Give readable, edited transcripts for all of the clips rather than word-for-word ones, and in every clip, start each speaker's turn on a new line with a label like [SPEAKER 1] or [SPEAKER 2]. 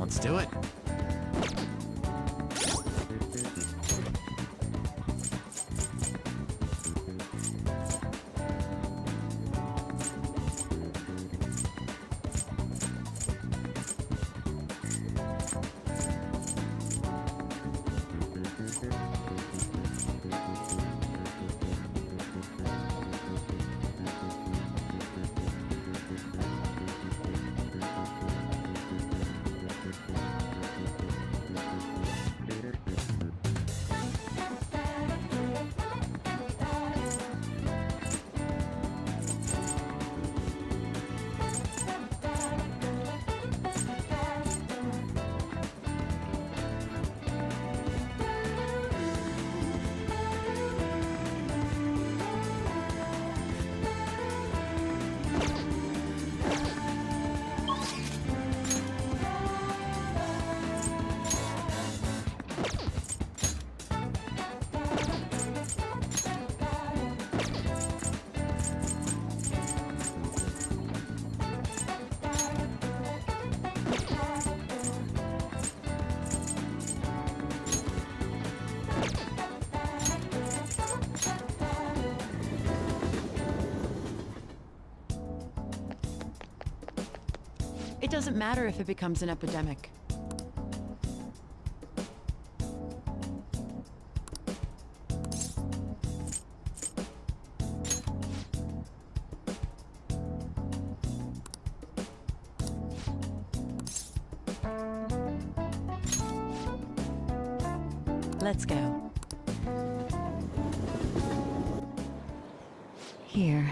[SPEAKER 1] Let's do it.
[SPEAKER 2] It doesn't matter if it becomes an epidemic. Let's go. Here.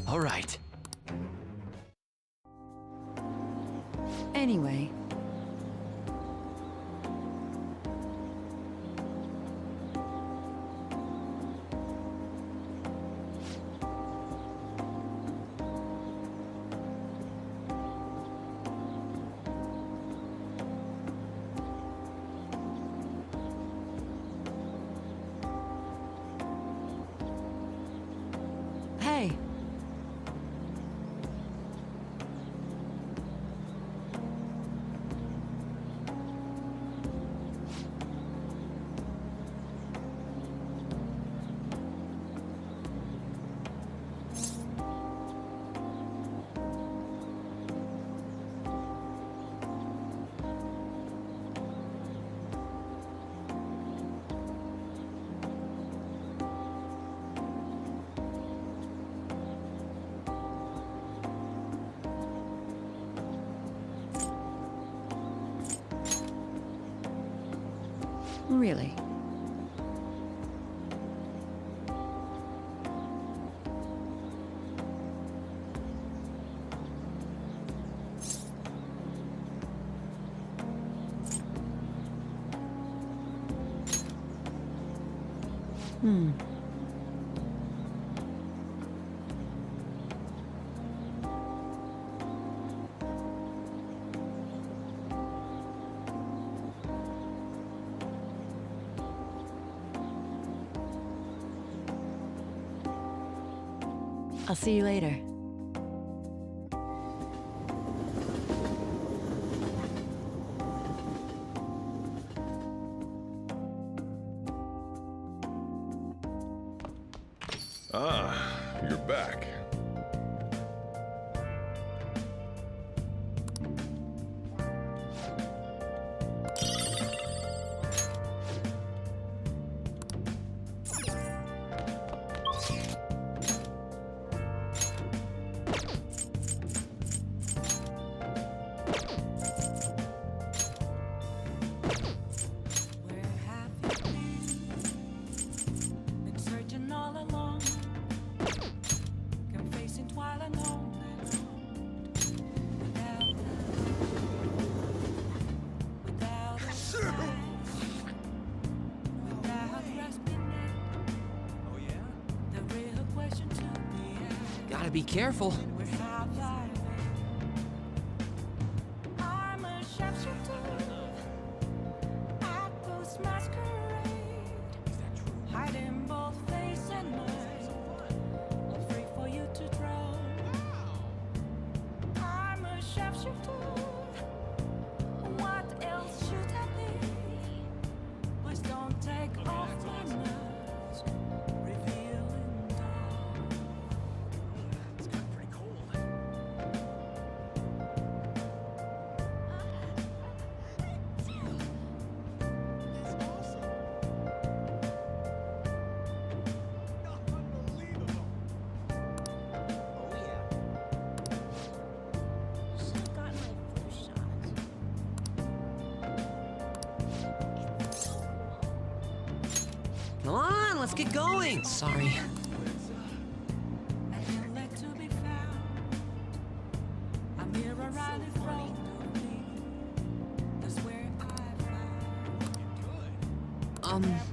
[SPEAKER 1] All right.
[SPEAKER 2] Anyway. Hey. Really? I'll see you later.
[SPEAKER 3] Ah, you're back.
[SPEAKER 1] Gotta be careful. Come on, let's get going. Sorry. Huh?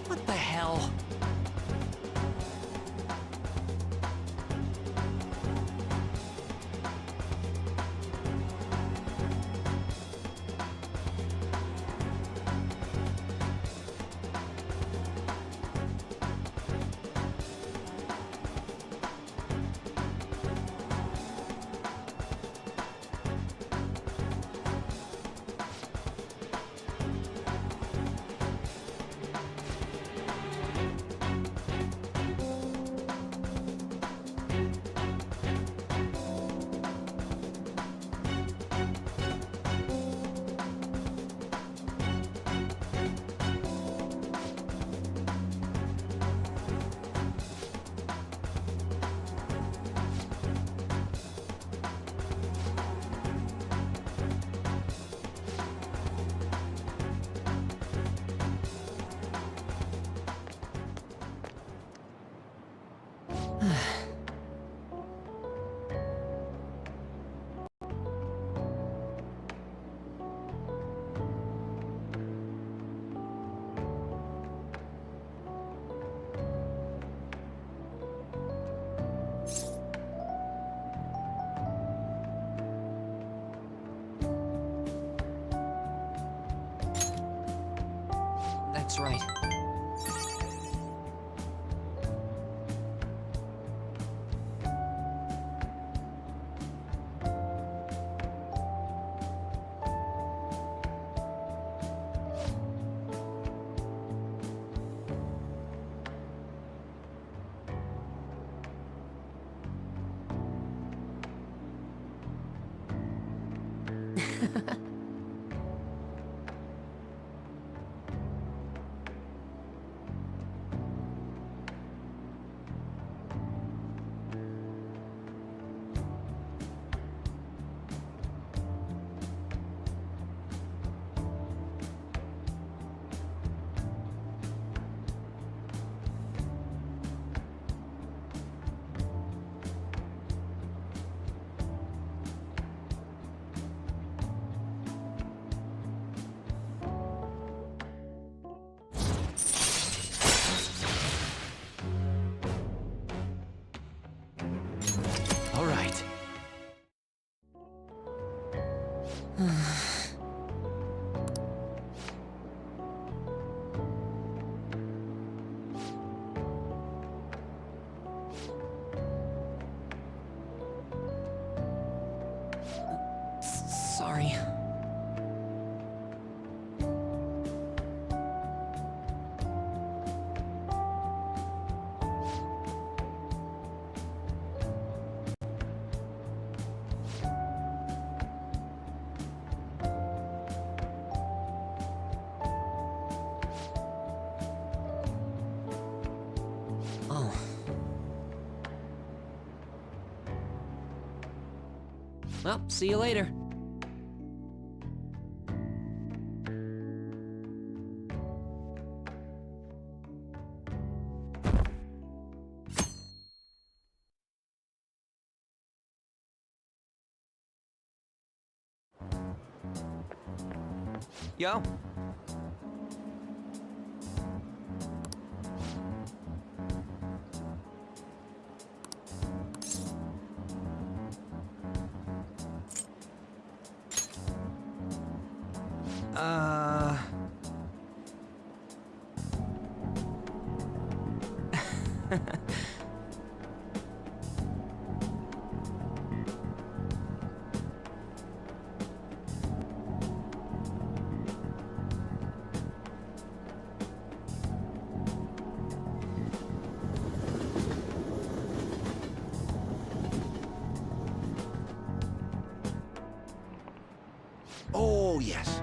[SPEAKER 1] What the hell? That's right. All right. Sorry. Oh. Well, see you later. Yo.
[SPEAKER 4] Oh, yes.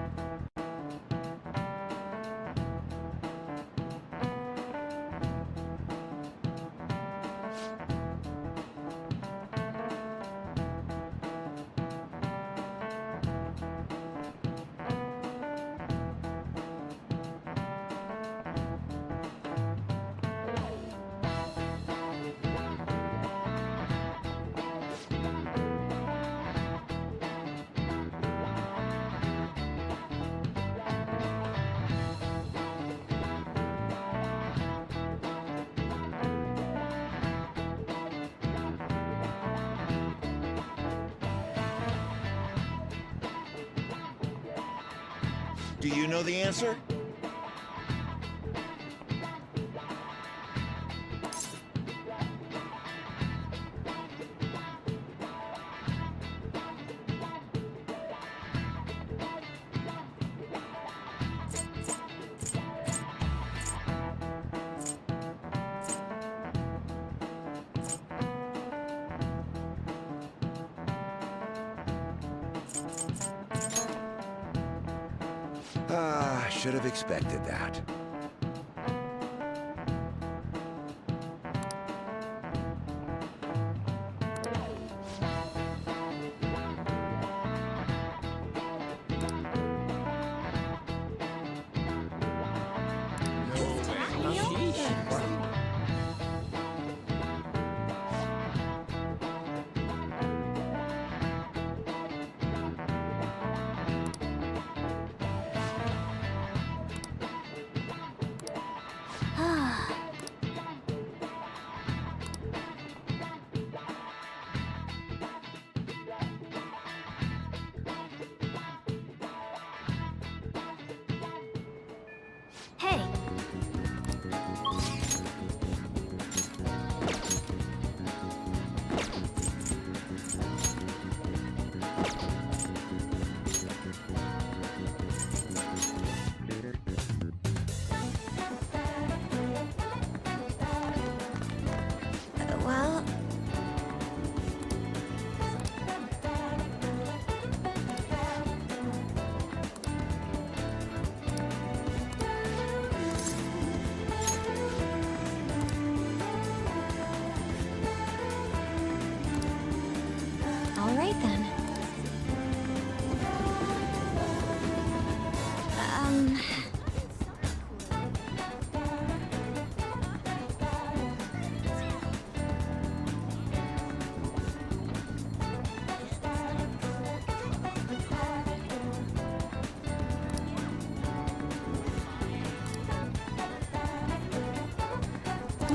[SPEAKER 4] Do you know the answer? I should have expected that.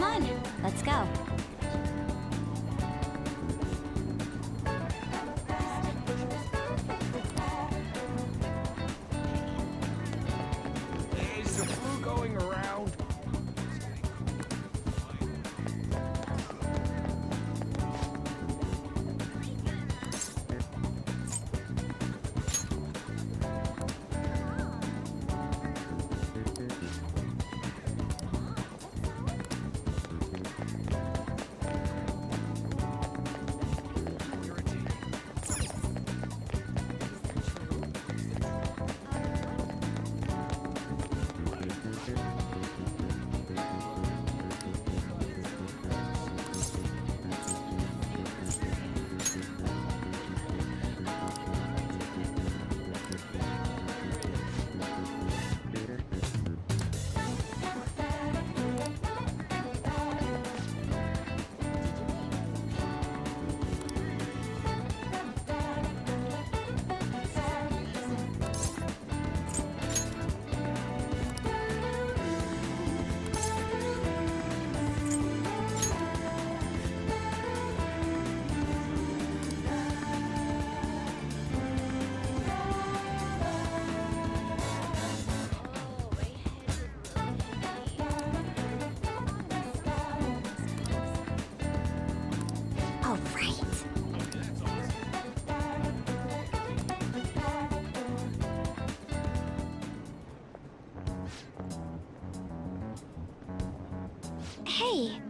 [SPEAKER 5] Come on, let's go.
[SPEAKER 6] Is the flu going around?
[SPEAKER 5] All right. Hey.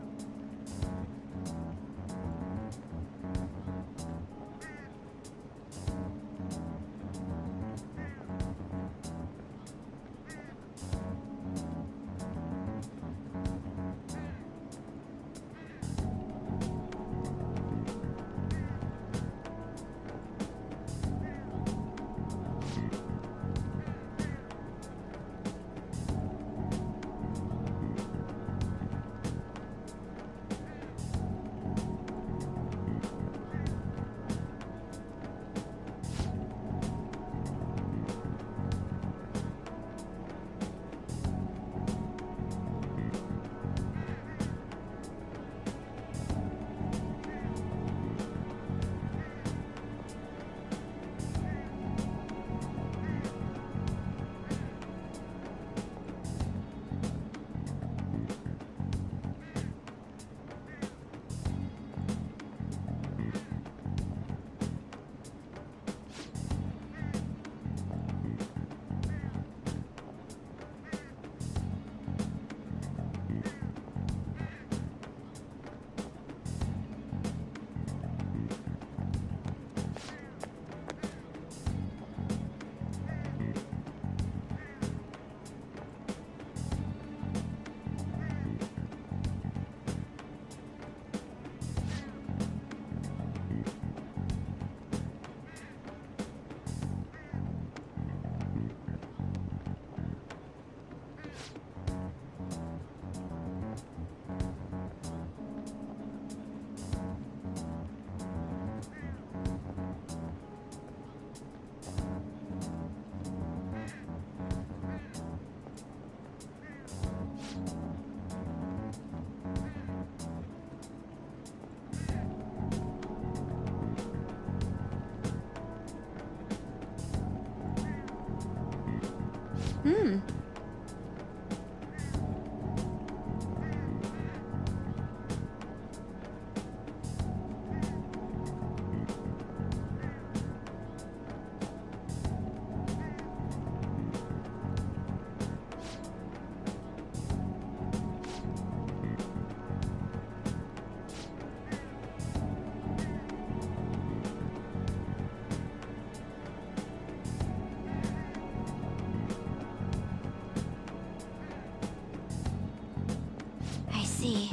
[SPEAKER 5] I see.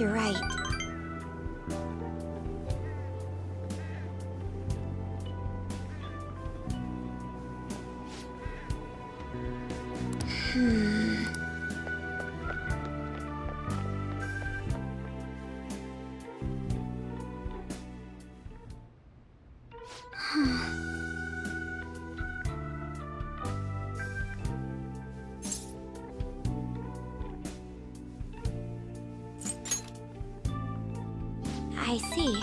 [SPEAKER 5] You're right. I see.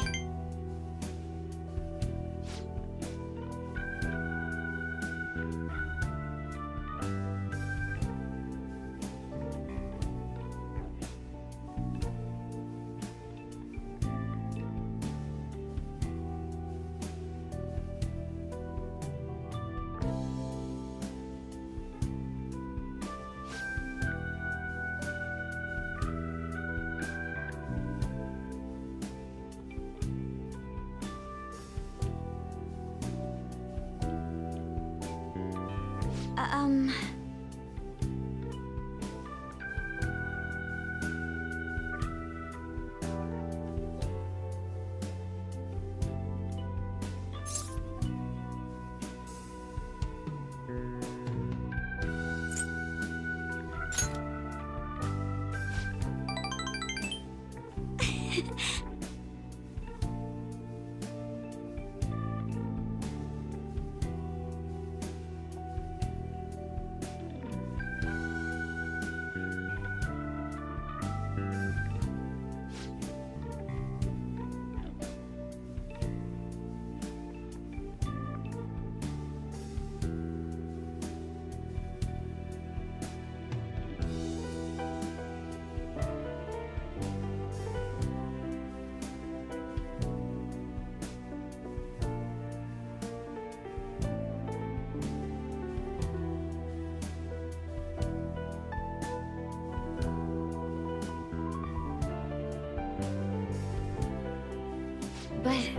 [SPEAKER 5] Um... But...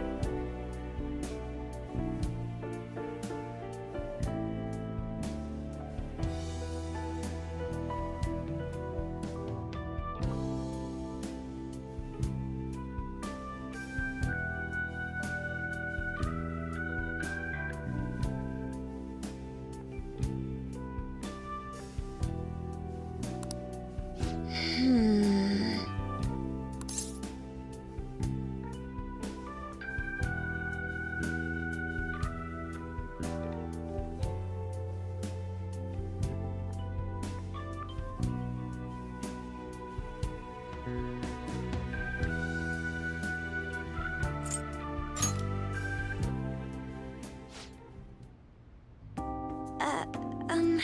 [SPEAKER 5] um...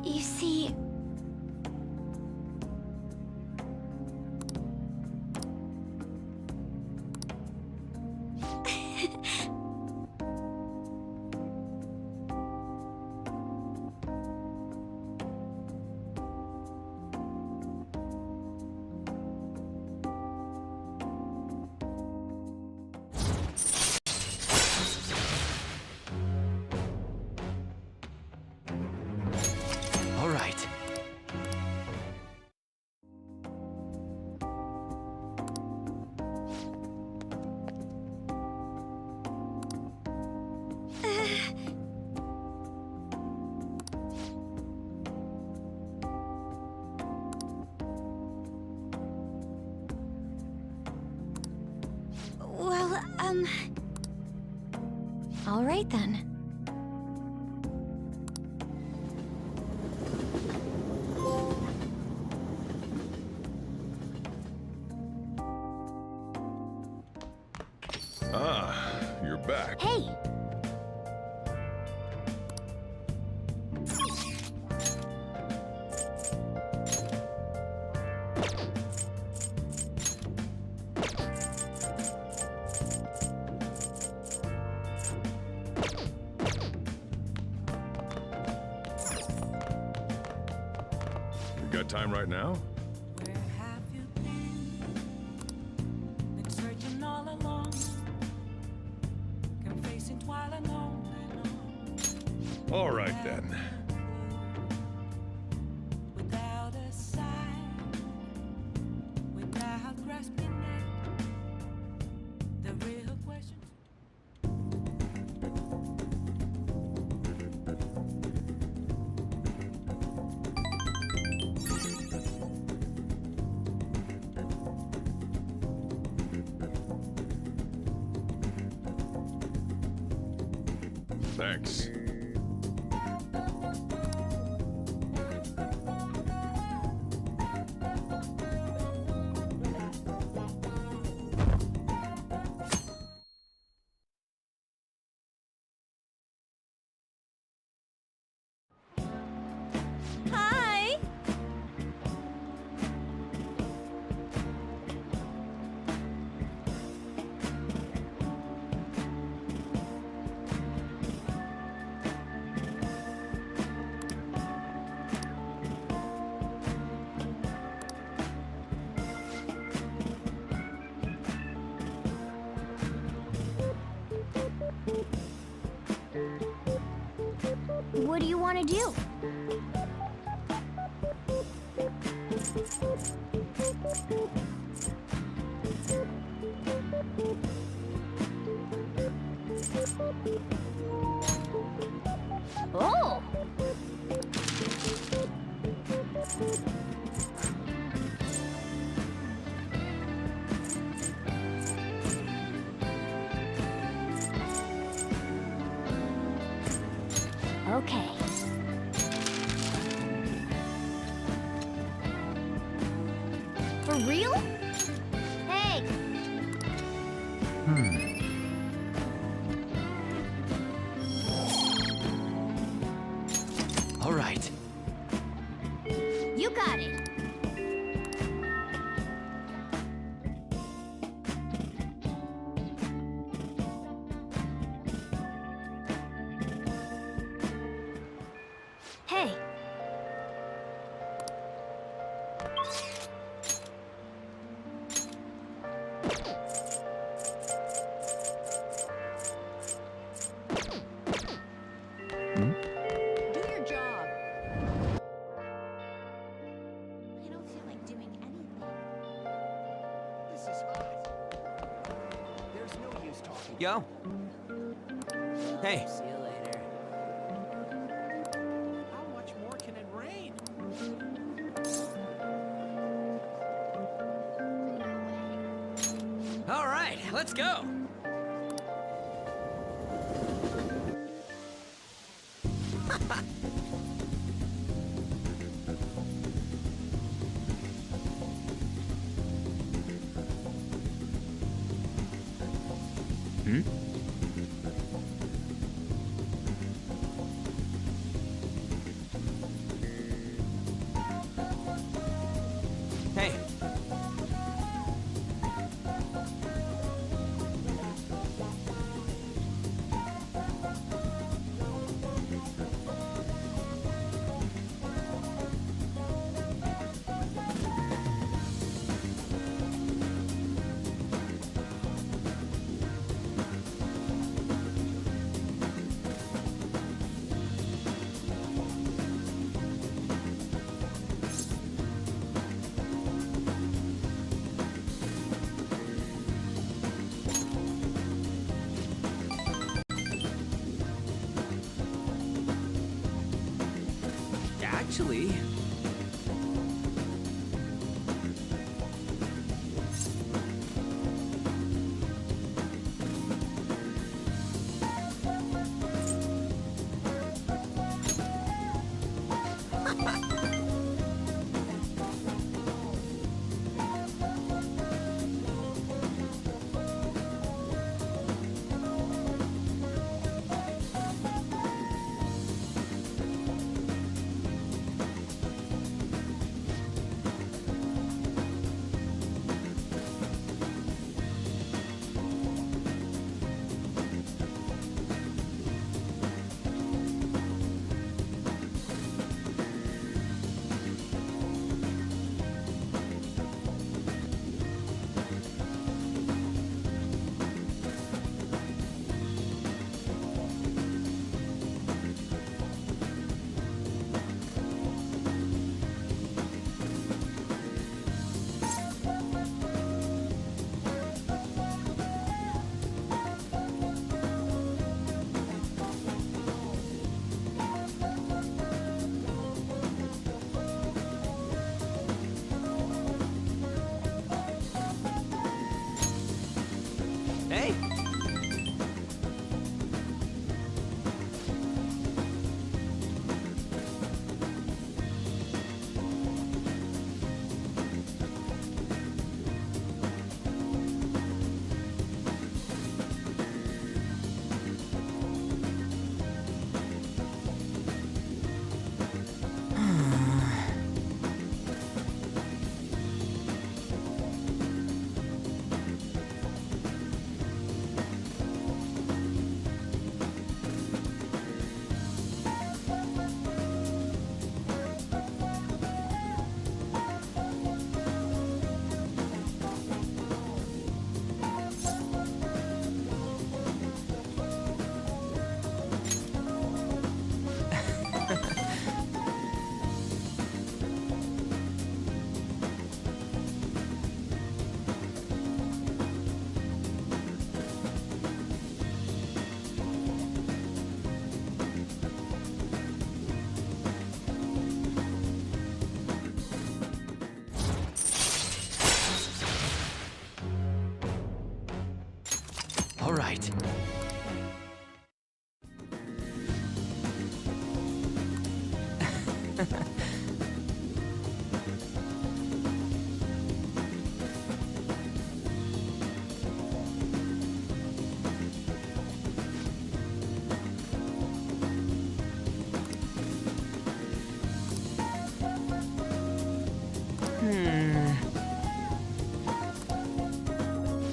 [SPEAKER 5] You see...
[SPEAKER 1] All right.
[SPEAKER 5] Well, all right then.
[SPEAKER 3] Ah, you're back.
[SPEAKER 5] Hey!
[SPEAKER 3] You got time right now?
[SPEAKER 7] Where have you been? Been searching all along. Confessing while alone and
[SPEAKER 3] All right then.
[SPEAKER 7] without a sign, without grasping at the real questions.
[SPEAKER 3] Thanks.
[SPEAKER 5] Hi! What do you want to do? Oh! Okay. For real? Hey!
[SPEAKER 1] All right.
[SPEAKER 5] You got it. Hey.
[SPEAKER 2] Do your job.
[SPEAKER 5] I don't feel like doing anything.
[SPEAKER 1] This is hot. There's no use talking.
[SPEAKER 8] Yo. Hey.
[SPEAKER 1] See you later. How much more can it rain?
[SPEAKER 8] All right, let's go. Hey. Actually,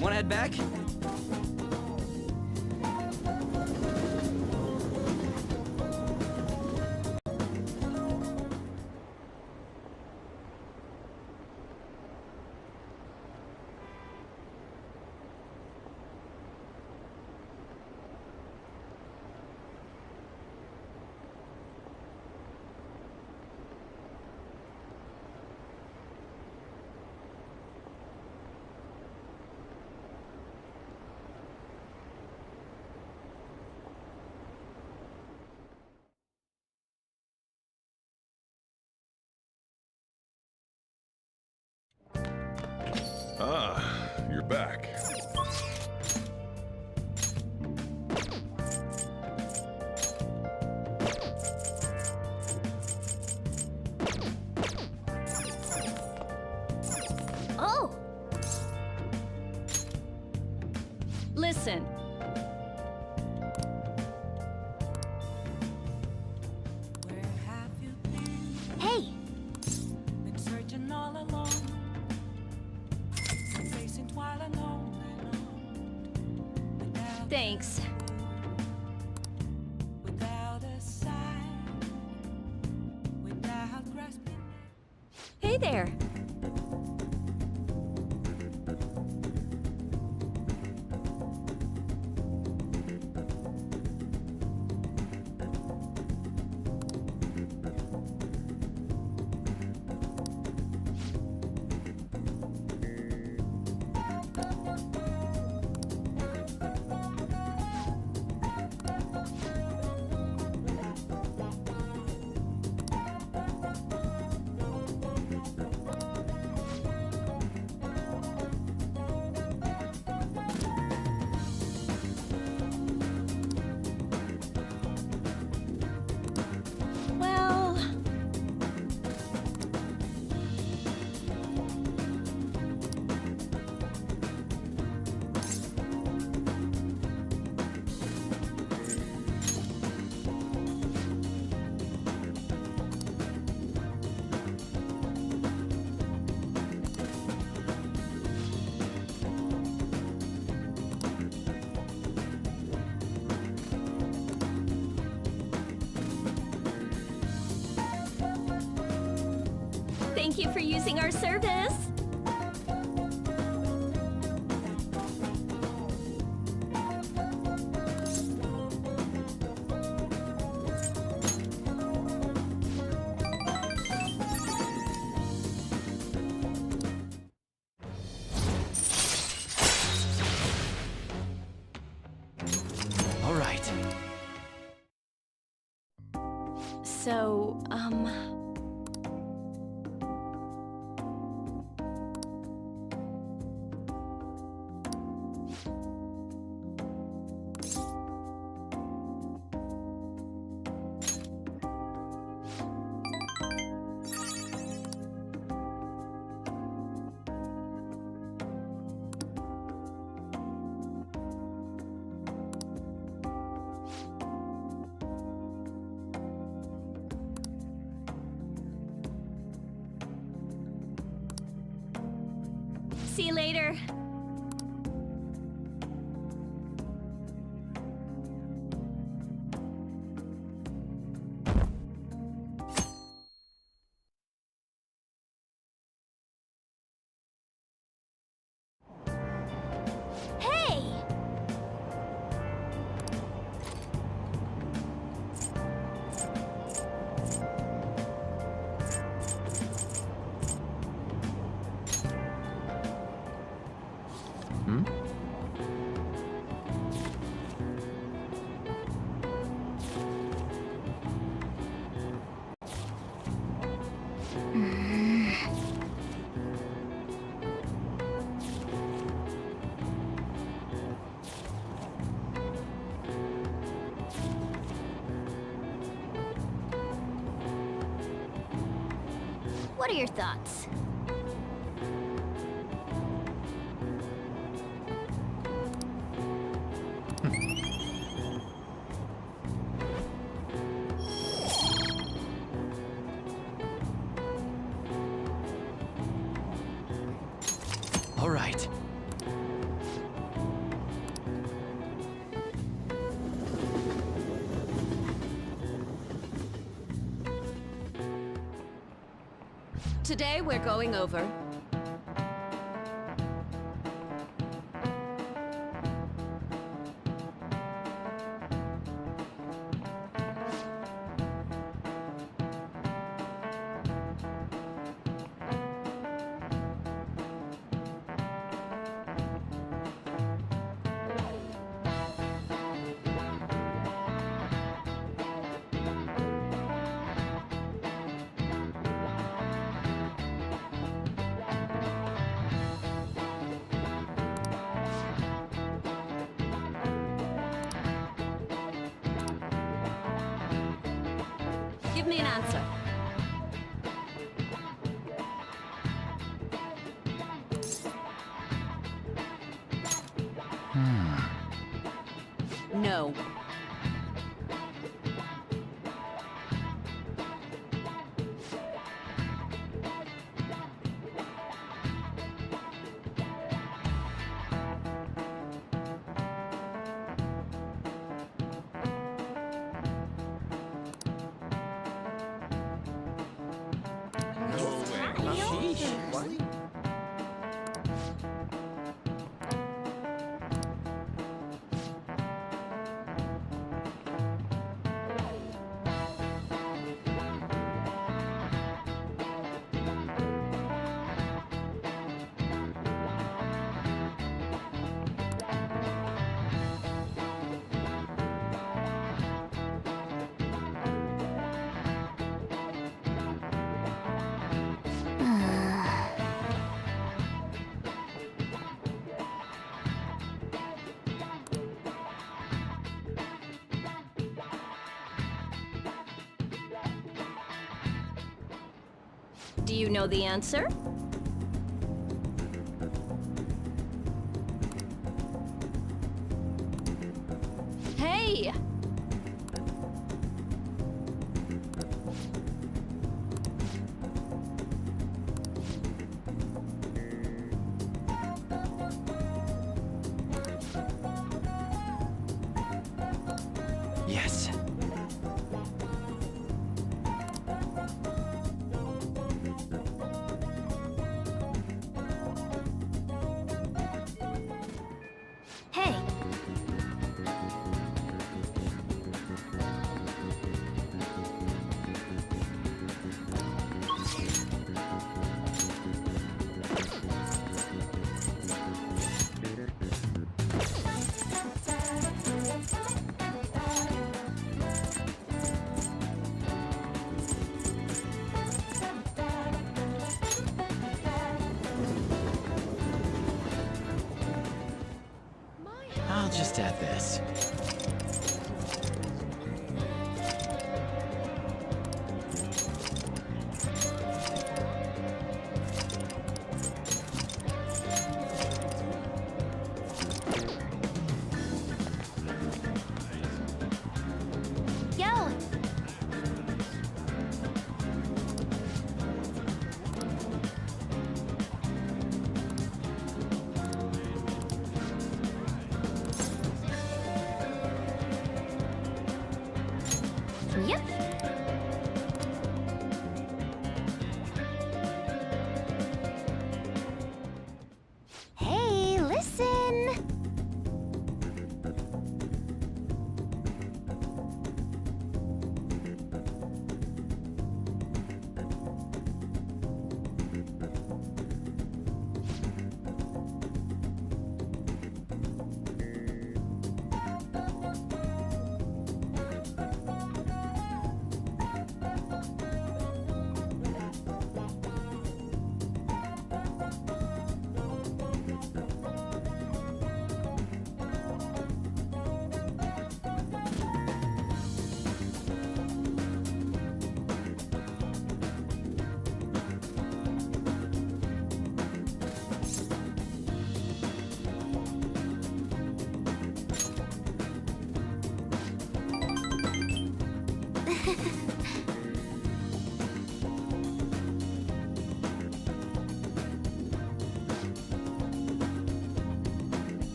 [SPEAKER 8] Wanna head back?
[SPEAKER 3] Ah, you're back.
[SPEAKER 5] Oh!
[SPEAKER 9] Listen.
[SPEAKER 7] Where have you been?
[SPEAKER 5] Hey!
[SPEAKER 7] Been searching all along. Been facing while alone and without
[SPEAKER 9] Thanks.
[SPEAKER 7] without a sign, without grasping.
[SPEAKER 9] Hey there. Well, thank you for using our service.
[SPEAKER 1] All right.
[SPEAKER 9] So, see you later.
[SPEAKER 5] Hey! What are your thoughts?
[SPEAKER 1] All right.
[SPEAKER 9] Today we're going over. Give me an answer. No. Do you know the answer? Hey!
[SPEAKER 1] Yes.
[SPEAKER 5] Hey,
[SPEAKER 1] I'll just add this.
[SPEAKER 5] yo!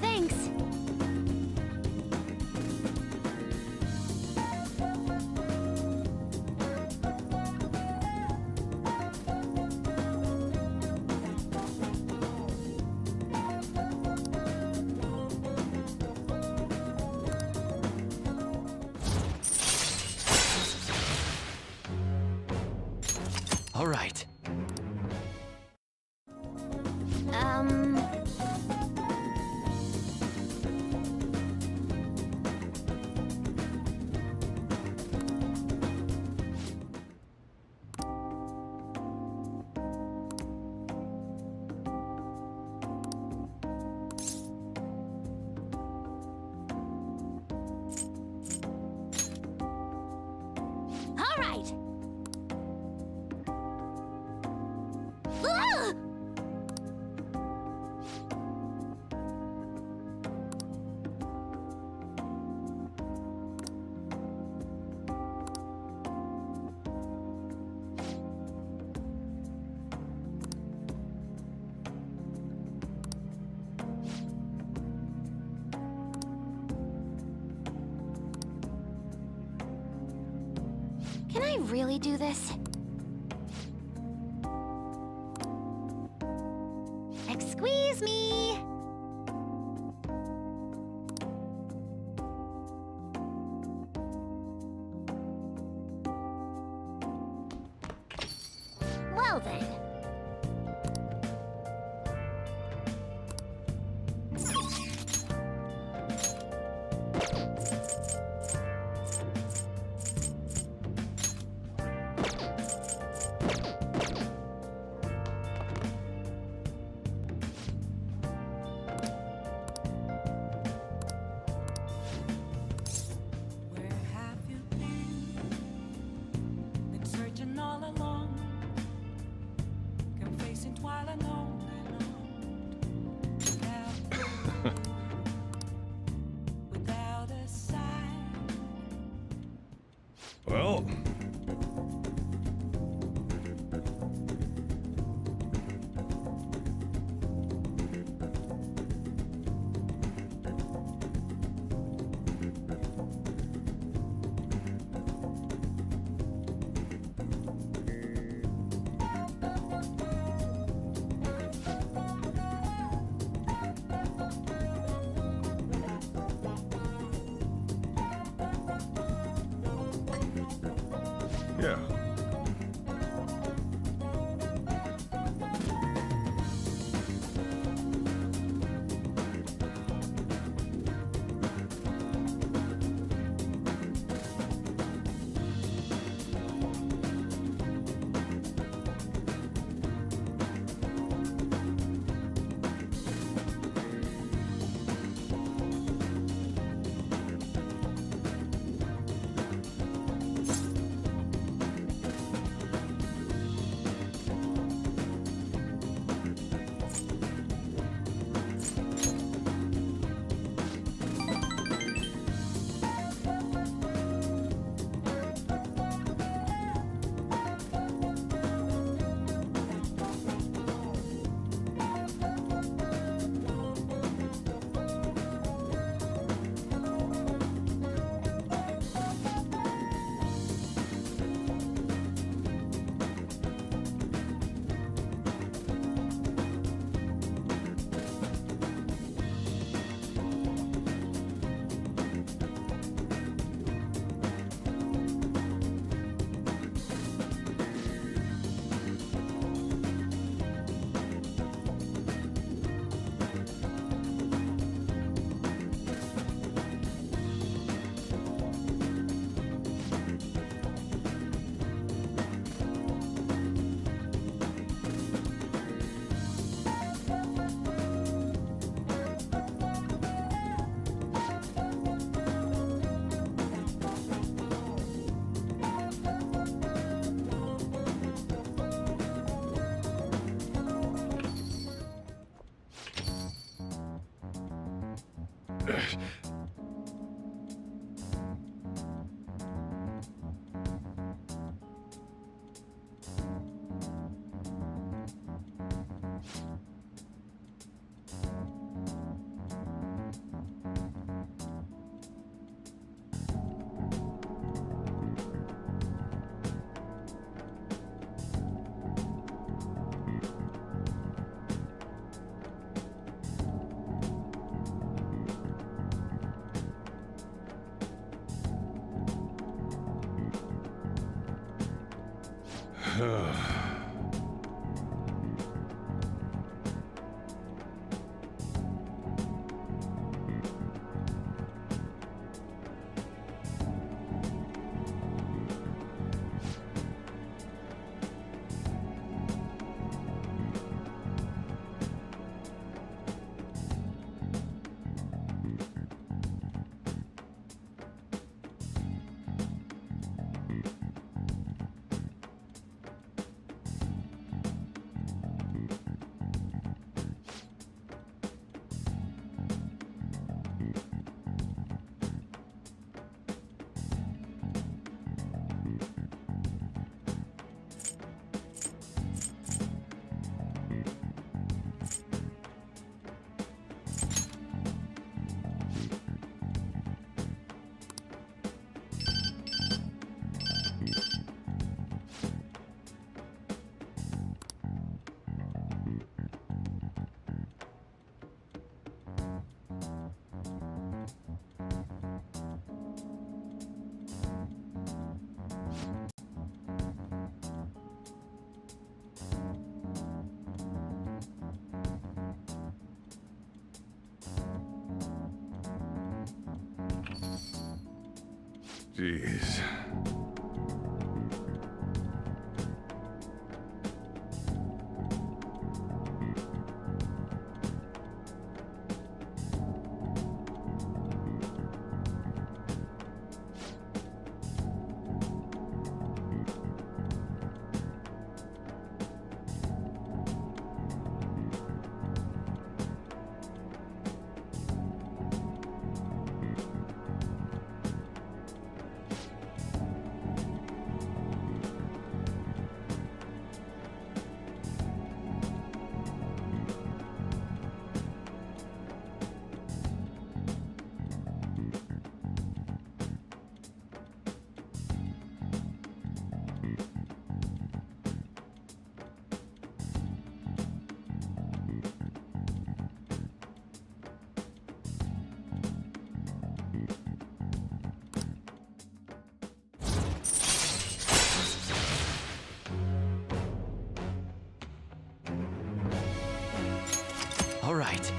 [SPEAKER 5] Thanks.
[SPEAKER 1] All right.
[SPEAKER 5] Um... All right. Ah! Can I really do this? Excuse me! Well then.
[SPEAKER 7] Where have you been searching all along, confessing while alone without a sign.
[SPEAKER 3] Well, yeah. Jeez.
[SPEAKER 1] All right.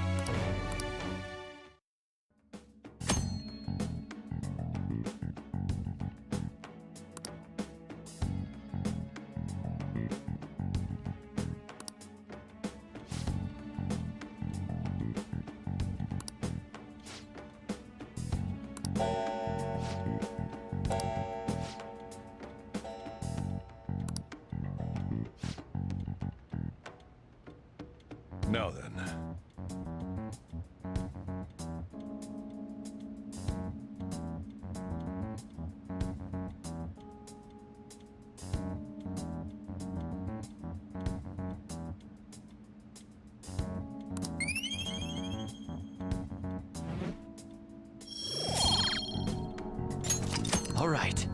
[SPEAKER 3] Now then.
[SPEAKER 1] All right.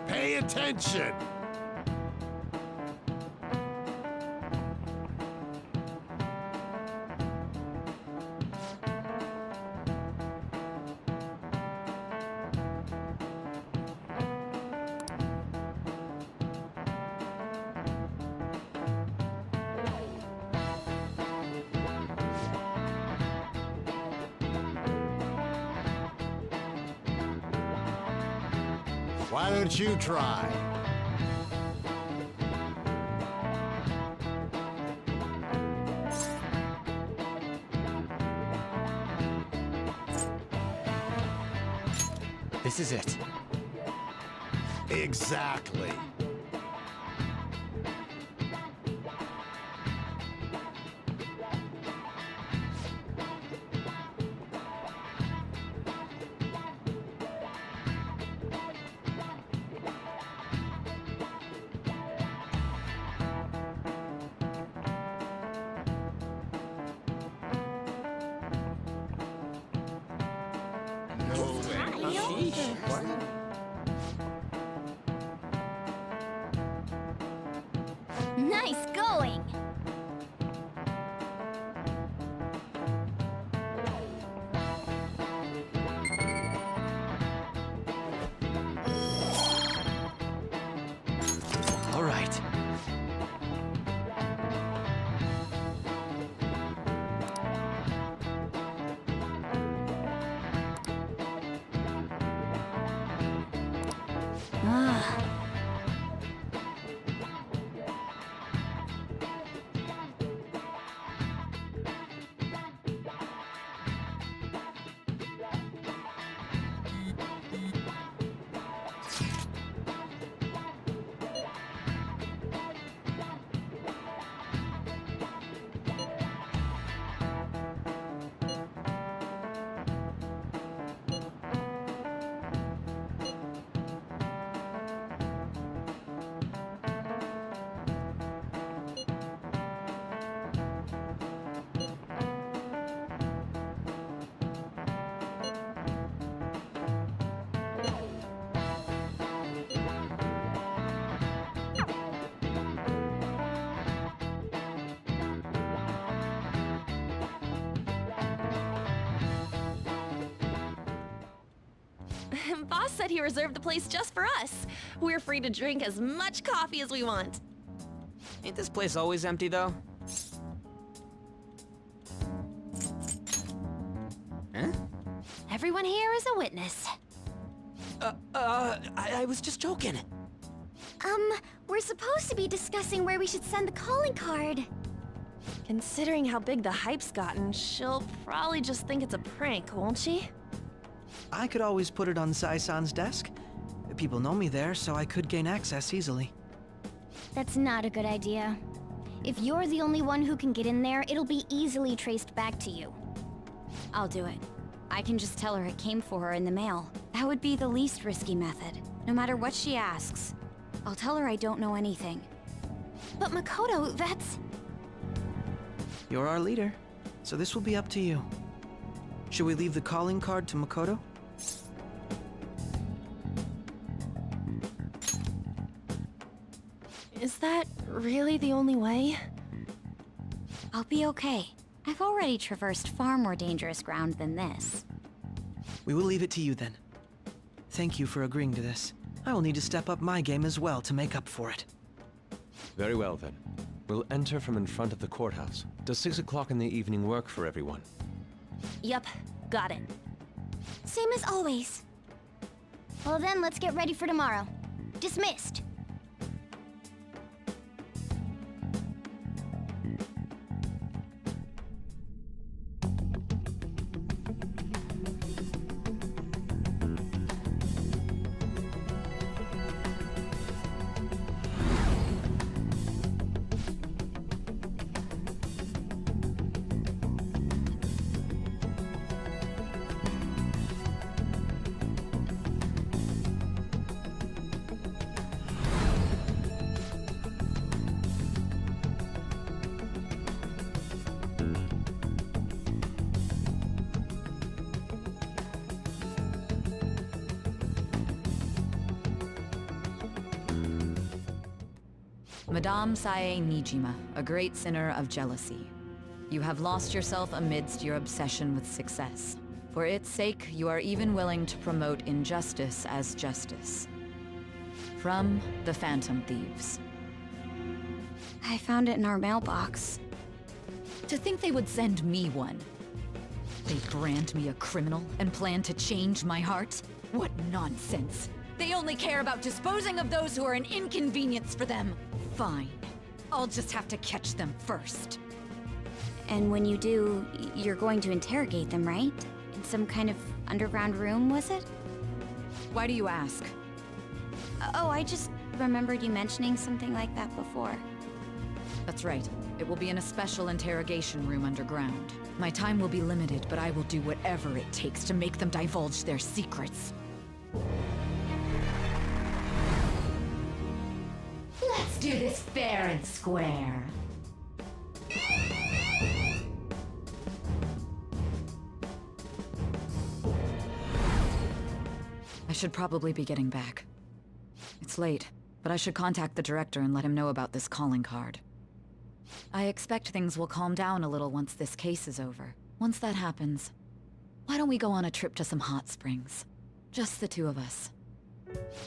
[SPEAKER 10] Pay attention! Why don't you try?
[SPEAKER 1] This is it.
[SPEAKER 10] Exactly.
[SPEAKER 5] Nice going!
[SPEAKER 1] All right.
[SPEAKER 5] Ah.
[SPEAKER 9] Boss said he reserved the place just for us. We're free to drink as much coffee as we want.
[SPEAKER 8] Ain't this place always empty, though? Huh?
[SPEAKER 5] Everyone here is a witness.
[SPEAKER 8] I was just joking.
[SPEAKER 5] We're supposed to be discussing where we should send the calling card.
[SPEAKER 9] Considering how big the hype's gotten, she'll probably just think it's a prank, won't she?
[SPEAKER 11] I could always put it on Sai-san's desk. People know me there, so I could gain access easily.
[SPEAKER 5] That's not a good idea. If you're the only one who can get in there, it'll be easily traced back to you.
[SPEAKER 12] I'll do it. I can just tell her it came for her in the mail. That would be the least risky method. No matter what she asks, I'll tell her I don't know anything.
[SPEAKER 5] But Makoto, that's...
[SPEAKER 11] You're our leader, so this will be up to you. Should we leave the calling card to Makoto?
[SPEAKER 9] Is that really the only way?
[SPEAKER 12] I'll be okay. I've already traversed far more dangerous ground than this.
[SPEAKER 11] We will leave it to you then. Thank you for agreeing to this. I will need to step up my game as well to make up for it.
[SPEAKER 13] Very well then. We'll enter from in front of the courthouse. Does 6 o'clock in the evening work for everyone?
[SPEAKER 9] Yup, got it.
[SPEAKER 5] Same as always. Well then, let's get ready for tomorrow. Dismissed.
[SPEAKER 2] Madame Sae Nijima, a great sinner of jealousy. You have lost yourself amidst your obsession with success. For its sake, you are even willing to promote injustice as justice. From the Phantom Thieves.
[SPEAKER 12] I found it in our mailbox.
[SPEAKER 2] To think they would send me one. They brand me a criminal and plan to change my heart? What nonsense! They only care about disposing of those who are an inconvenience for them. Fine. I'll just have to catch them first.
[SPEAKER 12] And when you do, you're going to interrogate them, right? In some kind of underground room, was it?
[SPEAKER 2] Why do you ask?
[SPEAKER 12] Oh, I just remembered you mentioning something like that before.
[SPEAKER 2] That's right. It will be in a special interrogation room underground. My time will be limited, but I will do whatever it takes to make them divulge their secrets.
[SPEAKER 14] Let's do this fair and square.
[SPEAKER 2] I should probably be getting back. It's late, but I should contact the director and let him know about this calling card. I expect things will calm down a little once this case is over. Once that happens, why don't we go on a trip to some hot springs? Just the two of us.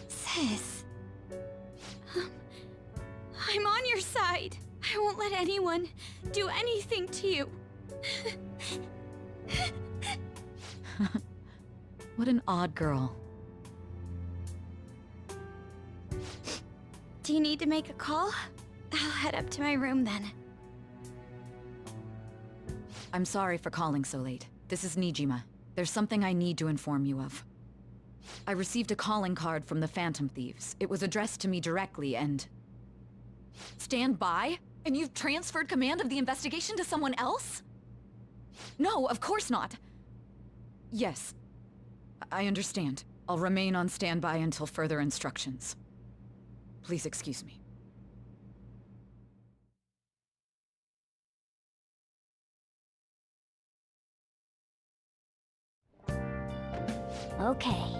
[SPEAKER 12] Sis. I'm on your side. I won't let anyone do anything to you.
[SPEAKER 2] What an odd girl.
[SPEAKER 12] Do you need to make a call? I'll head up to my room then.
[SPEAKER 2] I'm sorry for calling so late. This is Nijima. There's something I need to inform you of. I received a calling card from the Phantom Thieves. It was addressed to me directly and... Stand by? And you've transferred command of the investigation to someone else? No, of course not. Yes. I understand. I'll remain on standby until further instructions. Please excuse me.
[SPEAKER 5] Okay.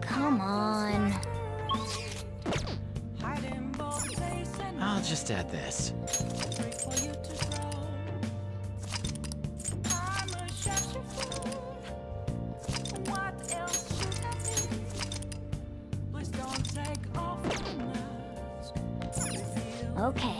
[SPEAKER 5] Come on.
[SPEAKER 1] I'll just add this.
[SPEAKER 5] Okay.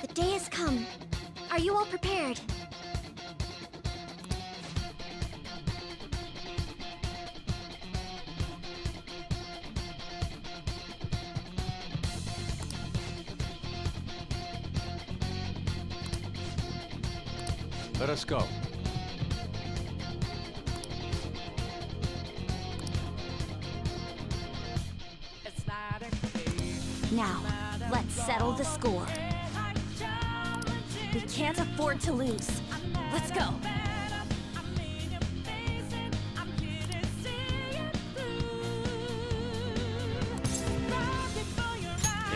[SPEAKER 12] The day has come. Are you all prepared?
[SPEAKER 13] Let us go.
[SPEAKER 12] Now, let's settle the score. We can't afford to lose. Let's go.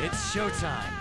[SPEAKER 1] It's showtime.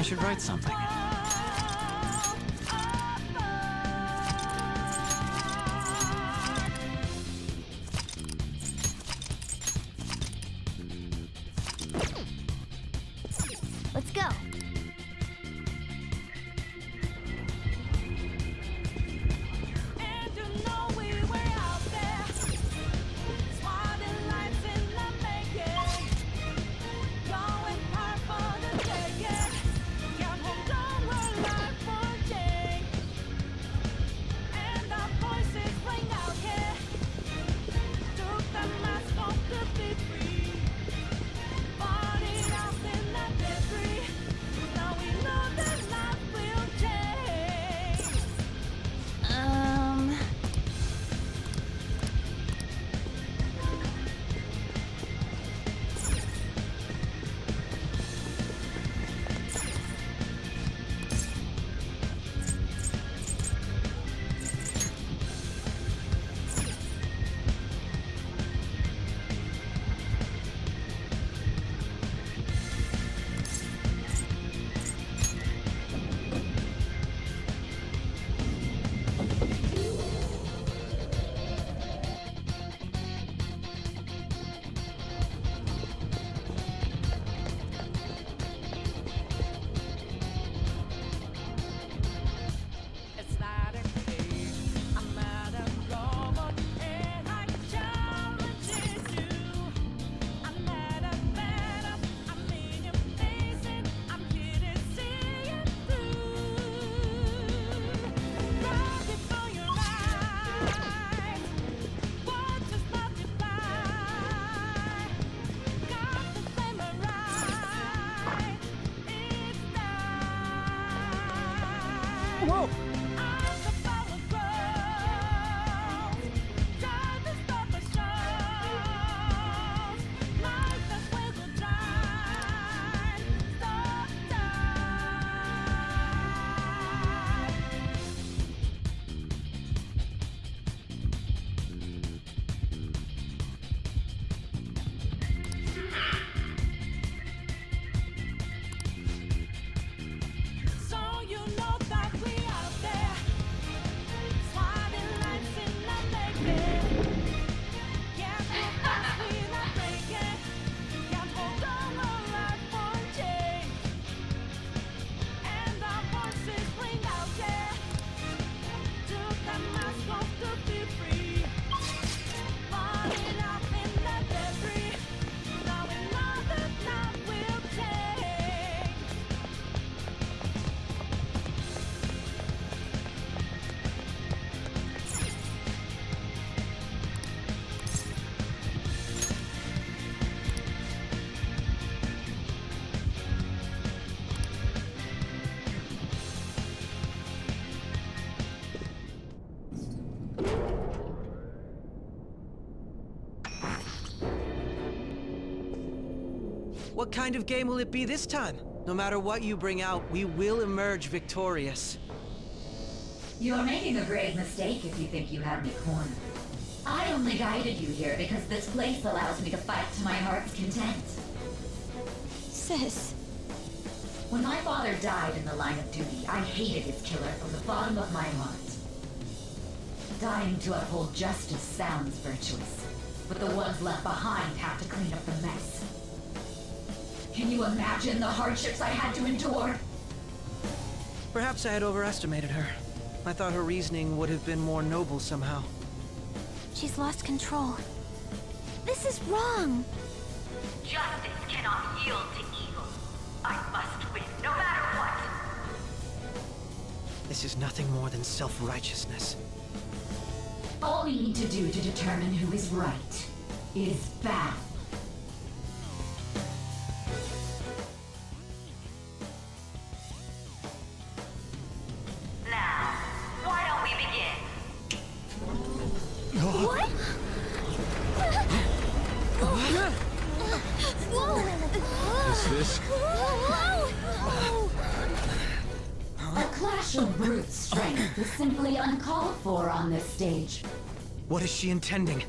[SPEAKER 1] should write something.
[SPEAKER 5] Let's go.
[SPEAKER 6] Whoa!
[SPEAKER 11] What kind of game will it be this time? No matter what you bring out, we will emerge victorious.
[SPEAKER 14] You're making a grave mistake if you think you have me cornered. I only guided you here because this place allows me to fight to my heart's content.
[SPEAKER 12] Sis.
[SPEAKER 14] When my father died in the line of duty, I hated his killer from the bottom of my heart. Dying to uphold justice sounds virtuous, but the ones left behind have to clean up the mess. Can you imagine the hardships I had to endure?
[SPEAKER 11] Perhaps I had overestimated her. I thought her reasoning would have been more noble somehow.
[SPEAKER 5] She's lost control. This is wrong.
[SPEAKER 14] Justice cannot yield to evil. I must win, no matter what.
[SPEAKER 11] This is nothing more than self-righteousness.
[SPEAKER 14] All we need to do to determine who is right is battle. Now, why don't we begin?
[SPEAKER 5] What?
[SPEAKER 3] Is this?
[SPEAKER 14] A clash of brute strength is simply uncalled for on this stage.
[SPEAKER 11] What is she intending?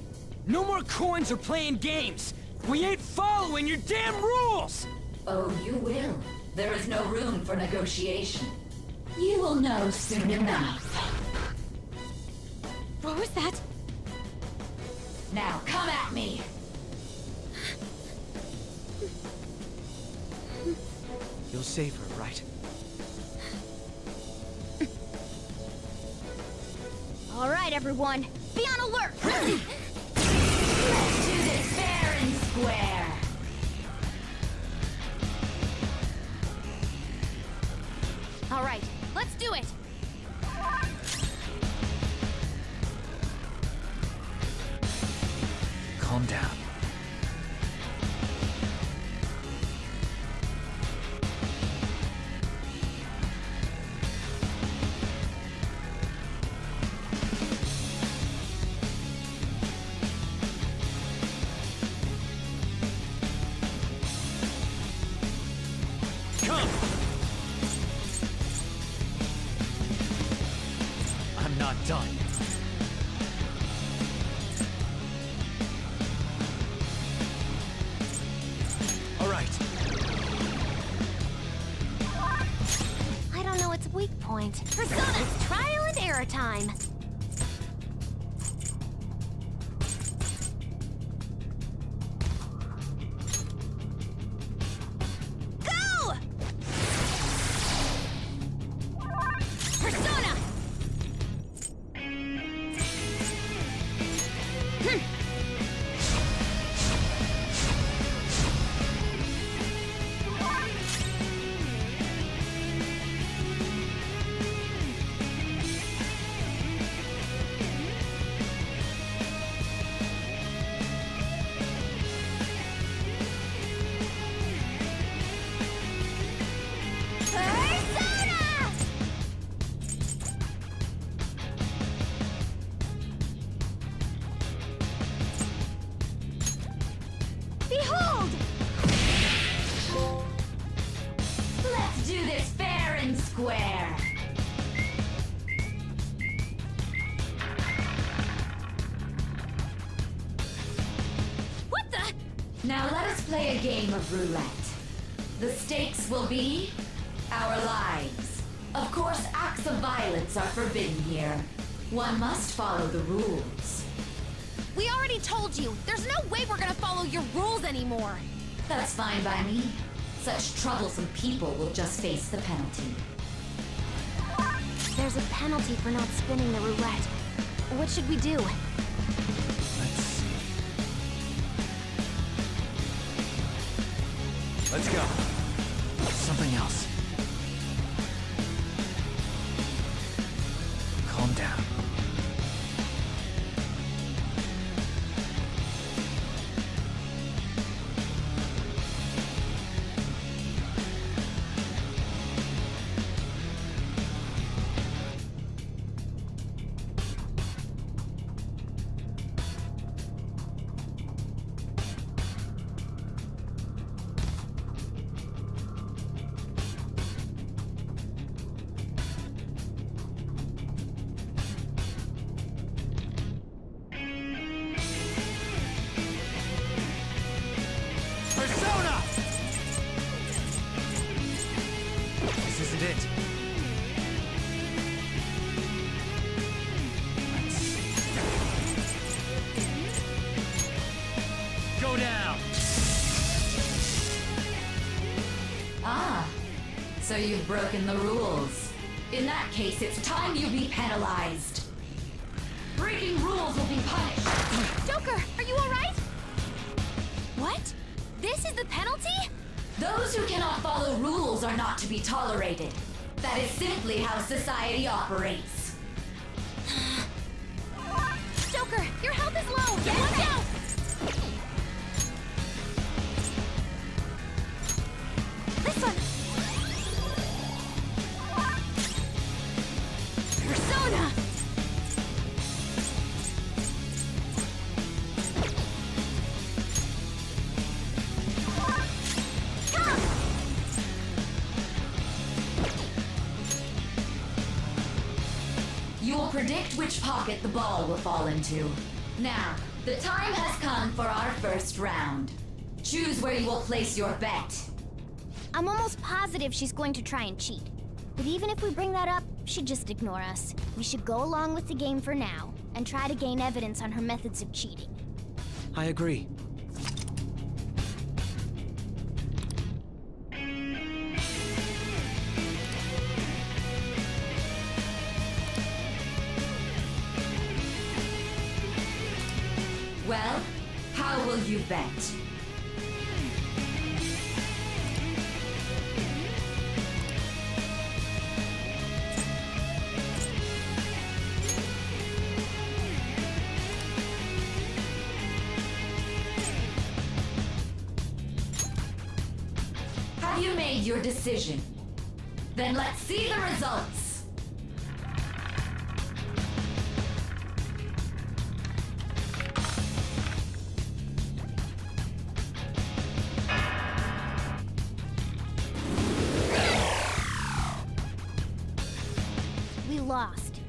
[SPEAKER 6] No more coins or playing games! We ain't following your damn rules!
[SPEAKER 14] Oh, you will. There is no room for negotiation. You will know soon enough.
[SPEAKER 12] What was that?
[SPEAKER 14] Now come at me!
[SPEAKER 11] You'll save her, right?
[SPEAKER 5] All right, everyone. Be on alert!
[SPEAKER 14] Let's do this fair and square!
[SPEAKER 5] All right, let's do it!
[SPEAKER 1] Calm down. Come! I'm not done. All right.
[SPEAKER 5] I don't know its weak point. Persona! It's trial and error time. Go! Persona! Persona! Behold!
[SPEAKER 14] Let's do this fair and square!
[SPEAKER 5] What the?
[SPEAKER 14] Now let us play a game of roulette. The stakes will be our lives. Of course, acts of violence are forbidden here. One must follow the rules.
[SPEAKER 5] We already told you. There's no way we're gonna follow your rules anymore.
[SPEAKER 14] That's fine by me. Such troublesome people will just face the penalty.
[SPEAKER 5] There's a penalty for not spinning the roulette. What should we do?
[SPEAKER 1] Let's see. Let's go. Something else. Calm down. Persona! This isn't it. Let's see. Go down!
[SPEAKER 14] Ah, so you've broken the rules. In that case, it's time you be penalized. Breaking rules will be punished.
[SPEAKER 5] Joker, are you alright? What? This is the penalty?
[SPEAKER 14] Those who cannot follow rules are not to be tolerated. That is simply how society operates.
[SPEAKER 5] Joker, your health is low! Watch out! This one! Persona! Come!
[SPEAKER 14] You will predict which pocket the ball will fall into. Now, the time has come for our first round. Choose where you will place your bet.
[SPEAKER 5] I'm almost positive she's going to try and cheat. But even if we bring that up, she'd just ignore us. We should go along with the game for now, and try to gain evidence on her methods of cheating.
[SPEAKER 11] I agree.
[SPEAKER 14] Well, how will you bet? Have you made your decision? Then let's see the results!
[SPEAKER 5] We lost.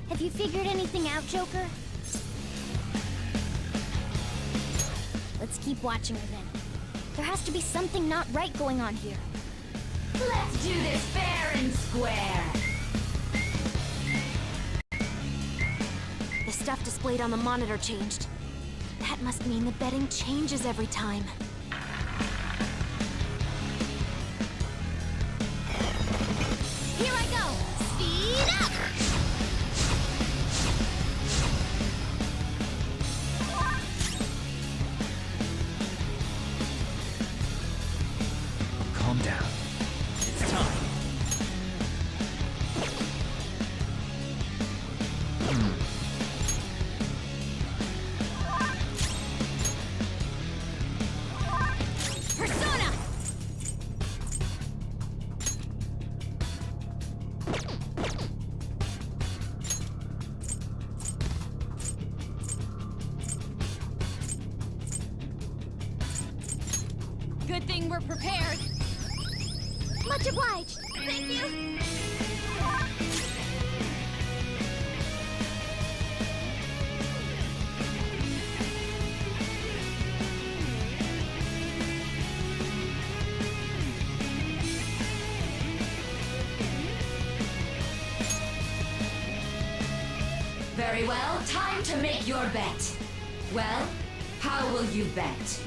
[SPEAKER 5] Have you figured anything out, Joker? Let's keep watching her then. There has to be something not right going on here.
[SPEAKER 14] Let's do this fair and square!
[SPEAKER 9] The stuff displayed on the monitor changed. That must mean the betting changes every time.
[SPEAKER 5] Here I go! Speed up!
[SPEAKER 1] Calm down. It's time.
[SPEAKER 5] Persona!
[SPEAKER 9] Good thing we're prepared.
[SPEAKER 5] Much obliged!
[SPEAKER 9] Thank you.
[SPEAKER 14] Very well, time to make your bet. Well, how will you bet?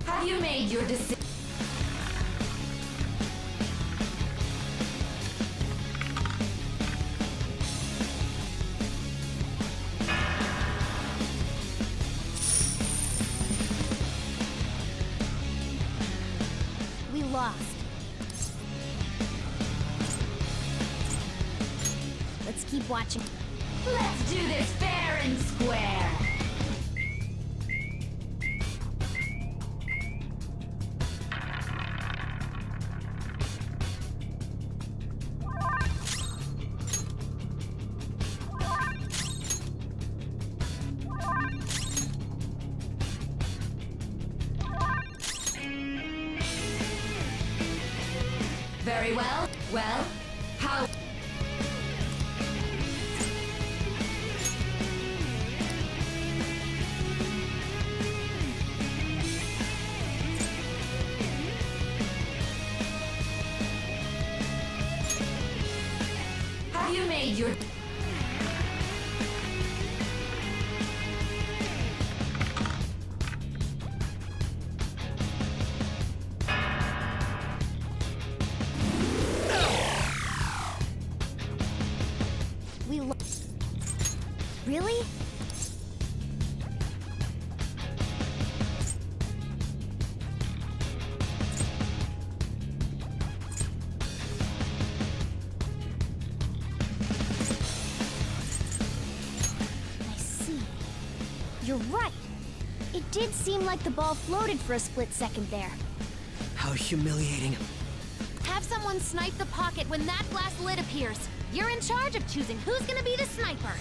[SPEAKER 14] Have you made your decision?
[SPEAKER 5] We lost. Let's keep watching.
[SPEAKER 14] Let's do this fair and square! Very well. Well, how... Have you made your...
[SPEAKER 5] We lost. Really? I see. You're right. It did seem like the ball floated for a split second there.
[SPEAKER 11] How humiliating.
[SPEAKER 9] Have someone snipe the pocket when that glass lid appears.
[SPEAKER 5] You're in charge of choosing who's gonna be the sniper.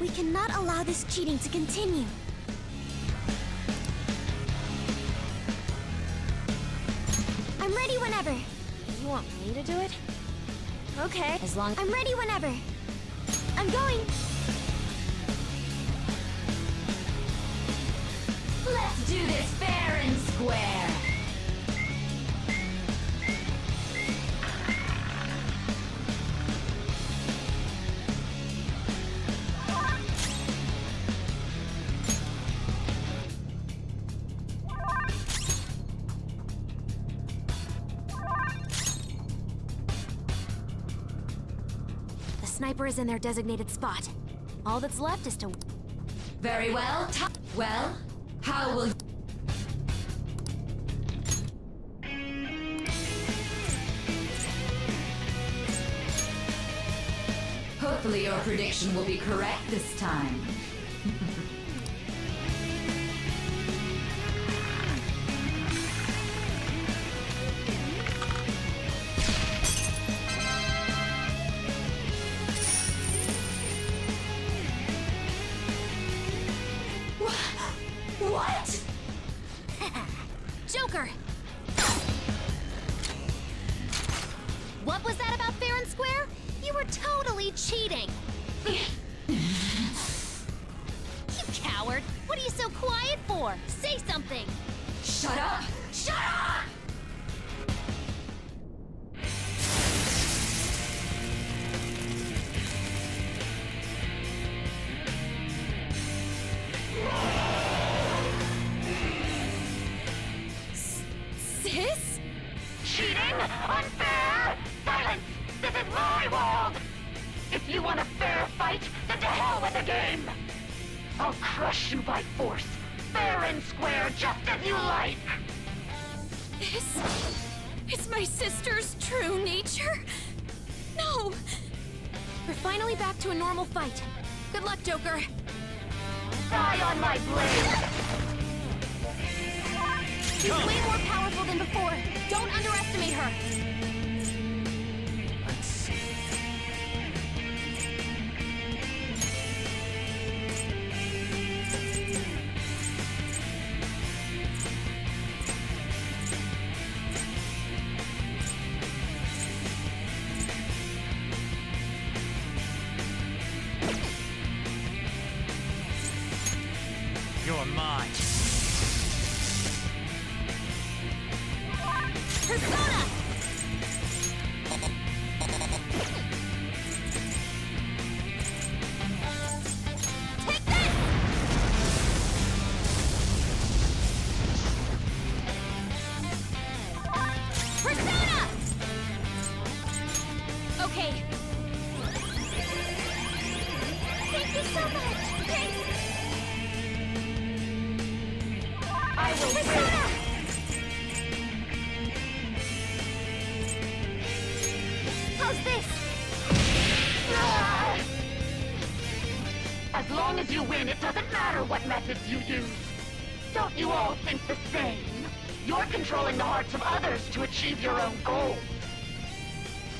[SPEAKER 5] We cannot allow this cheating to continue. I'm ready whenever.
[SPEAKER 9] You want me to do it?
[SPEAKER 5] Okay.
[SPEAKER 12] As long
[SPEAKER 5] I'm ready whenever. I'm going.
[SPEAKER 14] Let's do this fair and square.
[SPEAKER 5] The sniper is in their designated spot. All that's left is to...
[SPEAKER 14] Very well. Well, how will... Hopefully your prediction will be correct this time. What?
[SPEAKER 5] Joker! What was that about fair and square? You were totally cheating! You coward! What are you so quiet for? Say something!
[SPEAKER 14] Shut up! Shut up!
[SPEAKER 5] Sis?
[SPEAKER 15] Cheating? Unfair? Silence! This is my world! If you want a fair fight, then to hell with the game! I'll crush you by force, fair and square, just as you like!
[SPEAKER 5] Is my sister's true nature? No! We're finally back to a normal fight. Good luck, Joker.
[SPEAKER 15] Die on my blade!
[SPEAKER 5] She's way more powerful than before. Don't underestimate her.
[SPEAKER 1] Let's see. You're mine.
[SPEAKER 5] Persona! Take this! Persona! Okay. Thank you so much. Thanks.
[SPEAKER 15] I will
[SPEAKER 5] Persona! How's this?
[SPEAKER 15] As long as you win, it doesn't matter what methods you use. Don't you all think the same? You're controlling the hearts of others to achieve your own goals.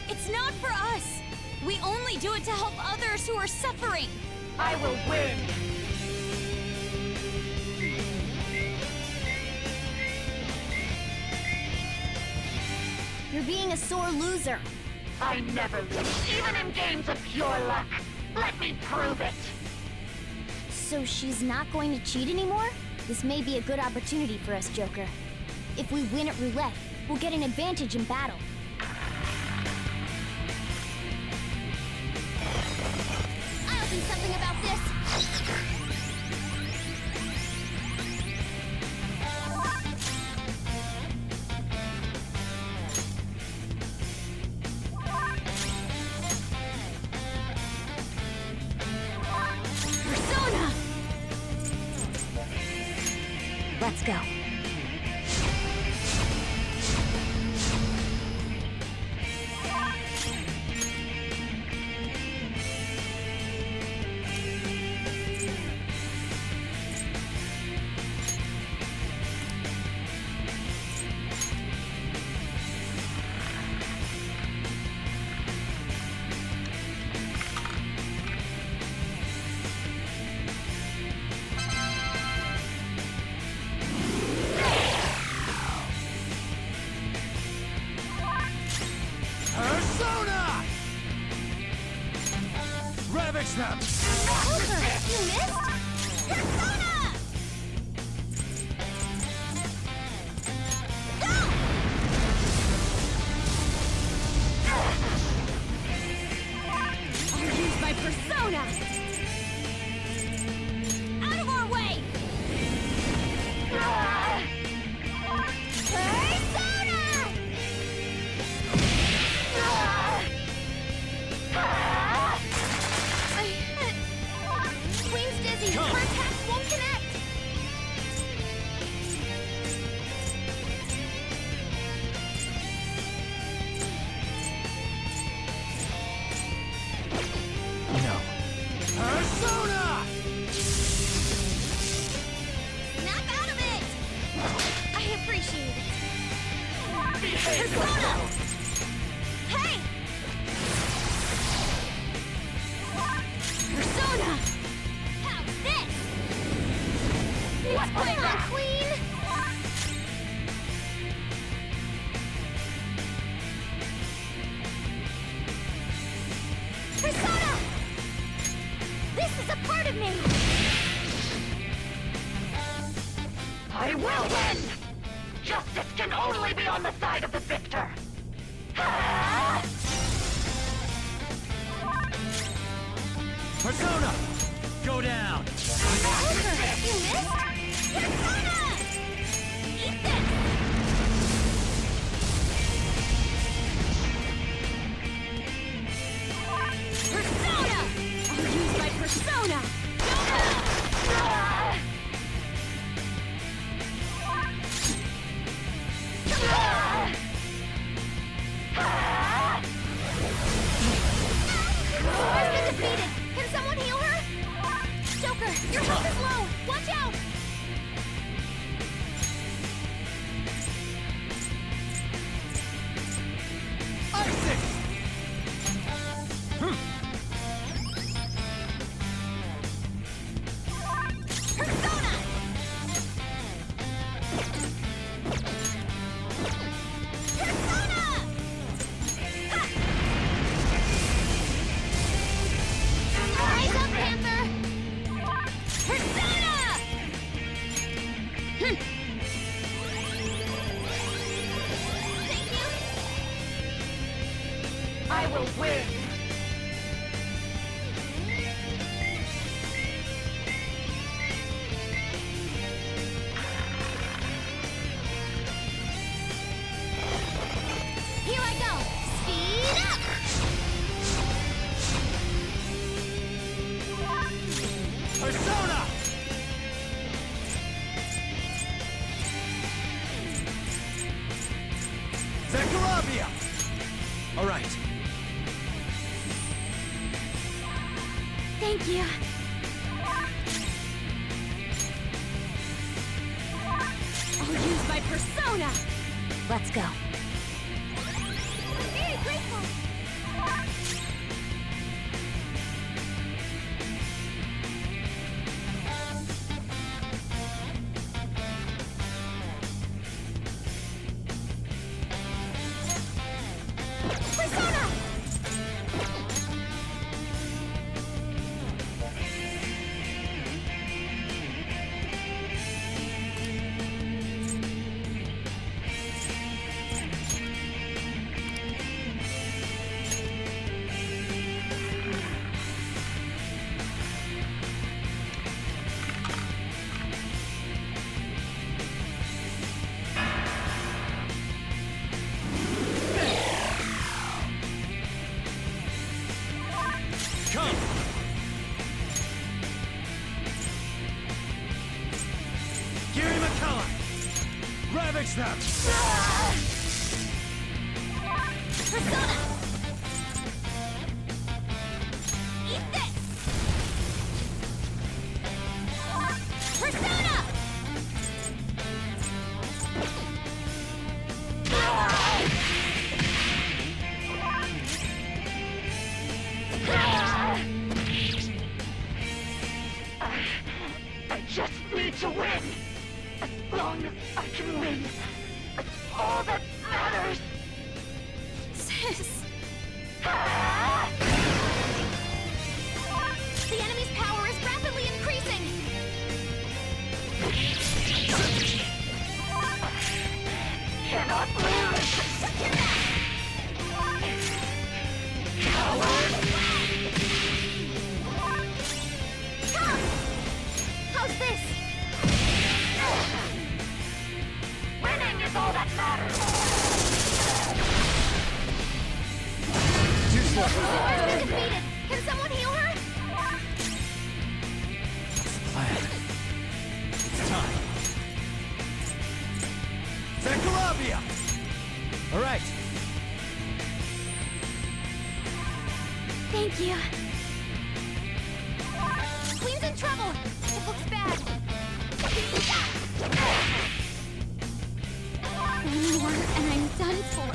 [SPEAKER 9] It's not for us. We only do it to help others who are suffering.
[SPEAKER 15] I will win.
[SPEAKER 5] You're being a sore loser.
[SPEAKER 15] I never lose, even in games of pure luck. Let me prove it.
[SPEAKER 5] So she's not going to cheat anymore? This may be a good opportunity for us, Joker. If we win at roulette, we'll get an advantage in battle. I'll do something about this.
[SPEAKER 2] Persona! Let's go.
[SPEAKER 5] Persona! Hey! Persona! How's this? What's going on, Queen? Persona! This is a part of me!
[SPEAKER 15] I will win! Justice can only be on the side of the victor!
[SPEAKER 1] Persona! Go down!
[SPEAKER 5] You missed? Persona! Eat this! Persona! I'll use my persona! Has been defeated! Can someone heal her? Joker, your health is low! Watch out! Persona! Persona! Ha! Rise up, Panther! Persona! Thank you.
[SPEAKER 15] I will win!
[SPEAKER 5] Here I go! Speed up!
[SPEAKER 1] Persona! Zechariah!
[SPEAKER 11] All right.
[SPEAKER 5] Thank you. I'll use my persona!
[SPEAKER 2] Let's go.
[SPEAKER 5] I'm very grateful. Persona!
[SPEAKER 1] Come! Gary McCullough! Ravage them!
[SPEAKER 5] Persona! Eat this! Persona!
[SPEAKER 15] I just need to win! As long as I can win, that's all that matters!
[SPEAKER 5] Sis! The enemy's power is rapidly increasing!
[SPEAKER 15] Cannot lose!
[SPEAKER 5] Shut your mouth!
[SPEAKER 15] Coward!
[SPEAKER 5] Come! How's this?
[SPEAKER 15] Winning is all that matters!
[SPEAKER 1] Too slow!
[SPEAKER 5] She's been defeated! Can someone heal her?
[SPEAKER 1] Plan. It's time. Zechariah! All right.
[SPEAKER 5] Thank you. Queen's in trouble! It looks bad. One more, and I'm done for.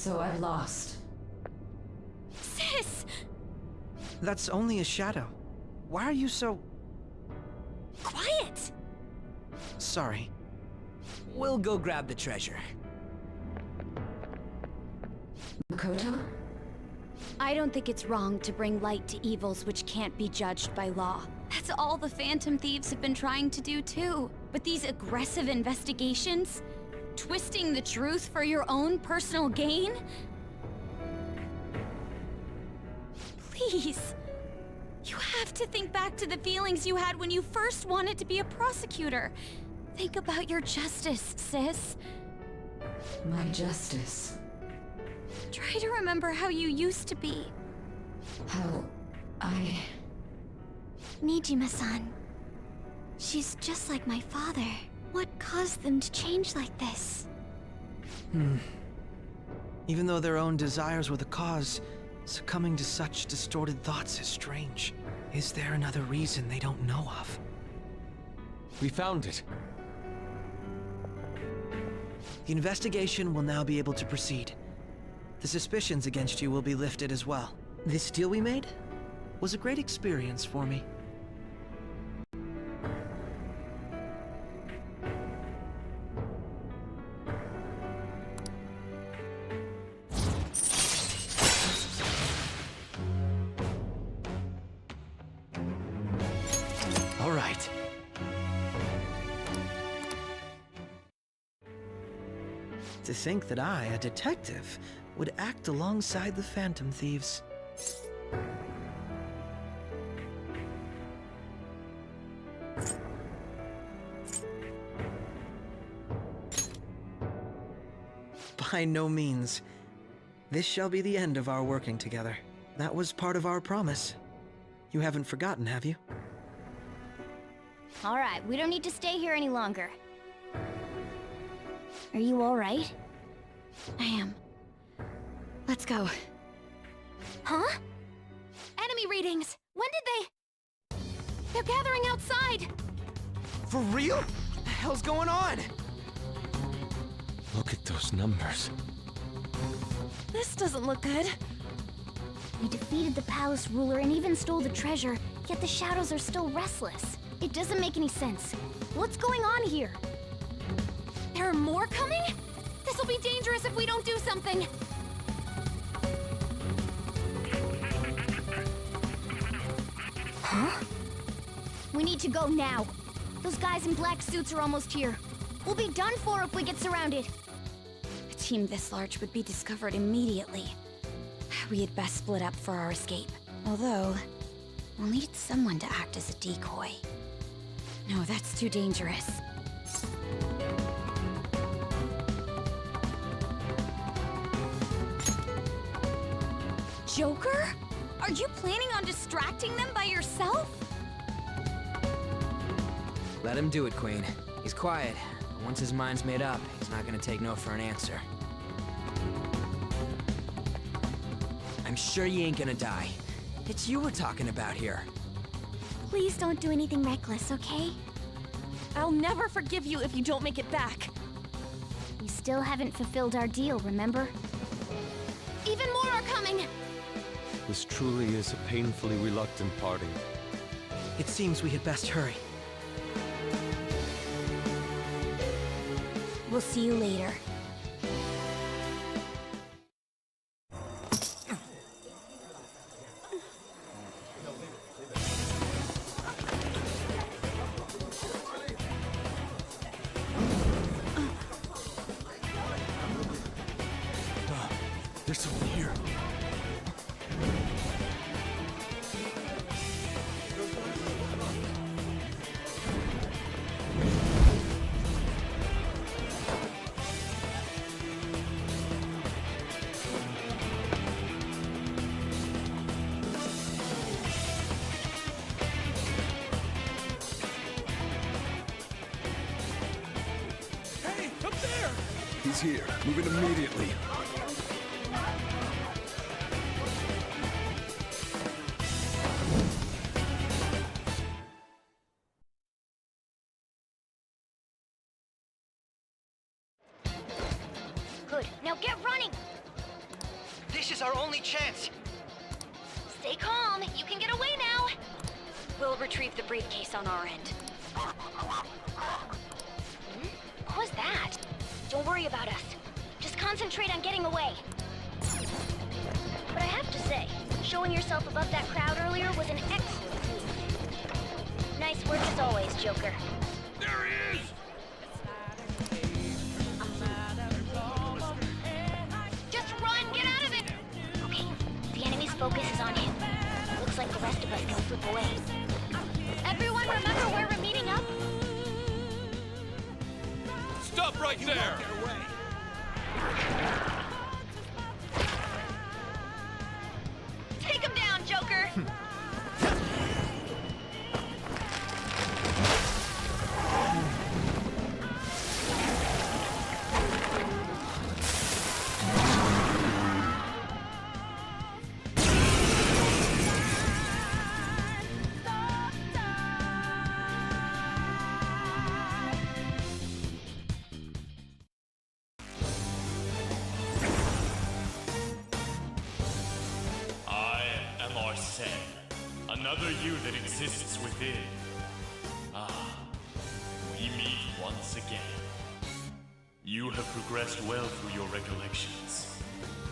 [SPEAKER 2] So I lost.
[SPEAKER 9] Sis!
[SPEAKER 11] That's only a shadow. Why are you so...
[SPEAKER 9] Quiet!
[SPEAKER 11] sorry?
[SPEAKER 8] We'll go grab the treasure.
[SPEAKER 2] Makoto?
[SPEAKER 12] I don't think it's wrong to bring light to evils which can't be judged by law. That's all the Phantom Thieves have been trying to do too. But these aggressive investigations? Twisting the truth for your own personal gain? Please. You have to think back to the feelings you had when you first wanted to be a prosecutor. Think about your justice, sis.
[SPEAKER 2] My justice.
[SPEAKER 12] Try to remember how you used to be.
[SPEAKER 2] How I...
[SPEAKER 5] Nijima-san. She's just like my father. What caused them to change like this?
[SPEAKER 11] Even though their own desires were the cause, succumbing to such distorted thoughts is strange. Is there another reason they don't know of?
[SPEAKER 13] We found it.
[SPEAKER 11] The investigation will now be able to proceed. The suspicions against you will be lifted as well. This deal we made was a great experience for me. All right. To think that I, a detective, would act alongside the Phantom Thieves. By no means. This shall be the end of our working together. That was part of our promise. You haven't forgotten, have you?
[SPEAKER 5] All right, we don't need to stay here any longer. Are you all right?
[SPEAKER 12] I am. Let's go.
[SPEAKER 9] Huh? Enemy readings! When did they... They're gathering outside!
[SPEAKER 8] For real? What the hell's going on?
[SPEAKER 13] Look at those numbers.
[SPEAKER 9] This doesn't look good.
[SPEAKER 5] We defeated the palace ruler and even stole the treasure, yet the shadows are still restless. It doesn't make any sense. What's going on here?
[SPEAKER 9] There are more coming? This'll be dangerous if we don't do something!
[SPEAKER 5] Huh? We need to go now. Those guys in black suits are almost here. We'll be done for if we get surrounded.
[SPEAKER 12] A team this large would be discovered immediately. We had best split up for our escape. Although, we'll need someone to act as a decoy. No, that's too dangerous. Joker? Are you planning on distracting them by yourself?
[SPEAKER 8] Let him do it, Queen. He's quiet. But once his mind's made up, he's not gonna take no for an answer. I'm sure you ain't gonna die. It's you we're talking about here.
[SPEAKER 5] Please don't do anything reckless, okay?
[SPEAKER 9] I'll never forgive you if you don't make it back.
[SPEAKER 5] We still haven't fulfilled our deal, remember?
[SPEAKER 9] Even more are coming!
[SPEAKER 13] This truly is a painfully reluctant parting.
[SPEAKER 11] It seems we had best hurry.
[SPEAKER 12] We'll see you later.
[SPEAKER 1] There's someone here. Hey, up there!
[SPEAKER 10] He's here. Move it immediately.
[SPEAKER 5] Good. Now get running!
[SPEAKER 11] This is our only chance.
[SPEAKER 9] Stay calm. You can get away now.
[SPEAKER 12] We'll retrieve the briefcase on our end.
[SPEAKER 5] What was that? Don't worry about us. Just concentrate on getting away. But I have to say, showing yourself above that crowd earlier was an excellent move. Nice work as always, Joker.
[SPEAKER 1] There he is!
[SPEAKER 5] Just run! Get out of there! Okay, the enemy's focus is on him. Looks like the rest of us can slip away. Everyone remember where we're meeting up?
[SPEAKER 1] Stop right there!
[SPEAKER 9] Take him down, Joker!
[SPEAKER 16] Another you that exists within. Ah, we meet once again. You have progressed well through your recollections.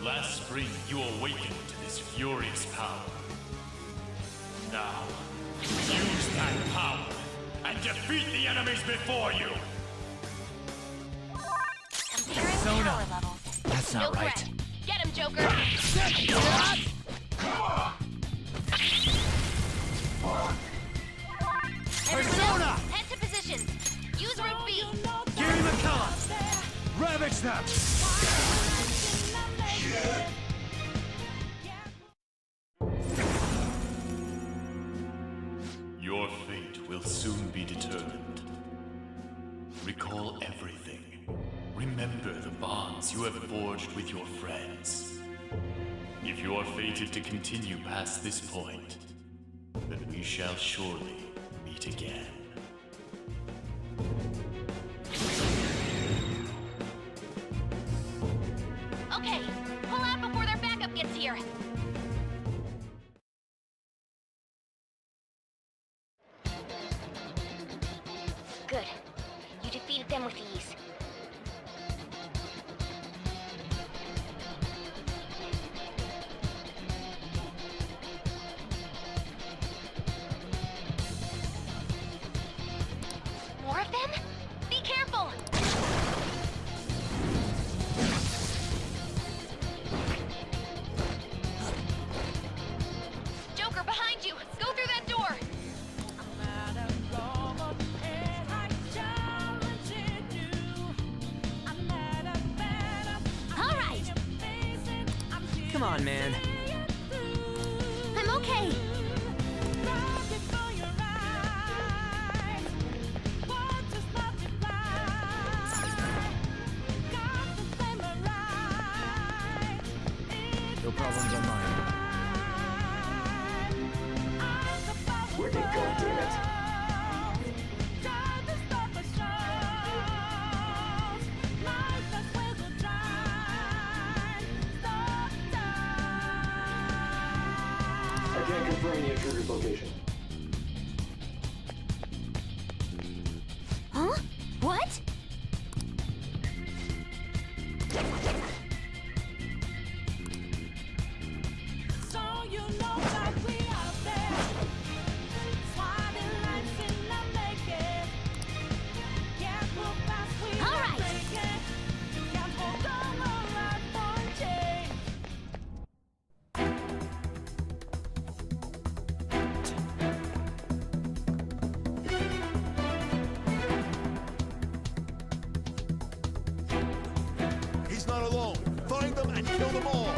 [SPEAKER 16] Last spring, you awakened to this furious power. Now, use that power and defeat the enemies before you!
[SPEAKER 9] Comparing power levels.
[SPEAKER 8] That's not
[SPEAKER 9] No
[SPEAKER 8] right.
[SPEAKER 9] threat. Get him, Joker!
[SPEAKER 1] Persona!
[SPEAKER 9] Head to position. Use route B.
[SPEAKER 1] Gary McCullough! Ravage them!
[SPEAKER 16] Your fate will soon be determined. Recall everything. Remember the bonds you have forged with your friends. If you are fated to continue past this point, then we shall surely meet again.
[SPEAKER 9] Okay, pull out before their backup gets here.
[SPEAKER 5] Good. You defeated them with ease.
[SPEAKER 9] More of them? Be careful! Joker, behind you! Go through that door!
[SPEAKER 5] All right.
[SPEAKER 8] Come on, man.
[SPEAKER 5] I'm okay.
[SPEAKER 8] No problems on mine.
[SPEAKER 6] Where'd they go, damn it? I can't confirm the intruder's location.
[SPEAKER 5] Huh? What?
[SPEAKER 1] He's not alone. Find them and kill them all.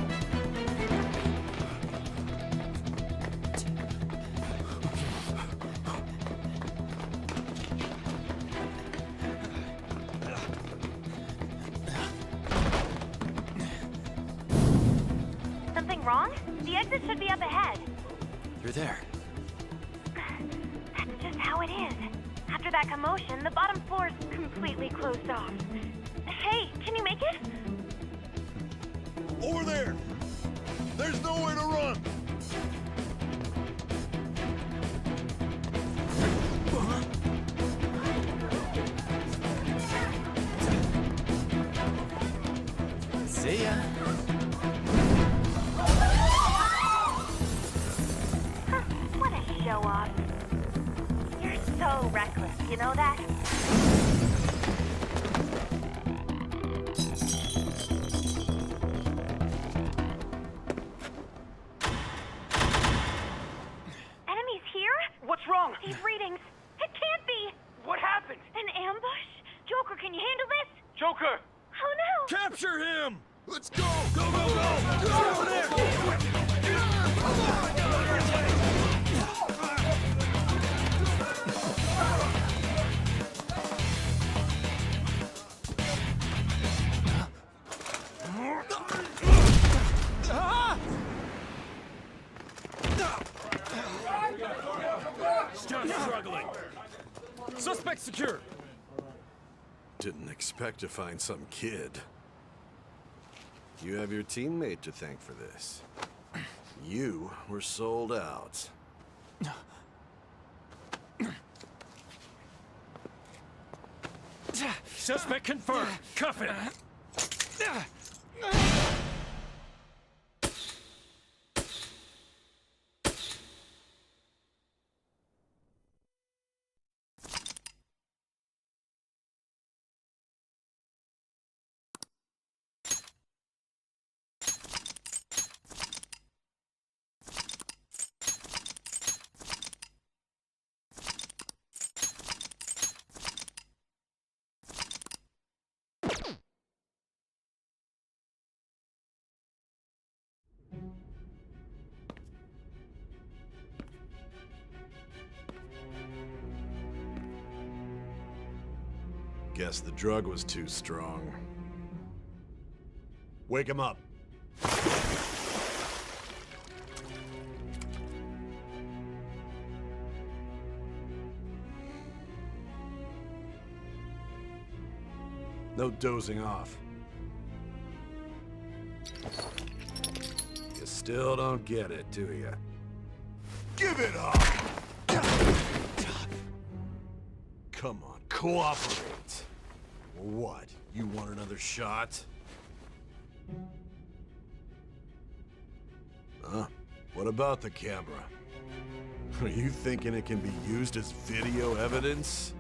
[SPEAKER 15] Something wrong? The exit should be up ahead.
[SPEAKER 8] You're there.
[SPEAKER 15] That's just how it is. After that commotion, the bottom floor's completely closed off. Hey, can you make it?
[SPEAKER 1] Over there! There's nowhere to run!
[SPEAKER 8] See ya.
[SPEAKER 15] What a show off. You're so reckless, you know that? Enemies here?
[SPEAKER 6] What's wrong?
[SPEAKER 15] These readings. It can't be.
[SPEAKER 6] What happened?
[SPEAKER 15] An ambush? Joker, can you handle this?
[SPEAKER 6] Joker!
[SPEAKER 15] Oh no!
[SPEAKER 1] Capture him! Let's go! Go, go, go! Get over there!
[SPEAKER 10] Still struggling.
[SPEAKER 3] Suspect secure.
[SPEAKER 10] Didn't expect to find some kid. You have your teammate to thank for this. You were sold out.
[SPEAKER 3] Suspect confirmed. Cuff it.
[SPEAKER 10] Guess the drug was too strong.
[SPEAKER 1] Wake him up.
[SPEAKER 10] No dozing off. You still don't get it, do you?
[SPEAKER 1] Give it up!
[SPEAKER 10] Come on, cooperate. What? You want another shot? Huh? What about the camera? Are you thinking it can be used as video evidence?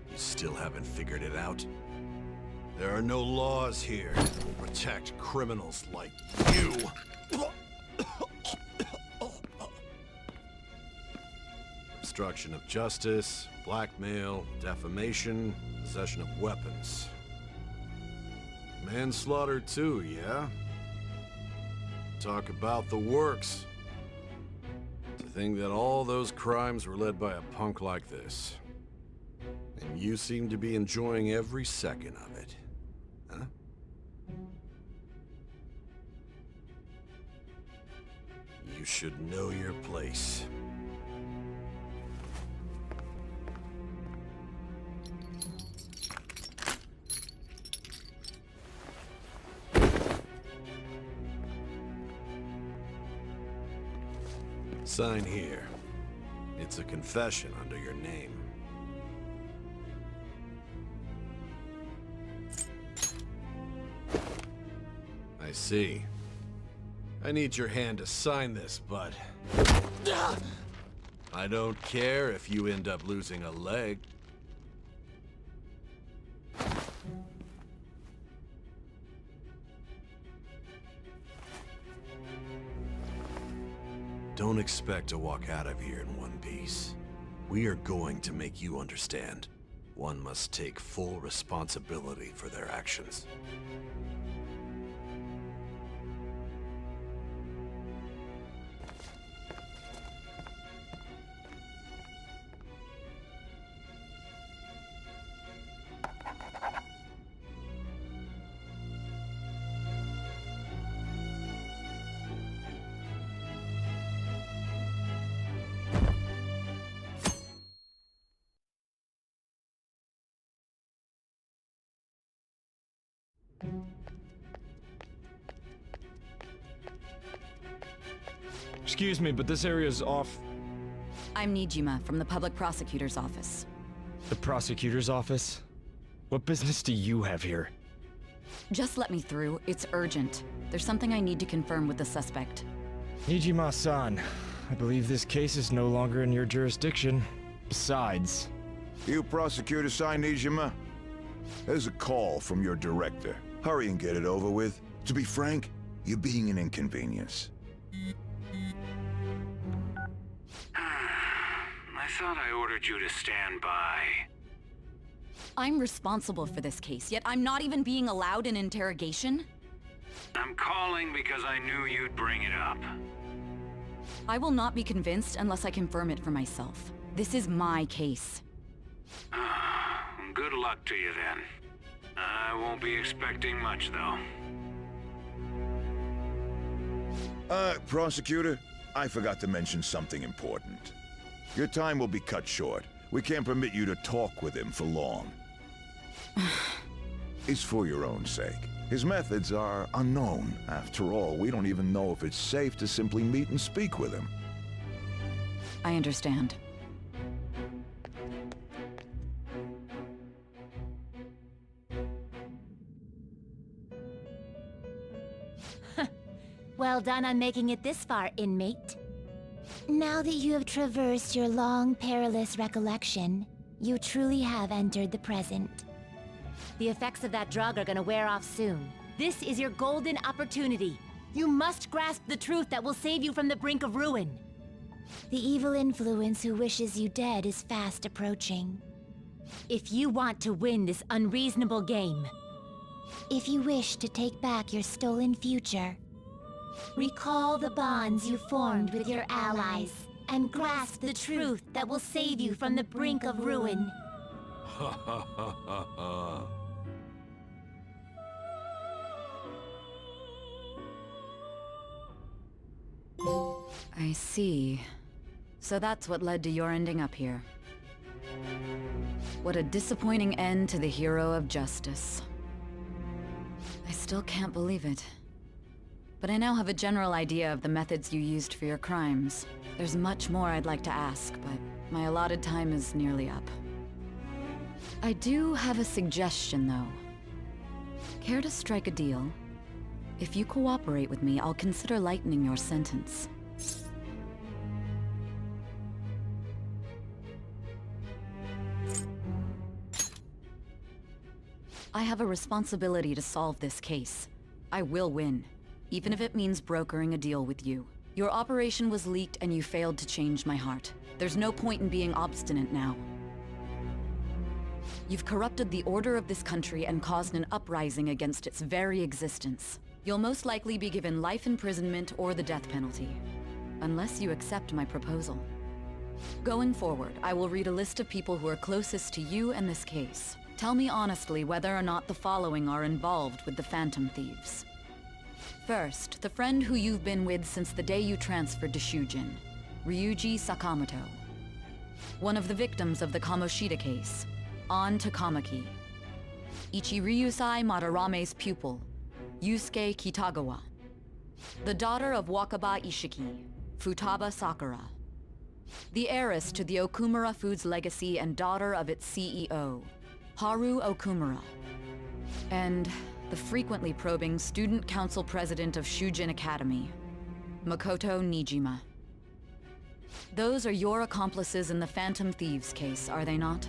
[SPEAKER 10] You still haven't figured it out? There are no laws here that will protect criminals like you. Obstruction of justice, blackmail, defamation, possession of weapons. Manslaughter too, yeah? Talk about the works. To think that all those crimes were led by a punk like this. And you seem to be enjoying every second of it. Huh? You should know your place. Sign here. It's a confession under your name. I see. I need your hand to sign this, but I don't care if you end up losing a leg. Don't expect to walk out of here in one piece. We are going to make you understand. One must take full responsibility for their actions.
[SPEAKER 3] Excuse me, but this area's off.
[SPEAKER 2] I'm Nijima from the public prosecutor's office.
[SPEAKER 3] The prosecutor's office? What business do you have here?
[SPEAKER 2] Just let me through. It's urgent. There's something I need to confirm with the suspect.
[SPEAKER 3] Nijima-san, I believe this case is no longer in your jurisdiction. Besides...
[SPEAKER 4] You prosecutor sign Nijima? There's a call from your director. Hurry and get it over with. To be frank, you're being an inconvenience.
[SPEAKER 17] I thought I ordered you to stand by.
[SPEAKER 2] I'm responsible for this case, yet I'm not even being allowed an interrogation?
[SPEAKER 17] I'm calling because I knew you'd bring it up.
[SPEAKER 2] I will not be convinced unless I confirm it for myself. This is my case.
[SPEAKER 17] Good luck to you then. I won't be expecting much, though.
[SPEAKER 4] Prosecutor, I forgot to mention something important. Your time will be cut short. We can't permit you to talk with him for long. It's for your own sake. His methods are unknown. After all, we don't even know if it's safe to simply meet and speak with him.
[SPEAKER 2] I understand.
[SPEAKER 18] Well done on making it this far, inmate.
[SPEAKER 5] Now that you have traversed your long, perilous recollection, you truly have entered the present.
[SPEAKER 18] The effects of that drug are gonna wear off soon. This is your golden opportunity. You must grasp the truth that will save you from the brink of ruin.
[SPEAKER 5] The evil influence who wishes you dead is fast approaching.
[SPEAKER 18] If you want to win this unreasonable game,
[SPEAKER 5] if you wish to take back your stolen future, recall the bonds you formed with your allies and grasp the truth that will save you from the brink of ruin.
[SPEAKER 10] Ha ha ha ha ha.
[SPEAKER 2] I see. So that's what led to your ending up here. What a disappointing end to the hero of justice. I still can't believe it. But I now have a general idea of the methods you used for your crimes. There's much more I'd like to ask, but my allotted time is nearly up. I do have a suggestion, though. Care to strike a deal? If you cooperate with me, I'll consider lightening your sentence. I have a responsibility to solve this case. I will win, even if it means brokering a deal with you. Your operation was leaked and you failed to change my heart. There's no point in being obstinate now. You've corrupted the order of this country and caused an uprising against its very existence. You'll most likely be given life imprisonment or the death penalty, unless you accept my proposal. Going forward, I will read a list of people who are closest to you and this case. Tell me honestly whether or not the following are involved with the Phantom Thieves. First, the friend who you've been with since the day you transferred to Shujin, Ryuji Sakamoto. One of the victims of the Kamoshida case, An Takamaki. Ichiryusai Madarame's pupil, Yusuke Kitagawa. The daughter of Wakaba Ishiki, Futaba Sakura. The heiress to the Okumura Foods legacy and daughter of its CEO, Haru Okumura. And the frequently probing student council president of Shujin Academy, Makoto Nijima. Those are your accomplices in the Phantom Thieves case, are they not?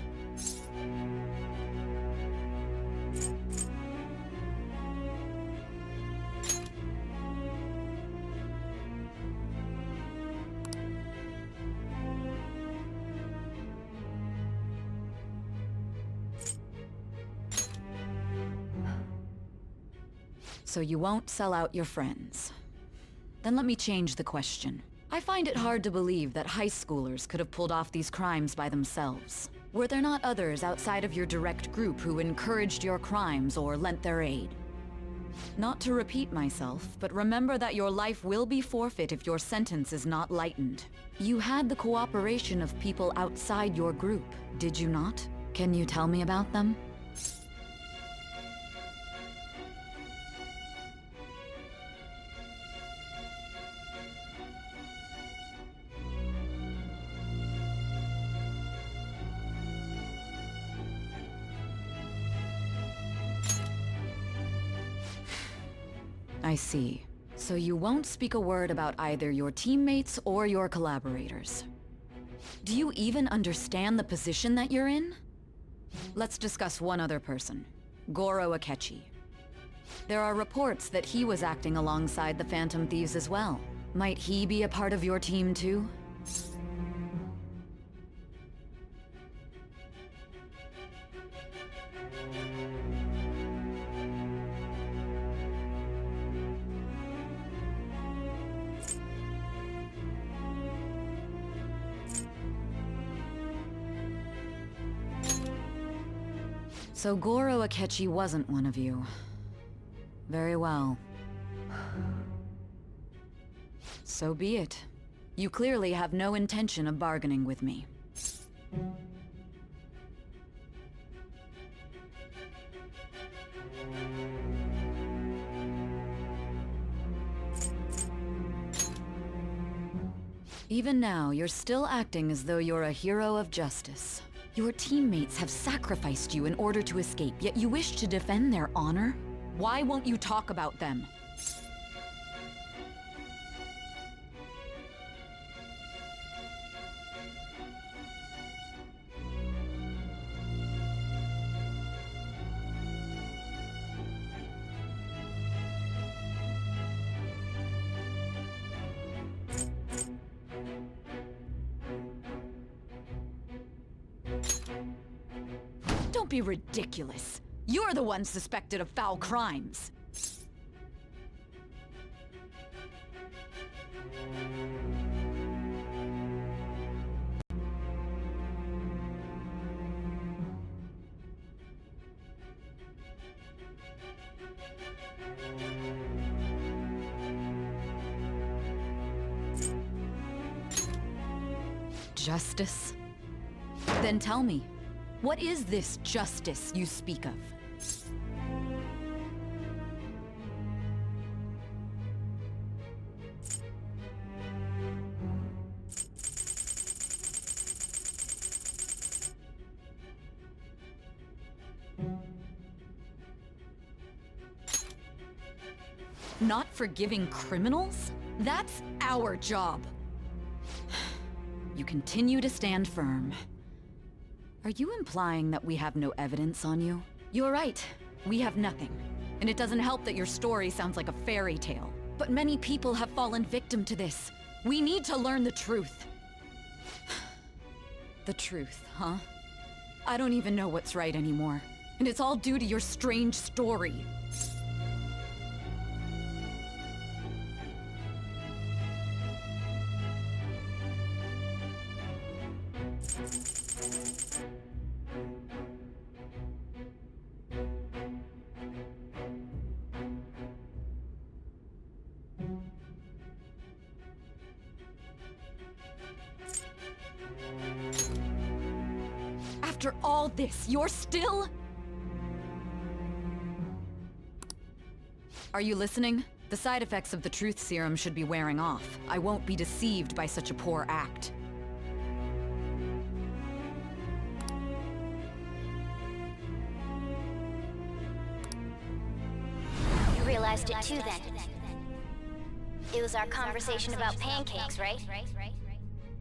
[SPEAKER 2] So you won't sell out your friends. Then let me change the question. I find it hard to believe that high schoolers could have pulled off these crimes by themselves. Were there not others outside of your direct group who encouraged your crimes or lent their aid? Not to repeat myself, but remember that your life will be forfeit if your sentence is not lightened. You had the cooperation of people outside your group, did you not? Can you tell me about them? I see. So you won't speak a word about either your teammates or your collaborators. Do you even understand the position that you're in? Let's discuss one other person, Goro Akechi. There are reports that he was acting alongside the Phantom Thieves as well. Might he be a part of your team too? So Goro Akechi wasn't one of you. Very well. So be it. You clearly have no intention of bargaining with me. Even now, you're still acting as though you're a hero of justice. Your teammates have sacrificed you in order to escape, yet you wish to defend their honor? Why won't you talk about them? Don't be ridiculous. You're the one suspected of foul crimes. Justice? Then tell me, what is this justice you speak of? Not forgiving criminals? That's our job. You continue to stand firm. Are you implying that we have no evidence on you? You're right. We have nothing. And it doesn't help that your story sounds like a fairy tale. But many people have fallen victim to this. We need to learn the truth. The truth, huh? I don't even know what's right anymore. And it's all due to your strange story. After all this, you're still... Are you listening? The side effects of the truth serum should be wearing off. I won't be deceived by such a poor act.
[SPEAKER 5] You realized it too then. It was our conversation about pancakes, right?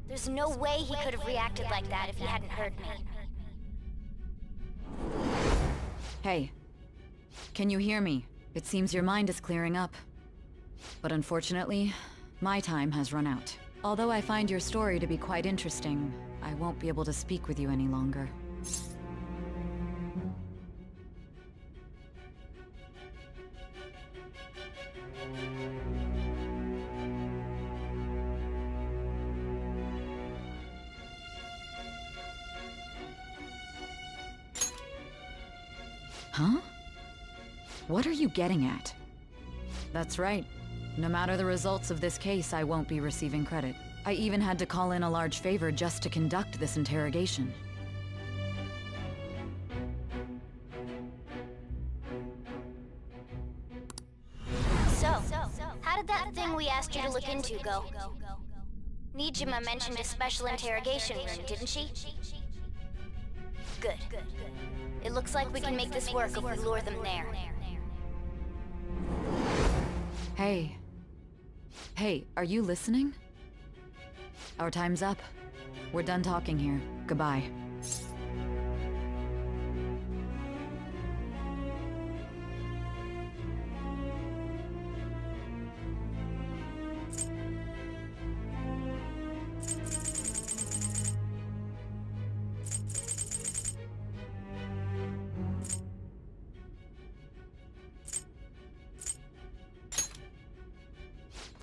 [SPEAKER 5] There's no way he could have reacted like that if he hadn't heard me.
[SPEAKER 2] Hey, can you hear me? It seems your mind is clearing up. But unfortunately, my time has run out. Although I find your story to be quite interesting, I won't be able to speak with you any longer. Huh? What are you getting at? That's right. No matter the results of this case, I won't be receiving credit. I even had to call in a large favor just to conduct this interrogation.
[SPEAKER 5] So, how did that thing we asked you to look into go? Nijima mentioned a special interrogation room, didn't she? Good. It looks like we can make this work if we lure them there.
[SPEAKER 2] Hey. Hey, are you listening? Our time's up. We're done talking here. Goodbye.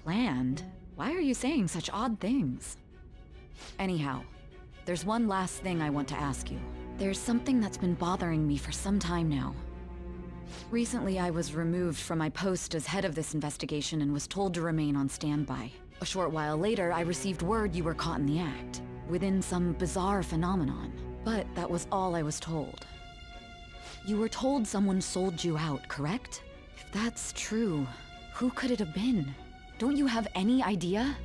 [SPEAKER 2] Planned? Why are you saying such odd things? Anyhow, there's one last thing I want to ask you. There's something that's been bothering me for some time now. Recently, I was removed from my post as head of this investigation and was told to remain on standby. A short while later, I received word you were caught in the act, within some bizarre phenomenon. But that was all I was told. You were told someone sold you out, correct? If that's true, who could it have been? Don't you have any idea?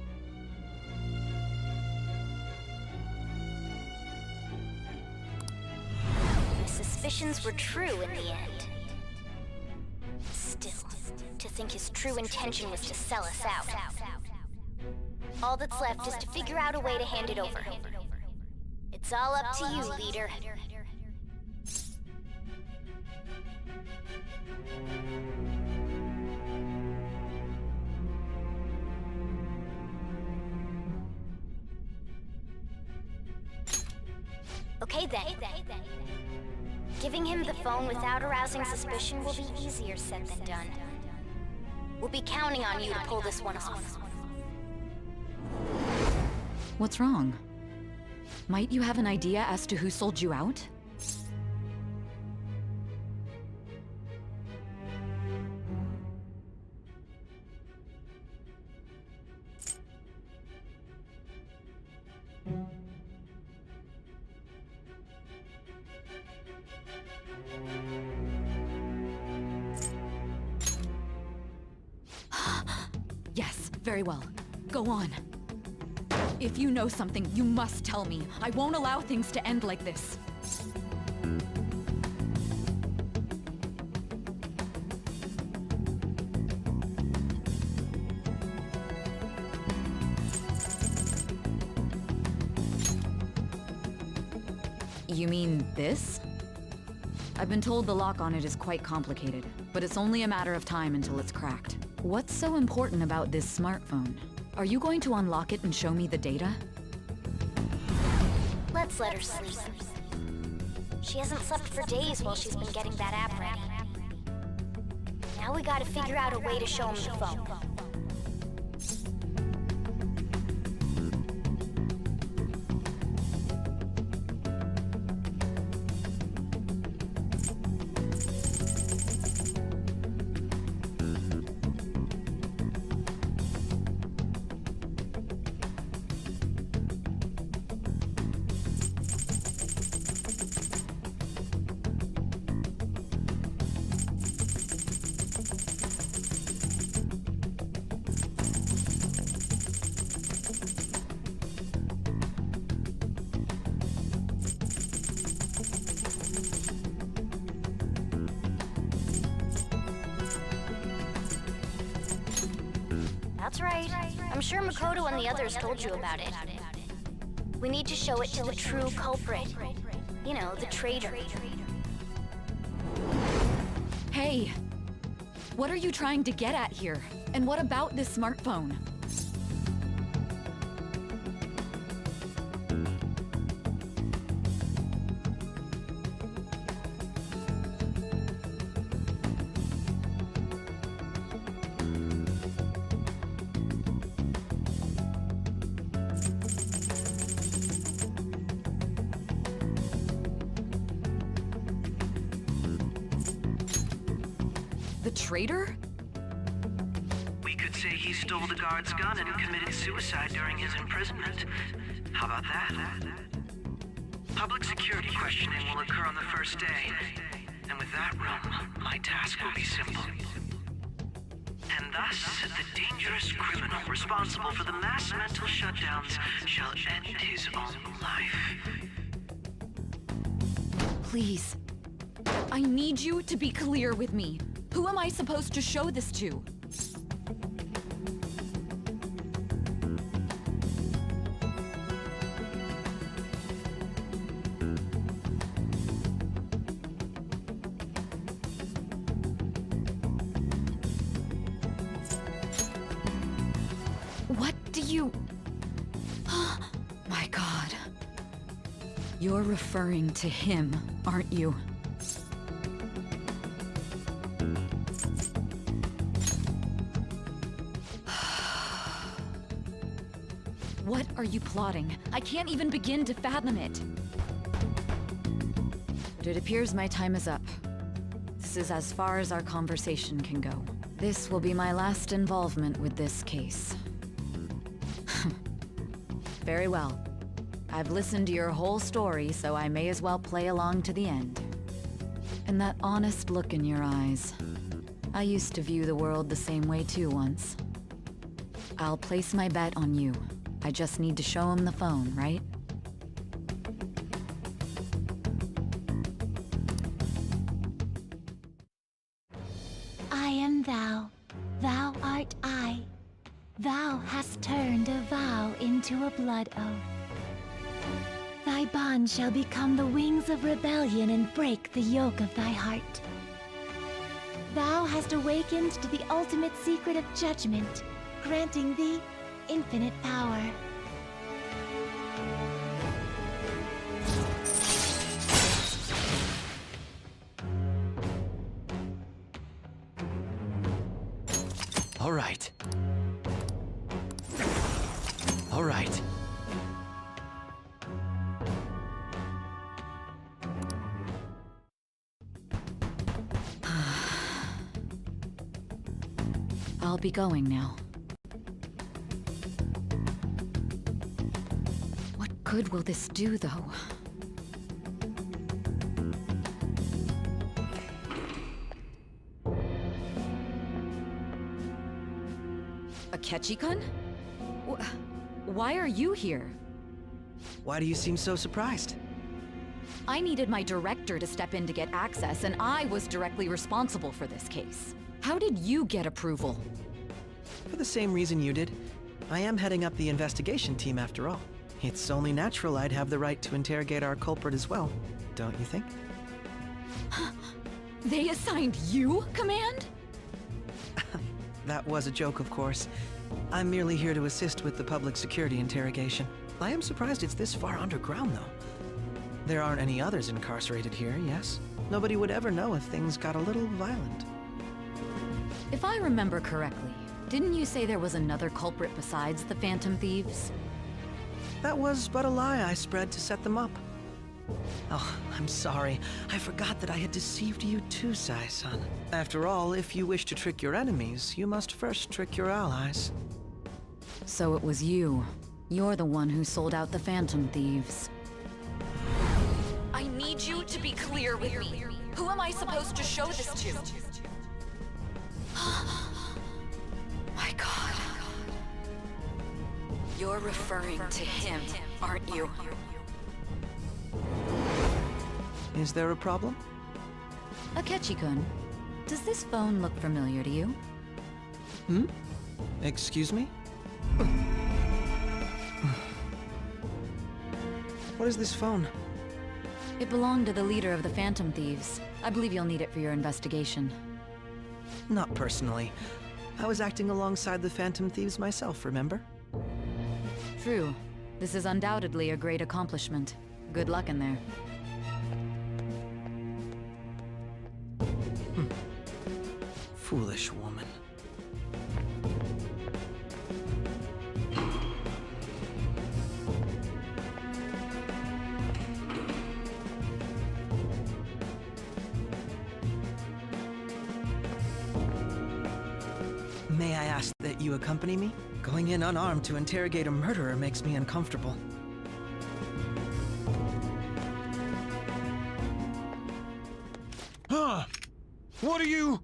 [SPEAKER 12] My suspicions were true in the end. Still, to think his true intention was to sell us out. All that's left is to figure out a way to hand it over. It's all up to you, leader. Okay then. Giving him the phone without arousing suspicion will be easier said than done. We'll be counting on you to pull this one off.
[SPEAKER 2] What's wrong? Might you have an idea as to who sold you out? Yes, very well. Go on. If you know something, you must tell me. I won't allow things to end like this. You mean this? I've been told the lock on it is quite complicated, but it's only a matter of time until it's cracked. What's so important about this smartphone? Are you going to unlock it and show me the data?
[SPEAKER 12] Let's let her sleep. She hasn't slept for days while she's been getting that app ready. Now we gotta figure out a way to show him the phone. That's right. I'm sure Makoto and the others told you about it. We need to show it to the true culprit. You know, the traitor.
[SPEAKER 2] Hey! What are you trying to get at here? And what about this smartphone? The traitor?
[SPEAKER 11] We could say he stole the guard's gun and committed suicide during his imprisonment. How about that? Public security questioning will occur on the first day. And with that realm, my task will be simple. And thus, the dangerous criminal responsible for the mass mental shutdowns shall end his own life.
[SPEAKER 2] Please. I need you to be clear with me. Who am I supposed to show this to? you... My God. You're referring to him, aren't you? What are you plotting? I can't even begin to fathom it. But it appears my time is up. This is as far as our conversation can go. This will be my last involvement with this case. Very well. I've listened to your whole story, so I may as well play along to the end. And that honest look in your eyes. I used to view the world the same way too once. I'll place my bet on you. I just need to show him the phone, right?
[SPEAKER 5] I am thou, thou art I. Thou hast turned a vow into a blood oath. Thy bond shall become the wings of rebellion and break the yoke of thy heart. Thou hast awakened to the ultimate secret of judgment, granting thee infinite power.
[SPEAKER 19] All right. All right.
[SPEAKER 2] I'll be going now. What good will this do, though? Akechi-kun? Why are you here?
[SPEAKER 19] Why do you seem so surprised?
[SPEAKER 2] I needed my director to step in to get access, and I was directly responsible for this case. How did you get approval?
[SPEAKER 19] For the same reason you did. I am heading up the investigation team after all. It's only natural I'd have the right to interrogate our culprit as well, don't you think?
[SPEAKER 2] They assigned you command?
[SPEAKER 19] That was a joke, of course. I'm merely here to assist with the public security interrogation. I am surprised it's this far underground, though. There aren't any others incarcerated here, yes? Nobody would ever know if things got a little violent.
[SPEAKER 2] If I remember correctly, didn't you say there was another culprit besides the Phantom Thieves?
[SPEAKER 19] That was but a lie I spread to set them up. Oh, I'm sorry. I forgot that I had deceived you too, Sai-san. After all, if you wish to trick your enemies, you must first trick your allies.
[SPEAKER 2] So it was you. You're the one who sold out the Phantom Thieves. I need you to be clear with me. Who am I supposed to show this to? My God. You're referring to him, aren't you?
[SPEAKER 19] Is there a problem?
[SPEAKER 2] Akechi-kun, does this phone look familiar to you?
[SPEAKER 19] Hmm? Excuse me? What is this phone?
[SPEAKER 2] It belonged to the leader of the Phantom Thieves. I believe you'll need it for your investigation.
[SPEAKER 19] Not personally. I was acting alongside the Phantom Thieves myself, remember?
[SPEAKER 2] True. This is undoubtedly a great accomplishment. Good luck in there.
[SPEAKER 19] Foolish woman. May I ask that you accompany me? Going in unarmed to interrogate a murderer makes me uncomfortable.
[SPEAKER 4] Huh? What are you...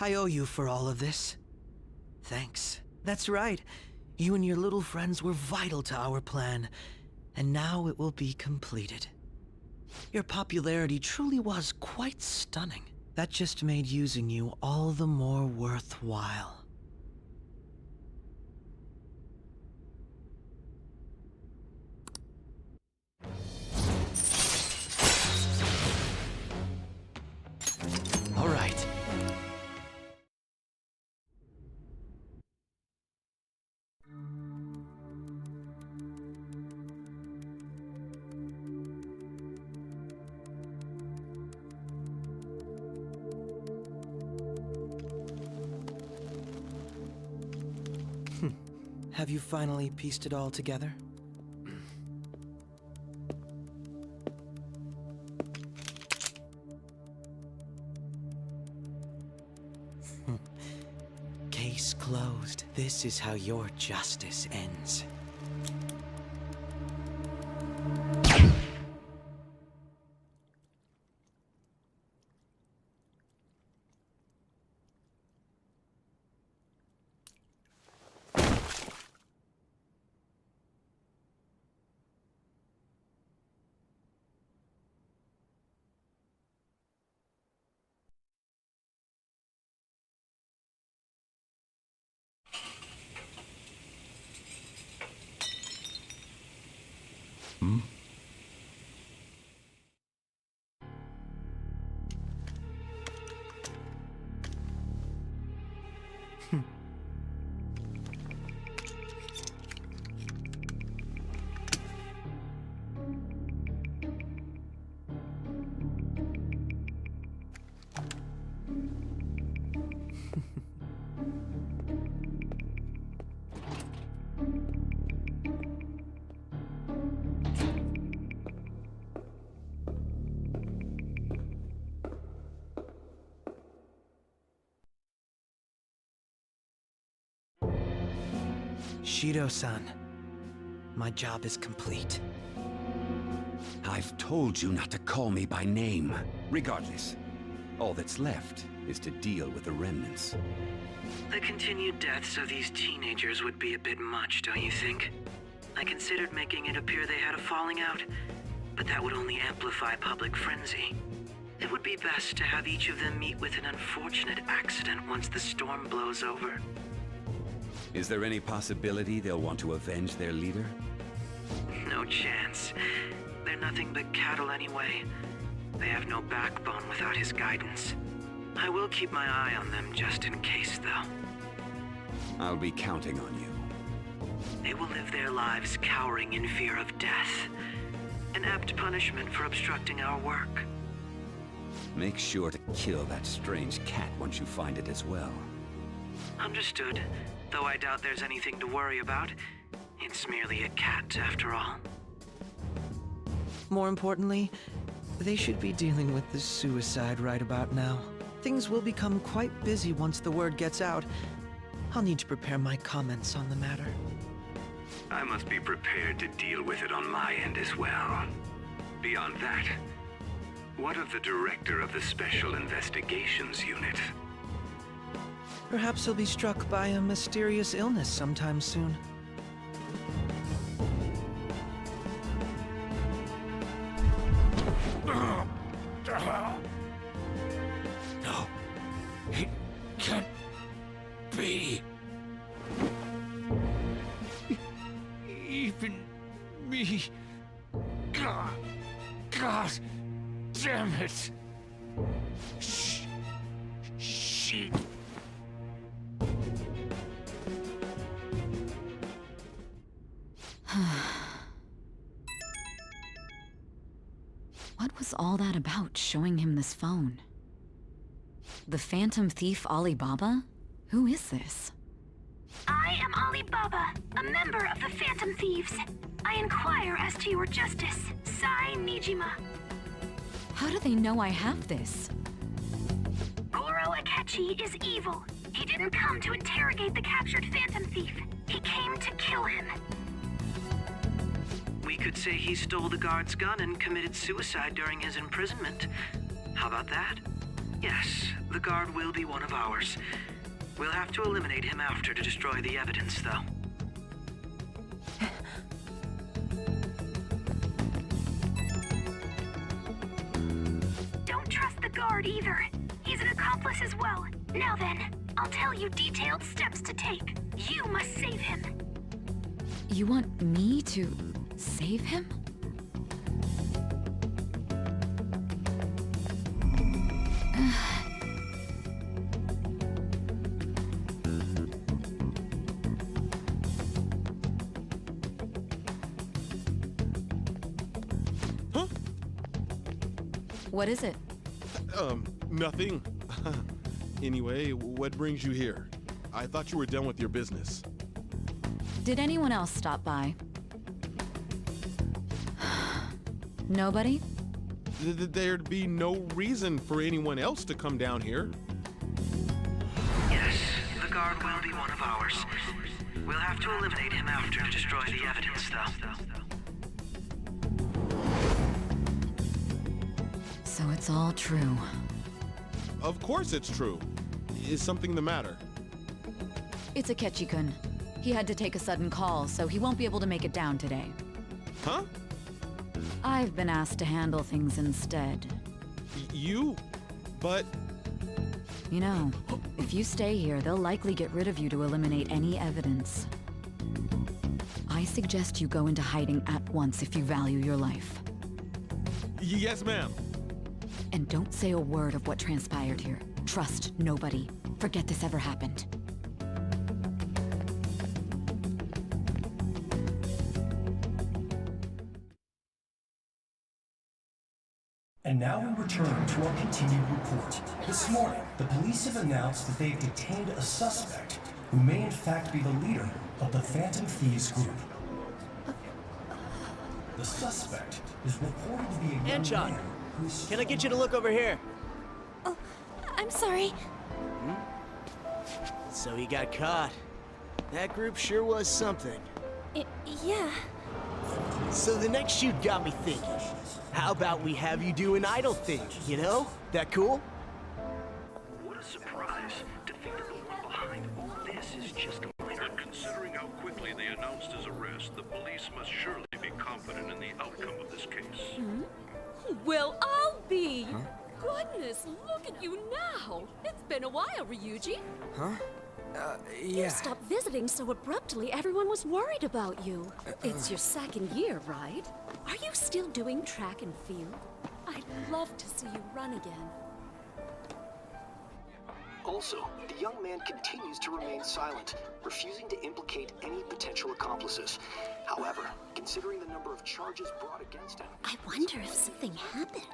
[SPEAKER 19] I owe you for all of this. Thanks. That's right. You and your little friends were vital to our plan, and now it will be completed. Your popularity truly was quite stunning. That just made using you all the more worthwhile. All right. Have you finally pieced it all together? Case closed. This is how your justice ends. Shido-san, my job is complete.
[SPEAKER 20] I've told you not to call me by name. Regardless, all that's left is to deal with the remnants.
[SPEAKER 11] The continued deaths of these teenagers would be a bit much, don't you think? I considered making it appear they had a falling out, but that would only amplify public frenzy. It would be best to have each of them meet with an unfortunate accident once the storm blows over.
[SPEAKER 20] Is there any possibility they'll want to avenge their leader?
[SPEAKER 11] No chance. They're nothing but cattle anyway. They have no backbone without his guidance. I will keep my eye on them just in case, though.
[SPEAKER 20] I'll be counting on you.
[SPEAKER 11] They will live their lives cowering in fear of death. An apt punishment for obstructing our work.
[SPEAKER 20] Make sure to kill that strange cat once you find it as well.
[SPEAKER 11] Understood. Though I doubt there's anything to worry about. It's merely a cat, after all.
[SPEAKER 19] More importantly, they should be dealing with the suicide right about now. Things will become quite busy once the word gets out. I'll need to prepare my comments on the matter.
[SPEAKER 17] I must be prepared to deal with it on my end as well. Beyond that, what of the director of the Special Investigations Unit?
[SPEAKER 19] Perhaps he'll be struck by a mysterious illness sometime soon.
[SPEAKER 1] No, it can't be. Even me. God damn it. She.
[SPEAKER 2] What was all that about, showing him this phone? The Phantom Thief Alibaba? Who is this?
[SPEAKER 15] I am Alibaba, a member of the Phantom Thieves. I inquire as to your justice, Sai Nijima.
[SPEAKER 2] How do they know I have this?
[SPEAKER 15] Goro Akechi is evil. He didn't come to interrogate the captured Phantom Thief. He came to kill him.
[SPEAKER 11] We could say he stole the guard's gun and committed suicide during his imprisonment. How about that? Yes, the guard will be one of ours. We'll have to eliminate him after to destroy the evidence, though.
[SPEAKER 15] Don't trust the guard either. He's an accomplice as well. Now then, I'll tell you detailed steps to take. You must save him.
[SPEAKER 2] You want me to save him?
[SPEAKER 1] Huh?
[SPEAKER 2] What is it?
[SPEAKER 1] Nothing. Anyway, what brings you here? I thought you were done with your business.
[SPEAKER 2] Did anyone else stop by? Nobody?
[SPEAKER 1] There'd be no reason for anyone else to come down here.
[SPEAKER 11] Yes, the guard will be one of ours. We'll have to eliminate him after to destroy the evidence, though.
[SPEAKER 2] So it's all true.
[SPEAKER 1] Of course it's true. Is something the matter?
[SPEAKER 2] It's Akechi-kun. He had to take a sudden call, so he won't be able to make it down today.
[SPEAKER 1] Huh?
[SPEAKER 2] I've been asked to handle things instead.
[SPEAKER 1] You? But...
[SPEAKER 2] You know, if you stay here, they'll likely get rid of you to eliminate any evidence. I suggest you go into hiding at once if you value your life.
[SPEAKER 1] Yes, ma'am.
[SPEAKER 2] And don't say a word of what transpired here. Trust nobody. Forget this ever happened.
[SPEAKER 21] And now we return to our continued report. This morning, the police have announced that they've detained a suspect who may in fact be the leader of the Phantom Thieves group. The suspect is reported to be a young man who's...
[SPEAKER 22] Can I get you to look over here?
[SPEAKER 9] Oh, I'm sorry.
[SPEAKER 22] So he got caught. That group sure was something.
[SPEAKER 9] Yeah.
[SPEAKER 22] So the next shoot got me thinking. How about we have you do an idle thing, you know? That cool?
[SPEAKER 17] What a surprise to think that the one behind all this is just a minor.
[SPEAKER 23] But considering how quickly they announced his arrest, the police must surely be confident in the outcome of this case.
[SPEAKER 24] Well, I'll be. Goodness, look at you now. It's been a while, Ryuji.
[SPEAKER 8] Huh?
[SPEAKER 24] You stopped visiting so abruptly, everyone was worried about you. It's your second year, right? Are you still doing track and field? I'd love to see you run again.
[SPEAKER 25] Also, the young man continues to remain silent, refusing to implicate any potential accomplices. However, considering the number of charges brought against him...
[SPEAKER 24] I wonder if something happened.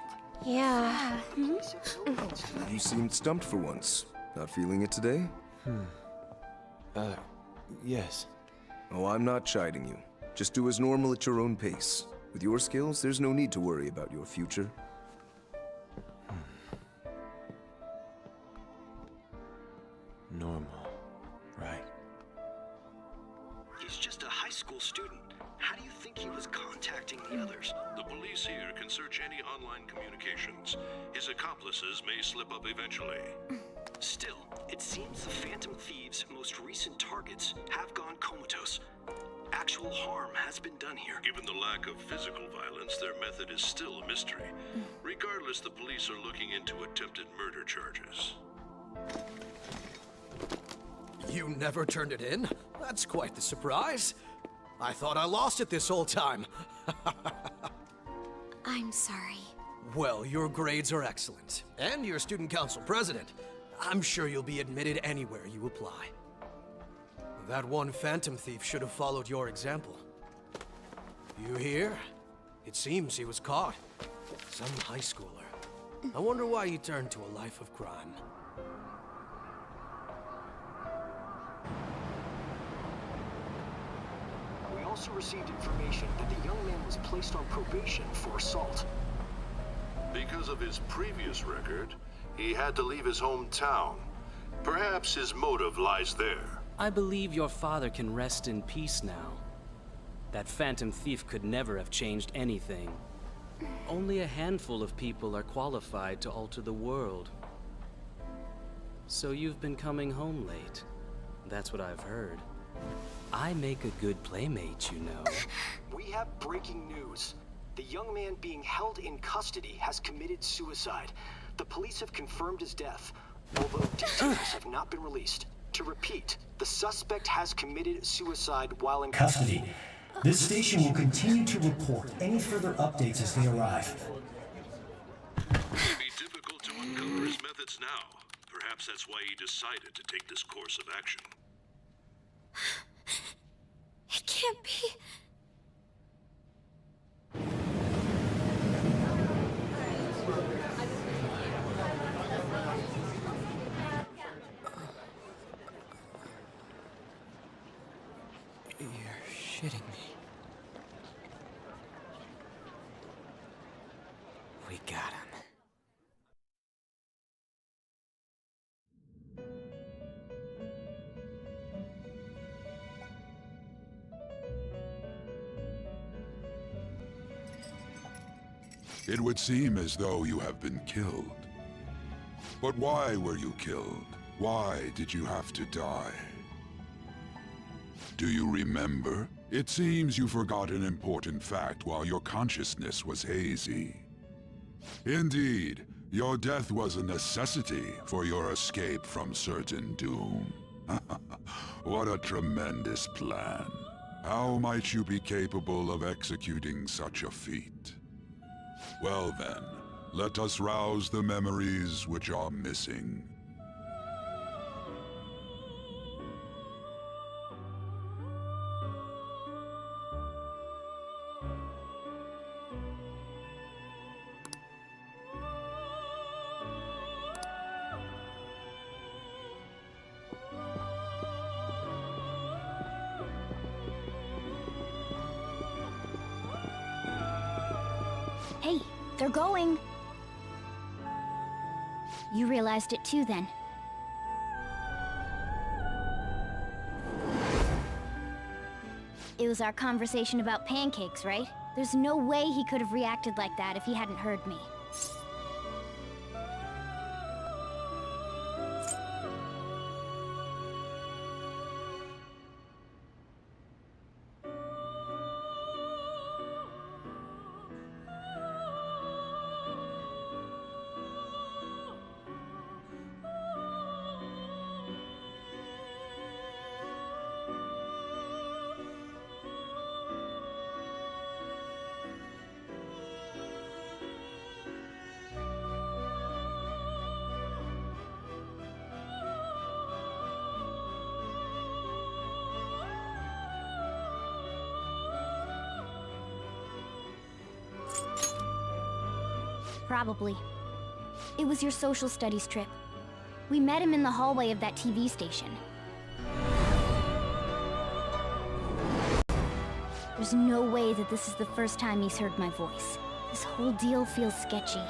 [SPEAKER 9] Yeah.
[SPEAKER 26] You seemed stumped for once. Not feeling it today?
[SPEAKER 13] Yes.
[SPEAKER 26] Oh, I'm not chiding you. Just do as normal at your own pace. With your skills, there's no need to worry about your future.
[SPEAKER 13] Normal. Right.
[SPEAKER 25] He's just a high school student. How do you think he was contacting the others?
[SPEAKER 23] The police here can search any online communications. His accomplices may slip up eventually.
[SPEAKER 25] Still, it seems the Phantom Thieves' most recent targets have gone comatose. Actual harm has been done here.
[SPEAKER 23] Given the lack of physical violence, their method is still a mystery. Regardless, the police are looking into attempted murder charges.
[SPEAKER 27] You never turned it in? That's quite the surprise. I thought I lost it this whole time.
[SPEAKER 12] I'm sorry.
[SPEAKER 27] Well, your grades are excellent, and you're student council president. I'm sure you'll be admitted anywhere you apply. That one Phantom Thief should have followed your example. You hear? It seems he was caught. Some high schooler. I wonder why he turned to a life of crime.
[SPEAKER 25] We also received information that the young man was placed on probation for assault.
[SPEAKER 23] Because of his previous record, he had to leave his hometown. Perhaps his motive lies there.
[SPEAKER 28] I believe your father can rest in peace now. That Phantom Thief could never have changed anything. Only a handful of people are qualified to alter the world. So you've been coming home late. That's what I've heard. I make a good playmate, you know.
[SPEAKER 25] We have breaking news. The young man being held in custody has committed suicide. The police have confirmed his death, although details have not been released. To repeat, the suspect has committed suicide while in
[SPEAKER 21] custody. This station will continue to report any further updates as they arrive.
[SPEAKER 23] It would be difficult to uncover his methods now. Perhaps that's why he decided to take this course of action.
[SPEAKER 24] It can't be.
[SPEAKER 8] You're shitting me. We got him.
[SPEAKER 3] It would seem as though you have been killed. But why were you killed? Why did you have to die? Do you remember? It seems you forgot an important fact while your consciousness was hazy. Indeed, your death was a necessity for your escape from certain doom. What a tremendous plan. How might you be capable of executing such a feat? Well then, let us rouse the memories which are missing.
[SPEAKER 12] Hey, they're going. You realized it too, then. It was our conversation about pancakes, right? There's no way he could have reacted like that if he hadn't heard me. Probably. It was your social studies trip. We met him in the hallway of that TV station. There's no way that this is the first time he's heard my voice. This whole deal feels sketchy.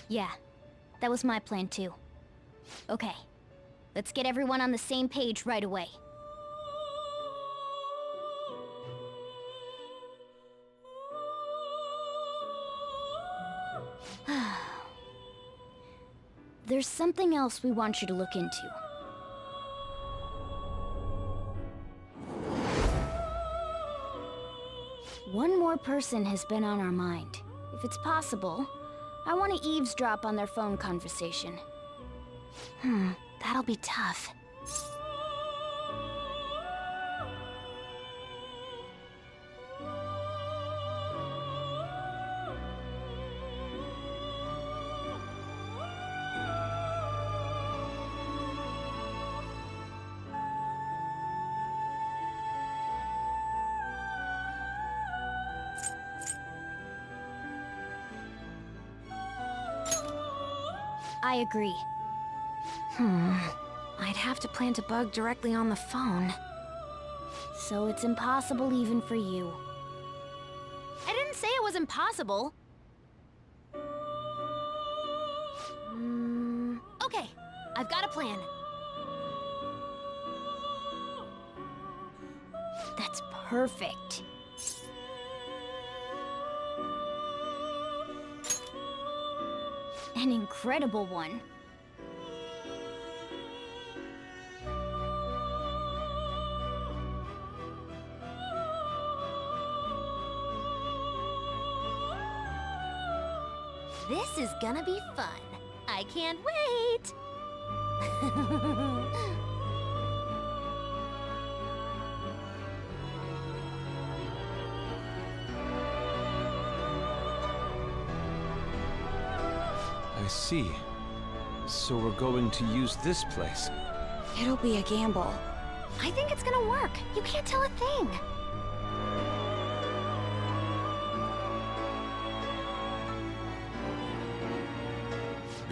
[SPEAKER 12] Yeah, that was my plan too. Okay, let's get everyone on the same page right away. There's something else we want you to look into. One more person has been on our mind. If it's possible, I want to eavesdrop on their phone conversation. That'll be tough. I agree. I'd have to plant a bug directly on the phone. So it's impossible even for you. I didn't say it was impossible. Okay, I've got a plan. That's perfect. An incredible one.
[SPEAKER 9] This is gonna be fun. I can't wait!
[SPEAKER 13] I see. So we're going to use this place.
[SPEAKER 12] It'll be a gamble.
[SPEAKER 9] I think it's gonna work. You can't tell a thing.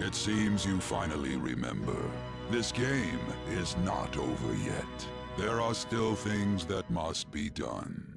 [SPEAKER 3] It seems you finally remember. This game is not over yet. There are still things that must be done.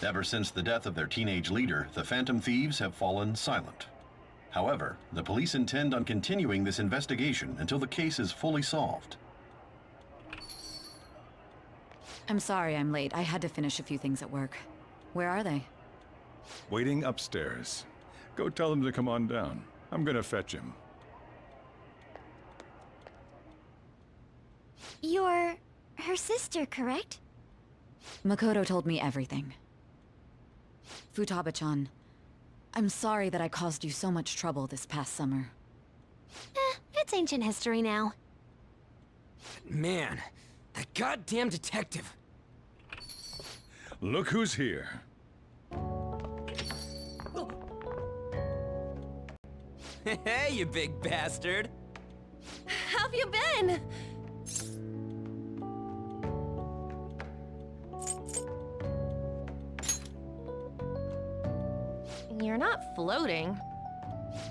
[SPEAKER 4] Ever since the death of their teenage leader, the Phantom Thieves have fallen silent. However, the police intend on continuing this investigation until the case is fully solved.
[SPEAKER 2] I'm sorry I'm late. I had to finish a few things at work. Where are they?
[SPEAKER 5] Waiting upstairs. Go tell them to come on down. I'm gonna fetch him.
[SPEAKER 12] You're her sister, correct?
[SPEAKER 2] Makoto told me everything. Futaba-chan, I'm sorry that I caused you so much trouble this past summer.
[SPEAKER 9] It's ancient history now.
[SPEAKER 8] Man, that goddamn detective.
[SPEAKER 5] Look who's here.
[SPEAKER 8] Hey, you big bastard.
[SPEAKER 9] How have you been? You're not floating.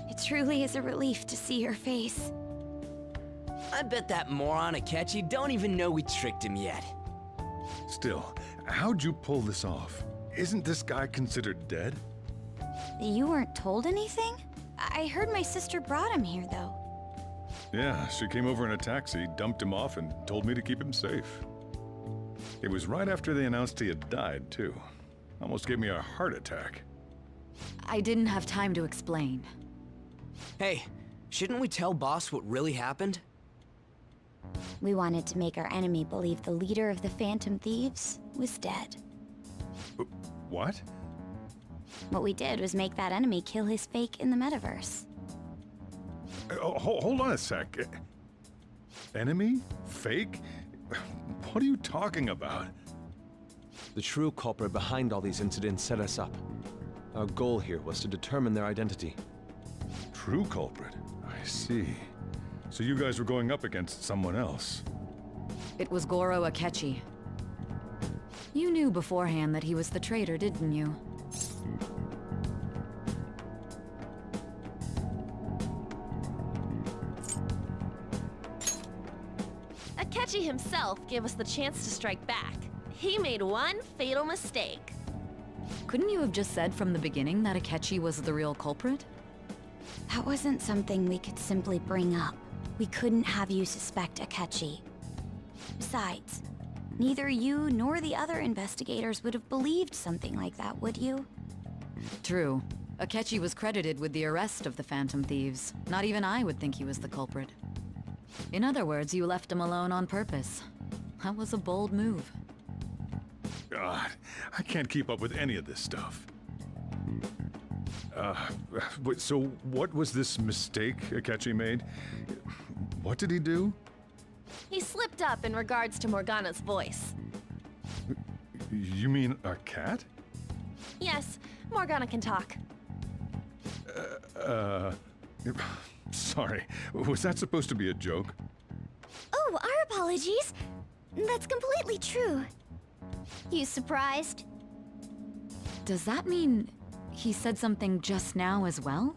[SPEAKER 12] It truly is a relief to see your face.
[SPEAKER 8] I bet that moron Akechi don't even know we tricked him yet.
[SPEAKER 5] Still, how'd you pull this off? Isn't this guy considered dead?
[SPEAKER 12] You weren't told anything? I heard my sister brought him here, though.
[SPEAKER 5] Yeah, she came over in a taxi, dumped him off, and told me to keep him safe. It was right after they announced he had died, too. Almost gave me a heart attack.
[SPEAKER 2] I didn't have time to explain.
[SPEAKER 8] Hey, shouldn't we tell Boss what really happened?
[SPEAKER 12] We wanted to make our enemy believe the leader of the Phantom Thieves was dead.
[SPEAKER 5] What?
[SPEAKER 12] What we did was make that enemy kill his fake in the metaverse.
[SPEAKER 5] Hold on a sec. Enemy? Fake? What are you talking about?
[SPEAKER 13] The true culprit behind all these incidents set us up. Our goal here was to determine their identity.
[SPEAKER 5] True culprit? I see. So you guys were going up against someone else?
[SPEAKER 2] It was Goro Akechi. You knew beforehand that he was the traitor, didn't you?
[SPEAKER 9] Akechi himself gave us the chance to strike back. He made one fatal mistake.
[SPEAKER 2] Couldn't you have just said from the beginning that Akechi was the real culprit?
[SPEAKER 12] That wasn't something we could simply bring up. We couldn't have you suspect Akechi. Besides, neither you nor the other investigators would have believed something like that, would you?
[SPEAKER 2] True. Akechi was credited with the arrest of the Phantom Thieves. Not even I would think he was the culprit. In other words, you left him alone on purpose. That was a bold move.
[SPEAKER 5] God, I can't keep up with any of this stuff. So what was this mistake Akechi made? What did he do?
[SPEAKER 9] He slipped up in regards to Morgana's voice.
[SPEAKER 5] You mean a cat?
[SPEAKER 9] Yes, Morgana can talk.
[SPEAKER 5] Sorry. Was that supposed to be a joke?
[SPEAKER 12] Oh, our apologies. That's completely true. You surprised?
[SPEAKER 2] Does that mean he said something just now as well?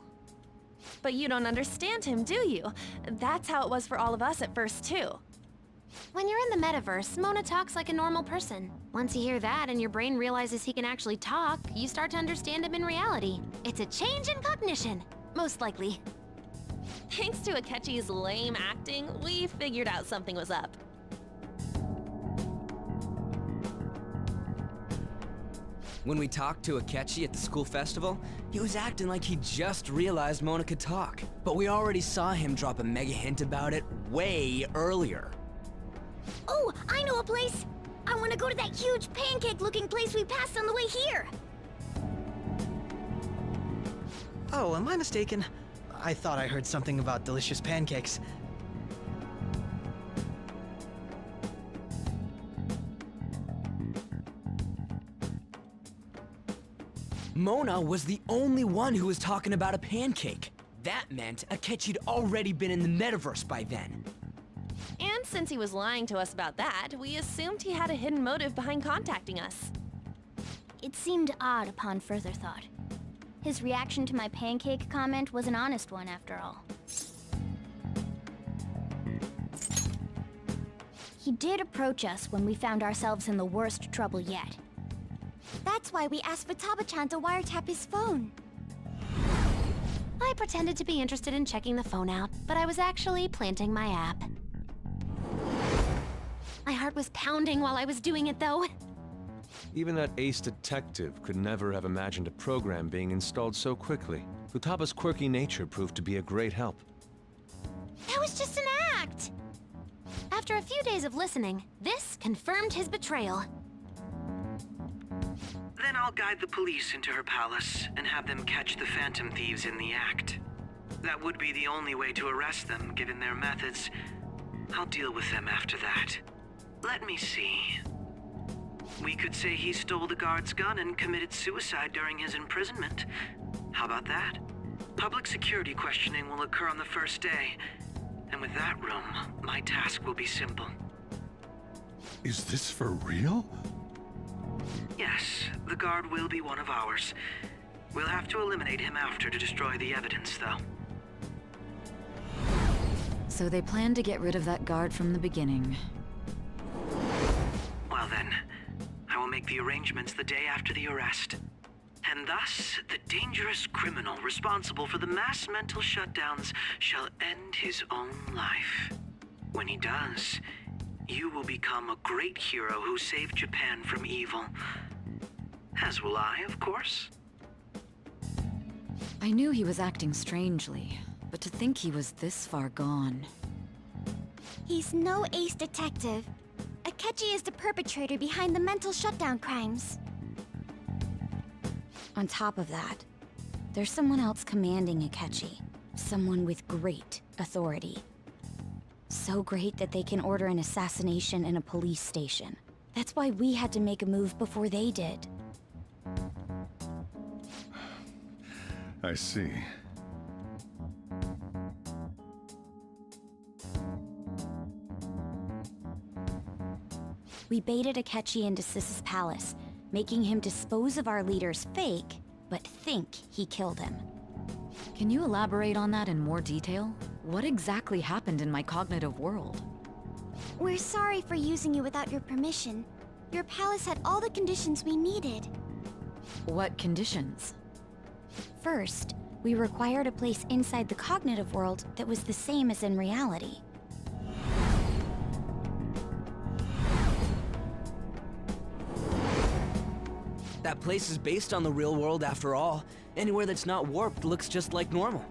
[SPEAKER 9] But you don't understand him, do you? That's how it was for all of us at first, too. When you're in the metaverse, Mona talks like a normal person. Once you hear that and your brain realizes he can actually talk, you start to understand him in reality. It's a change in cognition, most likely. Thanks to Akechi's lame acting, we figured out something was up.
[SPEAKER 8] When we talked to Akechi at the school festival, he was acting like he just realized Mona could talk. But we already saw him drop a mega hint about it way earlier.
[SPEAKER 12] Oh, I know a place! I want to go to that huge pancake-looking place we passed on the way here!
[SPEAKER 19] Oh, am I mistaken? I thought I heard something about delicious pancakes.
[SPEAKER 8] Mona was the only one who was talking about a pancake. That meant Akechi'd already been in the metaverse by then.
[SPEAKER 9] And since he was lying to us about that, we assumed he had a hidden motive behind contacting us.
[SPEAKER 12] It seemed odd upon further thought. His reaction to my pancake comment was an honest one, after all. He did approach us when we found ourselves in the worst trouble yet. That
[SPEAKER 9] That's why we asked Futaba-chan to wiretap his phone. I pretended to be interested in checking the phone out, but I was actually planting my app. My heart was pounding while I was doing it, though.
[SPEAKER 13] Even that ace detective could never have imagined a program being installed so quickly. Futaba's quirky nature proved to be a great help.
[SPEAKER 9] That was just an act! After a few days of listening, this confirmed his betrayal.
[SPEAKER 11] Then I'll guide the police into her palace and have them catch the Phantom Thieves in the act. That would be the only way to arrest them, given their methods. I'll deal with them after that. Let me see. We could say he stole the guard's gun and committed suicide during his imprisonment. How about that? Public security questioning will occur on the first day. And with that room, my task will be simple.
[SPEAKER 3] Is this for real?
[SPEAKER 11] Yes, the guard will be one of ours. We'll have to eliminate him after to destroy the evidence, though.
[SPEAKER 2] So they planned to get rid of that guard from the beginning.
[SPEAKER 11] Well then, I will make the arrangements the day after the arrest. And thus, the dangerous criminal responsible for the mass mental shutdowns shall end his own life. When he does, you will become a great hero who saved Japan from evil. As will I, of course.
[SPEAKER 2] I knew he was acting strangely, but to think he was this far gone.
[SPEAKER 9] He's no ace detective. Akechi is the perpetrator behind the mental shutdown crimes.
[SPEAKER 12] On top of that, there's someone else commanding Akechi. Someone with great authority. So great that they can order an assassination in a police station. That's why we had to make a move before they did.
[SPEAKER 5] I see.
[SPEAKER 12] We baited Akechi into Sis's palace, making him dispose of our leader's fake, but think he killed him.
[SPEAKER 2] Can you elaborate on that in more detail? What exactly happened in my cognitive world?
[SPEAKER 9] We're sorry for using you without your permission. Your palace had all the conditions we needed.
[SPEAKER 2] What conditions?
[SPEAKER 12] First, we required a place inside the cognitive world that was the same as in reality.
[SPEAKER 8] That place is based on the real world after all. Anywhere that's not warped looks just like normal.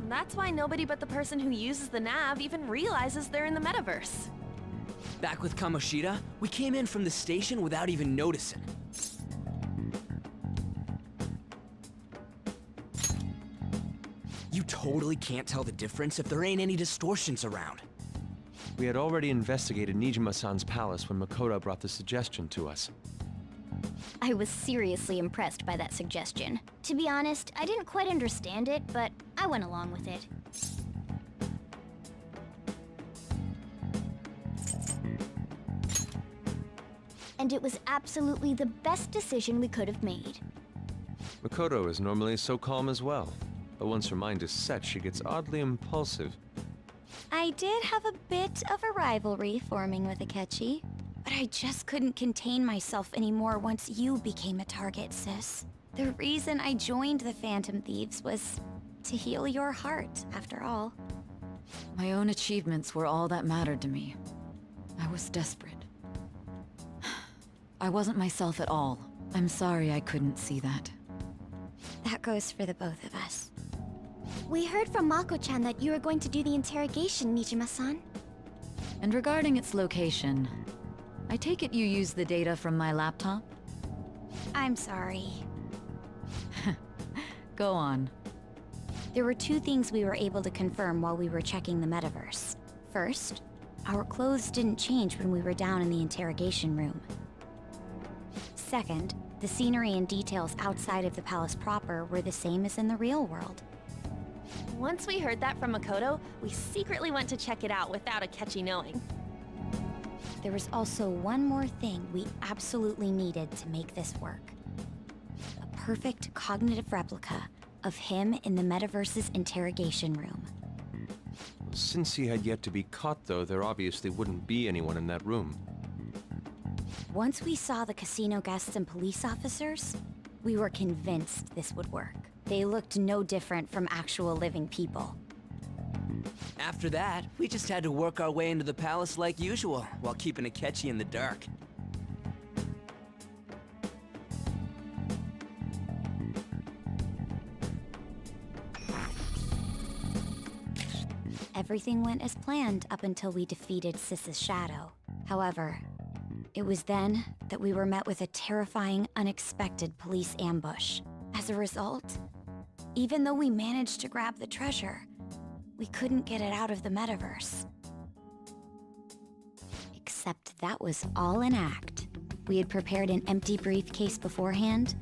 [SPEAKER 9] That's why nobody but the person who uses the nav even realizes they're in the metaverse.
[SPEAKER 8] Back with Kamoshida, we came in from the station without even noticing. You totally can't tell the difference if there ain't any distortions around.
[SPEAKER 13] We had already investigated Nijima-san's palace when Makoto brought the suggestion to us.
[SPEAKER 12] I was seriously impressed by that suggestion. To be honest, I didn't quite understand it, but I went along with it. And it was absolutely the best decision we could have made.
[SPEAKER 13] Makoto is normally so calm as well, but once her mind is set, she gets oddly impulsive.
[SPEAKER 12] I did have a bit of a rivalry forming with Akechi, but I just couldn't contain myself anymore once you became a target, sis. The reason I joined the Phantom Thieves was to heal your heart, after all.
[SPEAKER 2] My own achievements were all that mattered to me. I was desperate. I wasn't myself at all. I'm sorry I couldn't see that.
[SPEAKER 12] That goes for the both of us.
[SPEAKER 9] We heard from Mako-chan that you were going to do the interrogation, Nijima-san.
[SPEAKER 2] And regarding its location, I take it you used the data from my laptop?
[SPEAKER 12] I'm sorry.
[SPEAKER 2] Go on.
[SPEAKER 12] There were two things we were able to confirm while we were checking the metaverse. First, our clothes didn't change when we were down in the interrogation room. Second, the scenery and details outside of the palace proper were the same as in the real world.
[SPEAKER 9] Once we heard that from Makoto, we secretly went to check it out without Akechi knowing.
[SPEAKER 12] There was also one more thing we absolutely needed to make this work. A perfect cognitive replica of him in the metaverse's interrogation room.
[SPEAKER 13] Since he had yet to be caught, though, there obviously wouldn't be anyone in that room.
[SPEAKER 12] Once we saw the casino guests and police officers, we were convinced this would work. They looked no different from actual living people.
[SPEAKER 8] After that, we just had to work our way into the palace like usual, while keeping Akechi in the dark.
[SPEAKER 12] Everything went as planned up until we defeated Sis's shadow. However, it was then that we were met with a terrifying, unexpected police ambush. As a result, even though we managed to grab the treasure, we couldn't get it out of the metaverse. Except that was all an act. We had prepared an empty briefcase beforehand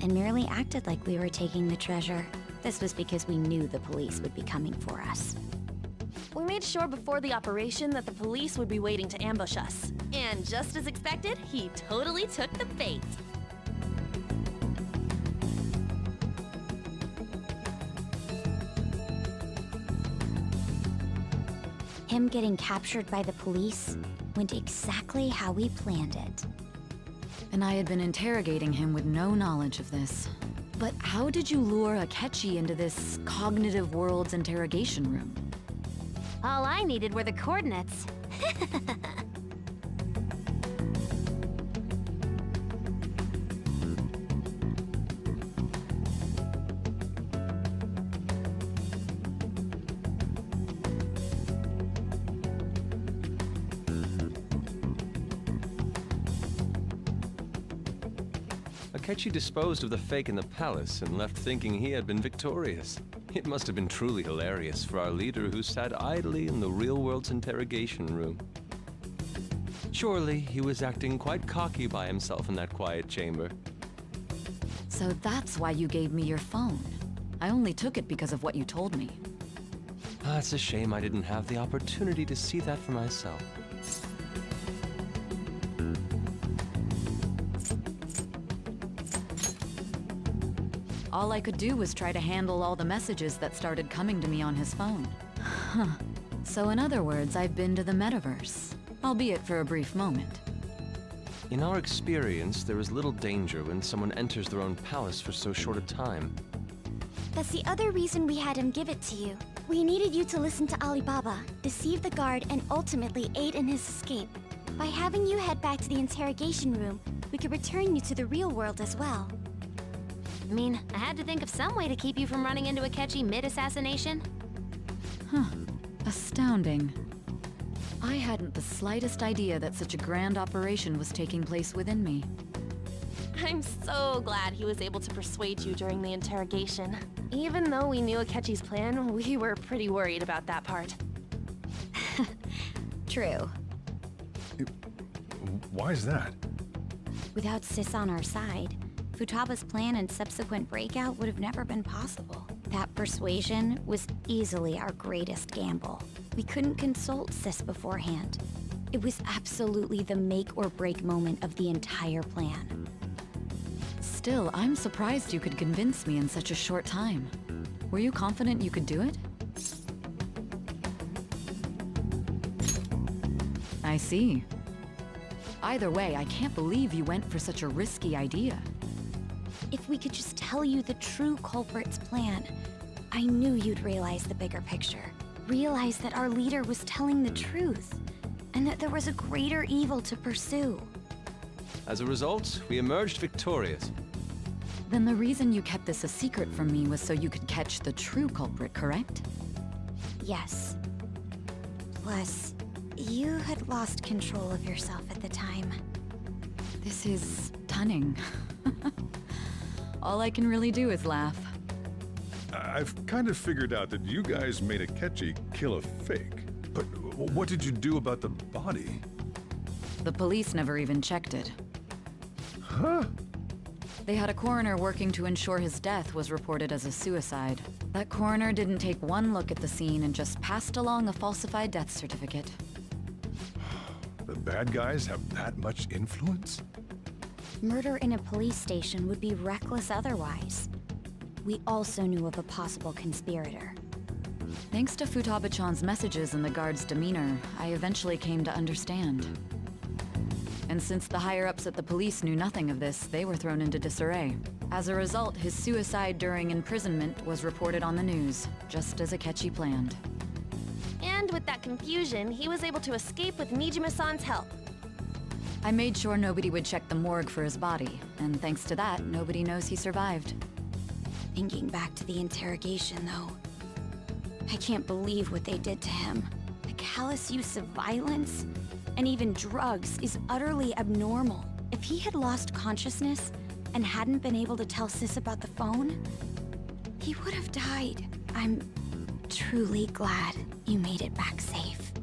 [SPEAKER 12] and merely acted like we were taking the treasure. This was because we knew the police would be coming for us.
[SPEAKER 9] We made sure before the operation that the police would be waiting to ambush us. And just as expected, he totally took the bait.
[SPEAKER 12] Him getting captured by the police went exactly how we planned it.
[SPEAKER 2] And I had been interrogating him with no knowledge of this. But how did you lure Akechi into this cognitive world's interrogation room?
[SPEAKER 9] All I needed were the coordinates.
[SPEAKER 13] Akechi disposed of the fake in the palace and left thinking he had been victorious. It must have been truly hilarious for our leader who sat idly in the real world's interrogation room. Surely he was acting quite cocky by himself in that quiet chamber.
[SPEAKER 2] So that's why you gave me your phone. I only took it because of what you told me.
[SPEAKER 13] It's a shame I didn't have the opportunity to see that for myself.
[SPEAKER 2] All I could do was try to handle all the messages that started coming to me on his phone. Huh. So in other words, I've been to the metaverse, albeit for a brief moment.
[SPEAKER 13] In our experience, there is little danger when someone enters their own palace for so short a time.
[SPEAKER 12] That's the other reason we had him give it to you. We needed you to listen to Alibaba, deceive the guard, and ultimately aid in his escape. By having you head back to the interrogation room, we could return you to the real world as well.
[SPEAKER 9] I mean, I had to think of some way to keep you from running into Akechi mid-assassination.
[SPEAKER 2] Huh. Astounding. I hadn't the slightest idea that such a grand operation was taking place within me.
[SPEAKER 9] I'm so glad he was able to persuade you during the interrogation. Even though we knew Akechi's plan, we were pretty worried about that part.
[SPEAKER 12] True.
[SPEAKER 5] Why is that?
[SPEAKER 12] Without Sis on our side, Futaba's plan and subsequent breakout would have never been possible. That persuasion was easily our greatest gamble. We couldn't consult Sis beforehand. It was absolutely the make or break moment of the entire plan.
[SPEAKER 2] Still, I'm surprised you could convince me in such a short time. Were you confident you could do it? I see. Either way, I can't believe you went for such a risky idea.
[SPEAKER 12] If we could just tell you the true culprit's plan, I knew you'd realize the bigger picture. Realize that our leader was telling the truth, and that there was a greater evil to pursue.
[SPEAKER 13] As a result, we emerged victorious.
[SPEAKER 2] Then the reason you kept this a secret from me was so you could catch the true culprit, correct?
[SPEAKER 12] Yes. Plus, you had lost control of yourself at the time.
[SPEAKER 2] This is stunning. All I can really do is laugh.
[SPEAKER 5] I've kind of figured out that you guys made Akechi kill a fake. But what did you do about the body?
[SPEAKER 2] The police never even checked it.
[SPEAKER 5] Huh?
[SPEAKER 2] They had a coroner working to ensure his death was reported as a suicide. That coroner didn't take one look at the scene and just passed along a falsified death certificate.
[SPEAKER 5] The bad guys have that much influence?
[SPEAKER 12] Murder in a police station would be reckless otherwise. We also knew of a possible conspirator.
[SPEAKER 2] Thanks to Futaba-chan's messages and the guard's demeanor, I eventually came to understand. And since the higher-ups at the police knew nothing of this, they were thrown into disarray. As a result, his suicide during imprisonment was reported on the news, just as Akechi planned.
[SPEAKER 9] And with that confusion, he was able to escape with Mijima-san's help.
[SPEAKER 2] I made sure nobody would check the morgue for his body, and thanks to that, nobody knows he survived.
[SPEAKER 12] Thinking back to the interrogation, though, I can't believe what they did to him. The callous use of violence, and even drugs, is utterly abnormal. If he had lost consciousness and hadn't been able to tell Sis about the phone, he would have died. I'm truly glad you made it back safe.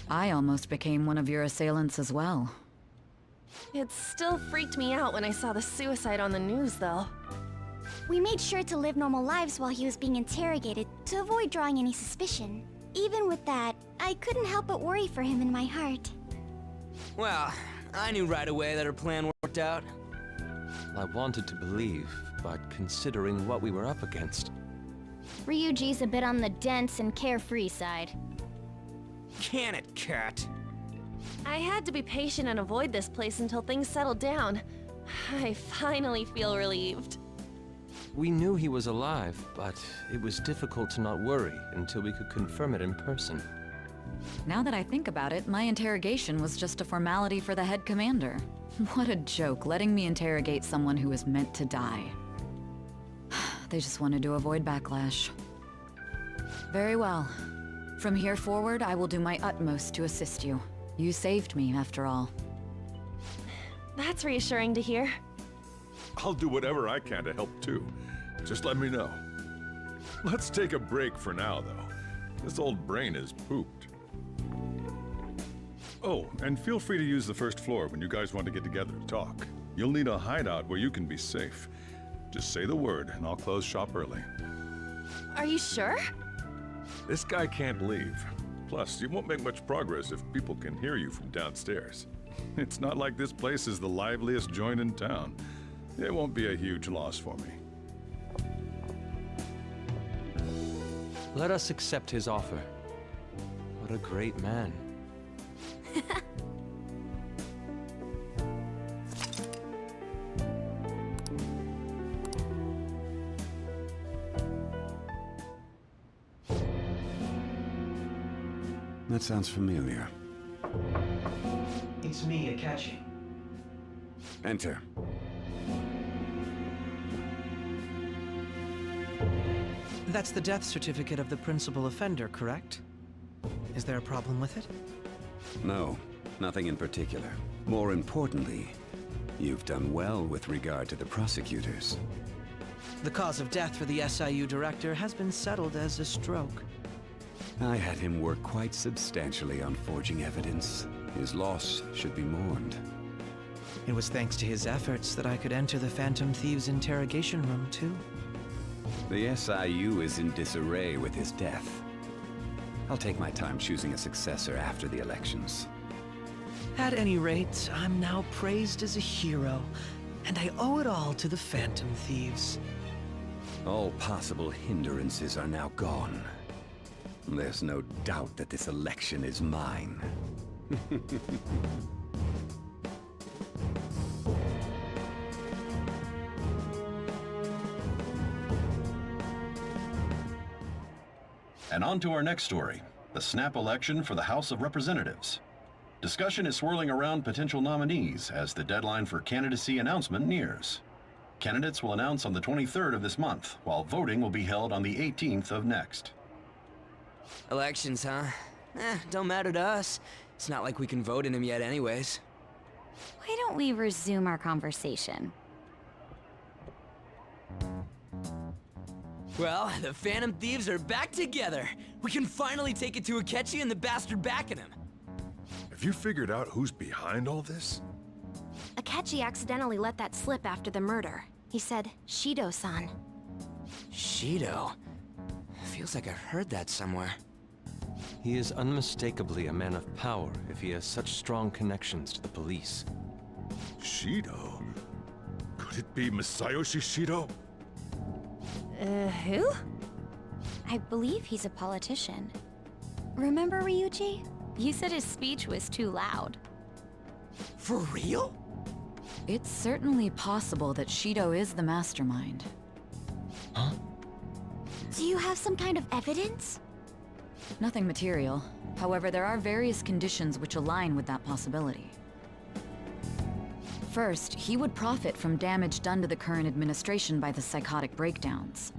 [SPEAKER 2] I almost became one of your assailants as well.
[SPEAKER 9] It still freaked me out when I saw the suicide on the news, though.
[SPEAKER 6] We made sure to live normal lives while he was being interrogated to avoid drawing any suspicion. Even with that, I couldn't help but worry for him in my heart.
[SPEAKER 8] Well, I knew right away that her plan worked out.
[SPEAKER 13] I wanted to believe, but considering what we were up against...
[SPEAKER 6] Ryuji's a bit on the dense and carefree side.
[SPEAKER 8] Can it, cat?
[SPEAKER 9] I had to be patient and avoid this place until things settled down. I finally feel relieved.
[SPEAKER 13] We knew he was alive, but it was difficult to not worry until we could confirm it in person.
[SPEAKER 2] Now that I think about it, my interrogation was just a formality for the head commander. What a joke, letting me interrogate someone who was meant to die. They just wanted to avoid backlash. Very well. From here forward, I will do my utmost to assist you. You saved me, after all.
[SPEAKER 9] That's reassuring to hear.
[SPEAKER 5] I'll do whatever I can to help too. Just let me know. Let's take a break for now, though. This old brain is pooped. Oh, and feel free to use the first floor when you guys want to get together to talk. You'll need a hideout where you can be safe. Just say the word, and I'll close shop early.
[SPEAKER 9] Are you sure?
[SPEAKER 5] This guy can't leave. Plus, you won't make much progress if people can hear you from downstairs. It's not like this place is the liveliest joint in town. It won't be a huge loss for me.
[SPEAKER 13] Let us accept his offer. What a great man.
[SPEAKER 7] That sounds familiar.
[SPEAKER 10] It's me, Akechi.
[SPEAKER 7] Enter.
[SPEAKER 19] That's the death certificate of the principal offender, correct? Is there a problem with it?
[SPEAKER 7] No, nothing in particular. More importantly, you've done well with regard to the prosecutors.
[SPEAKER 19] The cause of death for the SIU director has been settled as a stroke.
[SPEAKER 7] I had him work quite substantially on forging evidence. His loss should be mourned.
[SPEAKER 19] It was thanks to his efforts that I could enter the Phantom Thieves' interrogation room, too.
[SPEAKER 7] The SIU is in disarray with his death. I'll take my time choosing a successor after the elections.
[SPEAKER 19] At any rate, I'm now praised as a hero, and I owe it all to the Phantom Thieves.
[SPEAKER 7] All possible hindrances are now gone. There's no doubt that this election is mine.
[SPEAKER 4] And on to our next story, the snap election for the House of Representatives. Discussion is swirling around potential nominees as the deadline for candidacy announcement nears. Candidates will announce on the 23rd of this month, while voting will be held on the 18th of next.
[SPEAKER 8] Elections, huh? Don't matter to us. It's not like we can vote in them yet anyways.
[SPEAKER 12] Why don't we resume our conversation?
[SPEAKER 8] Well, the Phantom Thieves are back together. We can finally take it to Akechi and the bastard backing him.
[SPEAKER 5] Have you figured out who's behind all this?
[SPEAKER 9] Akechi accidentally let that slip after the murder. He said, Shido-san.
[SPEAKER 8] Shido? Feels like I've heard that somewhere.
[SPEAKER 13] He is unmistakably a man of power if he has such strong connections to the police.
[SPEAKER 5] Shido? Could it be Masayoshi Shido?
[SPEAKER 9] Who?
[SPEAKER 12] I believe he's a politician. Remember Ryuji? You said his speech was too loud.
[SPEAKER 19] For real?
[SPEAKER 2] It's certainly possible that Shido is the mastermind.
[SPEAKER 19] Huh?
[SPEAKER 6] Do you have some kind of evidence?
[SPEAKER 2] Nothing material. However, there are various conditions which align with that possibility. First, he would profit from damage done to the current administration by the psychotic breakdowns.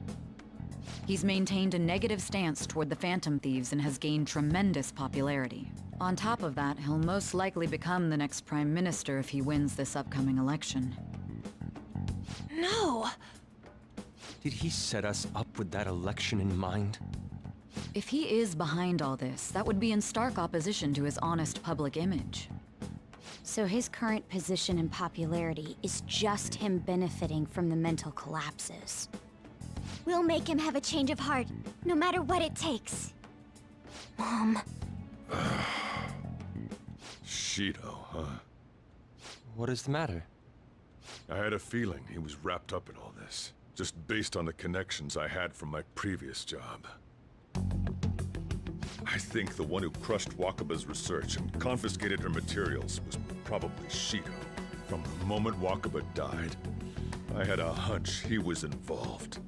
[SPEAKER 2] He's maintained a negative stance toward the Phantom Thieves and has gained tremendous popularity. On top of that, he'll most likely become the next Prime Minister if he wins this upcoming election.
[SPEAKER 9] No!
[SPEAKER 13] Did he set us up with that election in mind?
[SPEAKER 2] If he is behind all this, that would be in stark opposition to his honest public image.
[SPEAKER 12] So his current position and popularity is just him benefiting from the mental collapses.
[SPEAKER 6] We'll make him have a change of heart, no matter what it takes.
[SPEAKER 12] Mom.
[SPEAKER 5] Shido, huh?
[SPEAKER 13] What is the matter?
[SPEAKER 5] I had a feeling he was wrapped up in all this, just based on the connections I had from my previous job. I think the one who crushed Wakaba's research and confiscated her materials was probably Shido. From the moment Wakaba died, I had a hunch he was involved.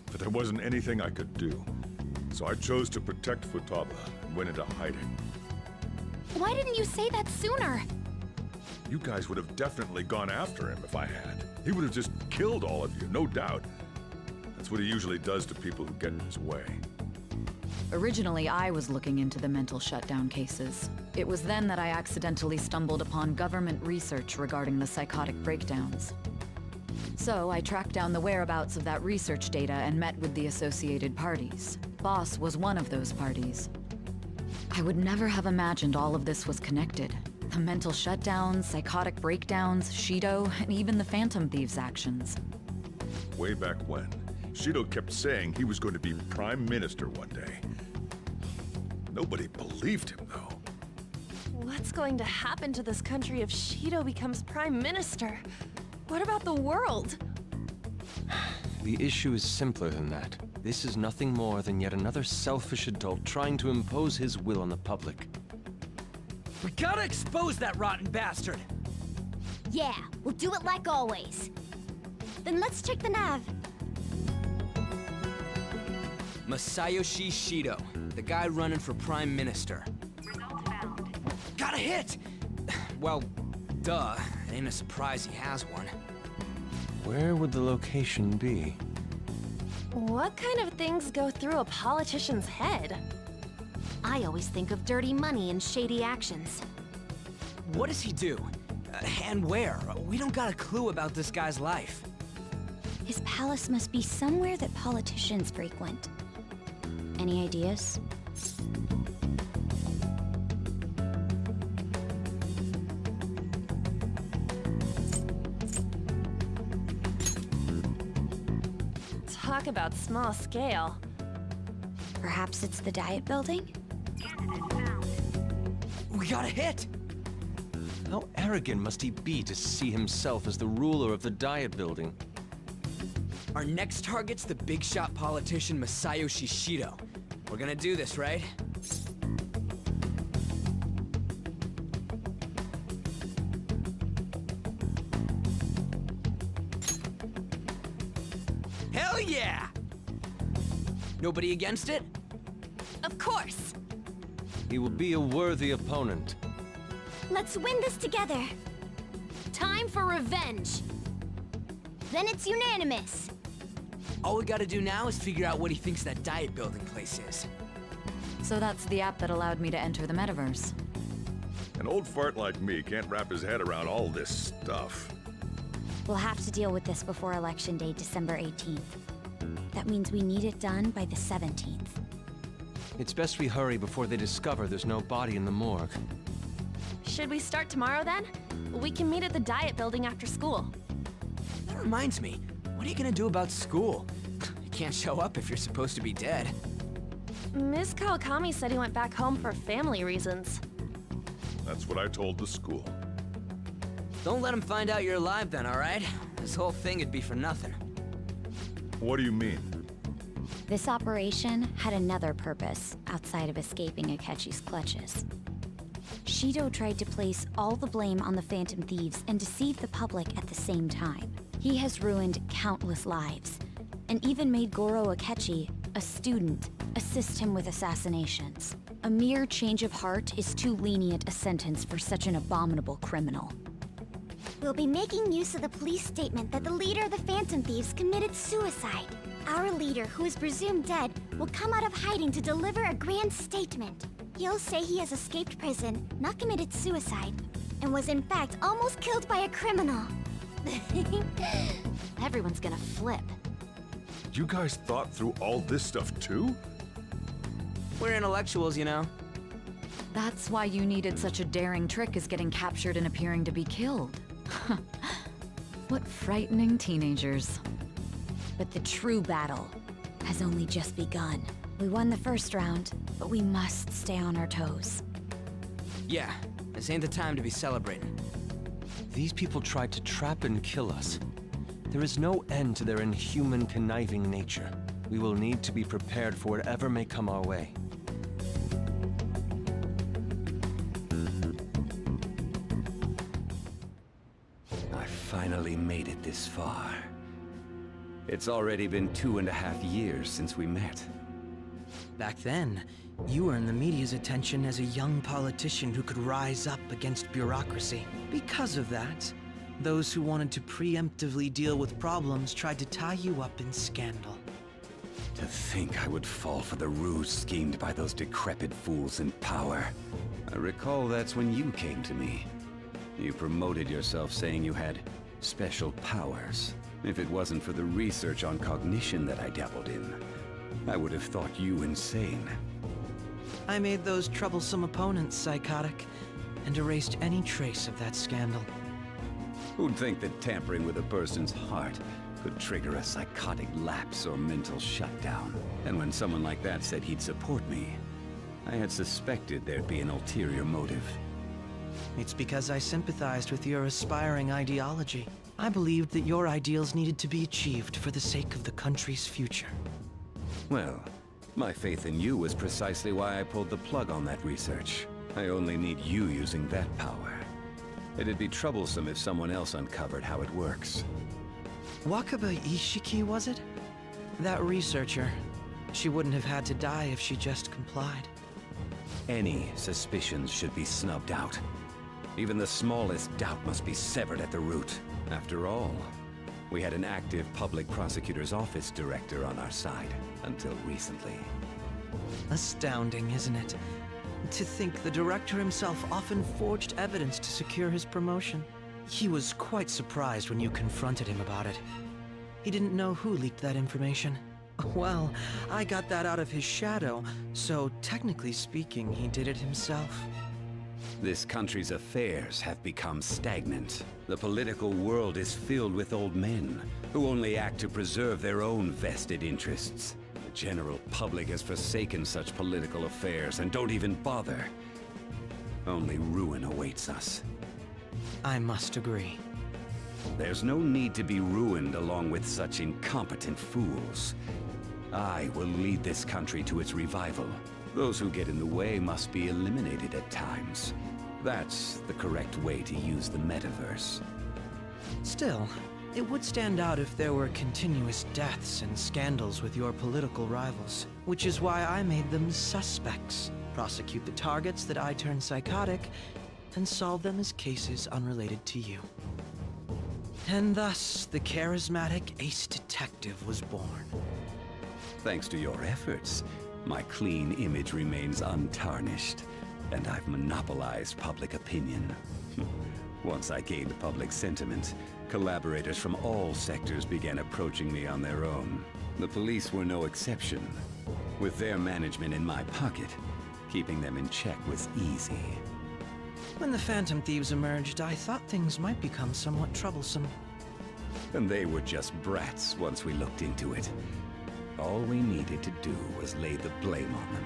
[SPEAKER 5] But there wasn't anything I could do, so I chose to protect Futaba and went into hiding.
[SPEAKER 9] Why didn't you say that sooner?
[SPEAKER 5] You guys would have definitely gone after him if I had. He would have just killed all of you, no doubt. That's what he usually does to people who get in his way.
[SPEAKER 2] Originally, I was looking into the mental shutdown cases. It was then that I accidentally stumbled upon government research regarding the psychotic breakdowns. So I tracked down the whereabouts of that research data and met with the associated parties. Boss was one of those parties. I would never have imagined all of this was connected. The mental shutdowns, psychotic breakdowns, Shido, and even the Phantom Thieves' actions.
[SPEAKER 5] Way back when, Shido kept saying he was going to be Prime Minister one day. Nobody believed him, though.
[SPEAKER 9] What's going to happen to this country if Shido becomes Prime Minister? What about the world?
[SPEAKER 13] The issue is simpler than that. This is nothing more than yet another selfish adult trying to impose his will on the public.
[SPEAKER 8] We gotta expose that rotten bastard!
[SPEAKER 6] Yeah, we'll do it like always. Then let's check the nav.
[SPEAKER 8] Masayoshi Shido, the guy running for Prime Minister. Got a hit! Well, duh. It ain't a surprise he has one.
[SPEAKER 13] Where would the location be?
[SPEAKER 9] What kind of things go through a politician's head? I always think of dirty money and shady actions.
[SPEAKER 8] What does he do? And where? We don't got a clue about this guy's life.
[SPEAKER 12] His palace must be somewhere that politicians frequent. Any ideas?
[SPEAKER 9] Talk about small scale.
[SPEAKER 12] Perhaps it's the Diet Building?
[SPEAKER 8] We got a hit!
[SPEAKER 13] How arrogant must he be to see himself as the ruler of the Diet Building?
[SPEAKER 8] Our next target's the big shot politician Masayoshi Shido. We're gonna do this, right? Hell yeah! Nobody against it?
[SPEAKER 9] Of course!
[SPEAKER 13] He will be a worthy opponent.
[SPEAKER 6] Let's win this together.
[SPEAKER 9] Time for revenge!
[SPEAKER 6] Then it's unanimous.
[SPEAKER 8] All we gotta do now is figure out what he thinks that Diet Building place is.
[SPEAKER 2] So that's the app that allowed me to enter the metaverse.
[SPEAKER 5] An old fart like me can't wrap his head around all this stuff.
[SPEAKER 12] We'll have to deal with this before Election Day, December 18th. That means we need it done by the 17th.
[SPEAKER 13] It's best we hurry before they discover there's no body in the morgue.
[SPEAKER 9] Should we start tomorrow then? We can meet at the Diet Building after school.
[SPEAKER 8] That reminds me, what are you gonna do about school? You can't show up if you're supposed to be dead.
[SPEAKER 9] Ms. Kawakami said he went back home for family reasons.
[SPEAKER 5] That's what I told the school.
[SPEAKER 8] Don't let him find out you're alive then, alright? This whole thing would be for nothing.
[SPEAKER 5] What do you mean?
[SPEAKER 12] This operation had another purpose outside of escaping Akechi's clutches. Shido tried to place all the blame on the Phantom Thieves and deceive the public at the same time. He has ruined countless lives, and even made Goro Akechi, a student, assist him with assassinations. A mere change of heart is too lenient a sentence for such an abominable criminal.
[SPEAKER 6] We'll be making use of the police statement that the leader of the Phantom Thieves committed suicide. Our leader, who is presumed dead, will come out of hiding to deliver a grand statement. He'll say he has escaped prison, not committed suicide, and was in fact almost killed by a criminal.
[SPEAKER 9] Everyone's gonna flip.
[SPEAKER 5] You guys thought through all this stuff too?
[SPEAKER 8] We're intellectuals, you know.
[SPEAKER 2] That's why you needed such a daring trick as getting captured and appearing to be killed. What frightening teenagers.
[SPEAKER 12] But the true battle has only just begun. We won the first round, but we must stay on our toes.
[SPEAKER 8] Yeah, this ain't the time to be celebrating.
[SPEAKER 13] These people tried to trap and kill us. There is no end to their inhuman, conniving nature. We will need to be prepared for whatever may come our way.
[SPEAKER 7] I finally made it this far. It's already been 2.5 years since we met.
[SPEAKER 19] Back then, you earned the media's attention as a young politician who could rise up against bureaucracy. Because of that, those who wanted to preemptively deal with problems tried to tie you up in scandal.
[SPEAKER 7] To think I would fall for the ruse schemed by those decrepit fools in power. I recall that's when you came to me. You promoted yourself saying you had special powers. If it wasn't for the research on cognition that I dabbled in, I would have thought you insane.
[SPEAKER 19] I made those troublesome opponents psychotic, and erased any trace of that scandal.
[SPEAKER 7] Who'd think that tampering with a person's heart could trigger a psychotic lapse or mental shutdown? And when someone like that said he'd support me, I had suspected there'd be an ulterior motive.
[SPEAKER 19] It's because I sympathized with your aspiring ideology. I believed that your ideals needed to be achieved for the sake of the country's future.
[SPEAKER 7] Well, my faith in you was precisely why I pulled the plug on that research. I only need you using that power. It'd be troublesome if someone else uncovered how it works.
[SPEAKER 19] Wakaba Ishiki, was it? That researcher. She wouldn't have had to die if she just complied.
[SPEAKER 7] Any suspicions should be snubbed out. Even the smallest doubt must be severed at the root. After all, we had an active public prosecutor's office director on our side, until recently.
[SPEAKER 19] Astounding, isn't it? To think the director himself often forged evidence to secure his promotion. He was quite surprised when you confronted him about it. He didn't know who leaked that information. Well, I got that out of his shadow, so technically speaking, he did it himself.
[SPEAKER 7] This country's affairs have become stagnant. The political world is filled with old men who only act to preserve their own vested interests. The general public has forsaken such political affairs and don't even bother. Only ruin awaits us.
[SPEAKER 19] I must agree.
[SPEAKER 7] There's no need to be ruined along with such incompetent fools. I will lead this country to its revival. Those who get in the way must be eliminated at times. That's the correct way to use the metaverse.
[SPEAKER 19] Still, it would stand out if there were continuous deaths and scandals with your political rivals, which is why I made them suspects. Prosecute the targets that I turned psychotic, and solve them as cases unrelated to you. And thus, the charismatic ace detective was born.
[SPEAKER 7] Thanks to your efforts, my clean image remains untarnished, and I've monopolized public opinion. Once I gained public sentiment, collaborators from all sectors began approaching me on their own. The police were no exception. With their management in my pocket, keeping them in check was easy.
[SPEAKER 19] When the Phantom Thieves emerged, I thought things might become somewhat troublesome.
[SPEAKER 7] And they were just brats once we looked into it. All we needed to do was lay the blame on them.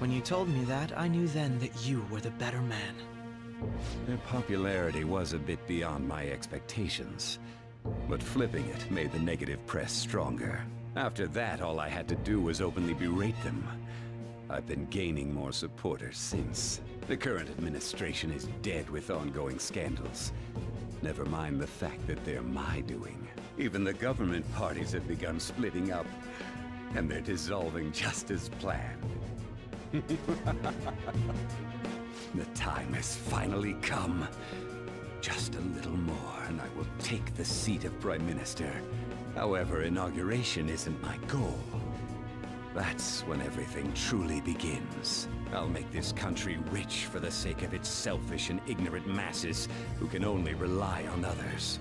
[SPEAKER 19] When you told me that, I knew then that you were the better man.
[SPEAKER 7] Their popularity was a bit beyond my expectations, but flipping it made the negative press stronger. After that, all I had to do was openly berate them. I've been gaining more supporters since. The current administration is dead with ongoing scandals. Never mind the fact that they're my doing. Even the government parties have begun splitting up, and they're dissolving just as planned. The time has finally come. Just a little more, and I will take the seat of Prime Minister. However, inauguration isn't my goal. That's when everything truly begins. I'll make this country rich for the sake of its selfish and ignorant masses who can only rely on others.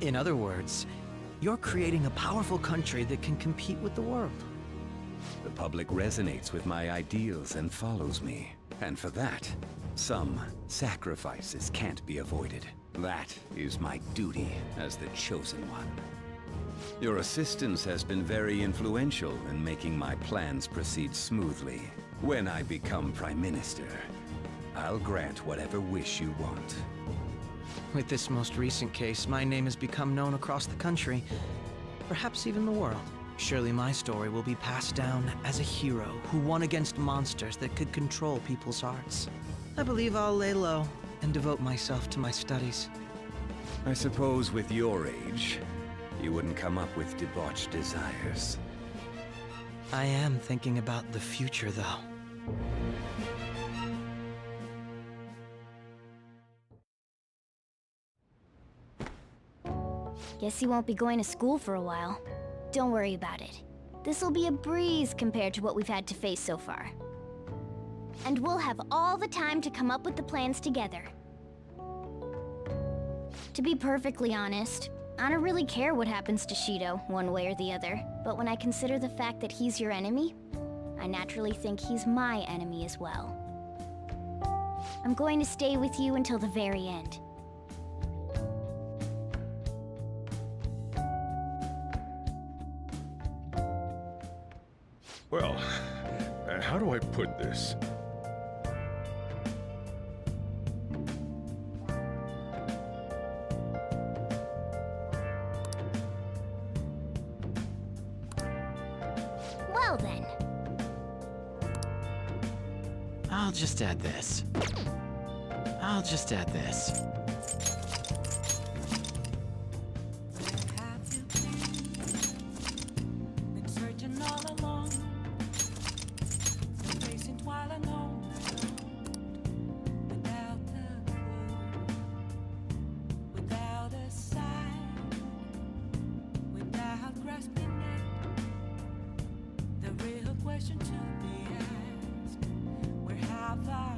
[SPEAKER 19] In other words, you're creating a powerful country that can compete with the world.
[SPEAKER 7] The public resonates with my ideals and follows me. And for that, some sacrifices can't be avoided. That is my duty as the chosen one. Your assistance has been very influential in making my plans proceed smoothly. When I become Prime Minister, I'll grant whatever wish you want.
[SPEAKER 19] With this most recent case, my name has become known across the country, perhaps even the world. Surely my story will be passed down as a hero who won against monsters that could control people's hearts. I believe I'll lay low and devote myself to my studies.
[SPEAKER 7] I suppose with your age, you wouldn't come up with debauched desires.
[SPEAKER 19] I am thinking about the future, though.
[SPEAKER 6] Guess he won't be going to school for a while. Don't worry about it. This'll be a breeze compared to what we've had to face so far. And we'll have all the time to come up with the plans together. To be perfectly honest, I don't really care what happens to Shido, one way or the other. But when I consider the fact that he's your enemy, I naturally think he's my enemy as well. I'm going to stay with you until the very end.
[SPEAKER 5] Well, how do I put this?
[SPEAKER 6] Well then.
[SPEAKER 19] I'll just add this. I'll just add this.
[SPEAKER 1] Question to be asked, where have I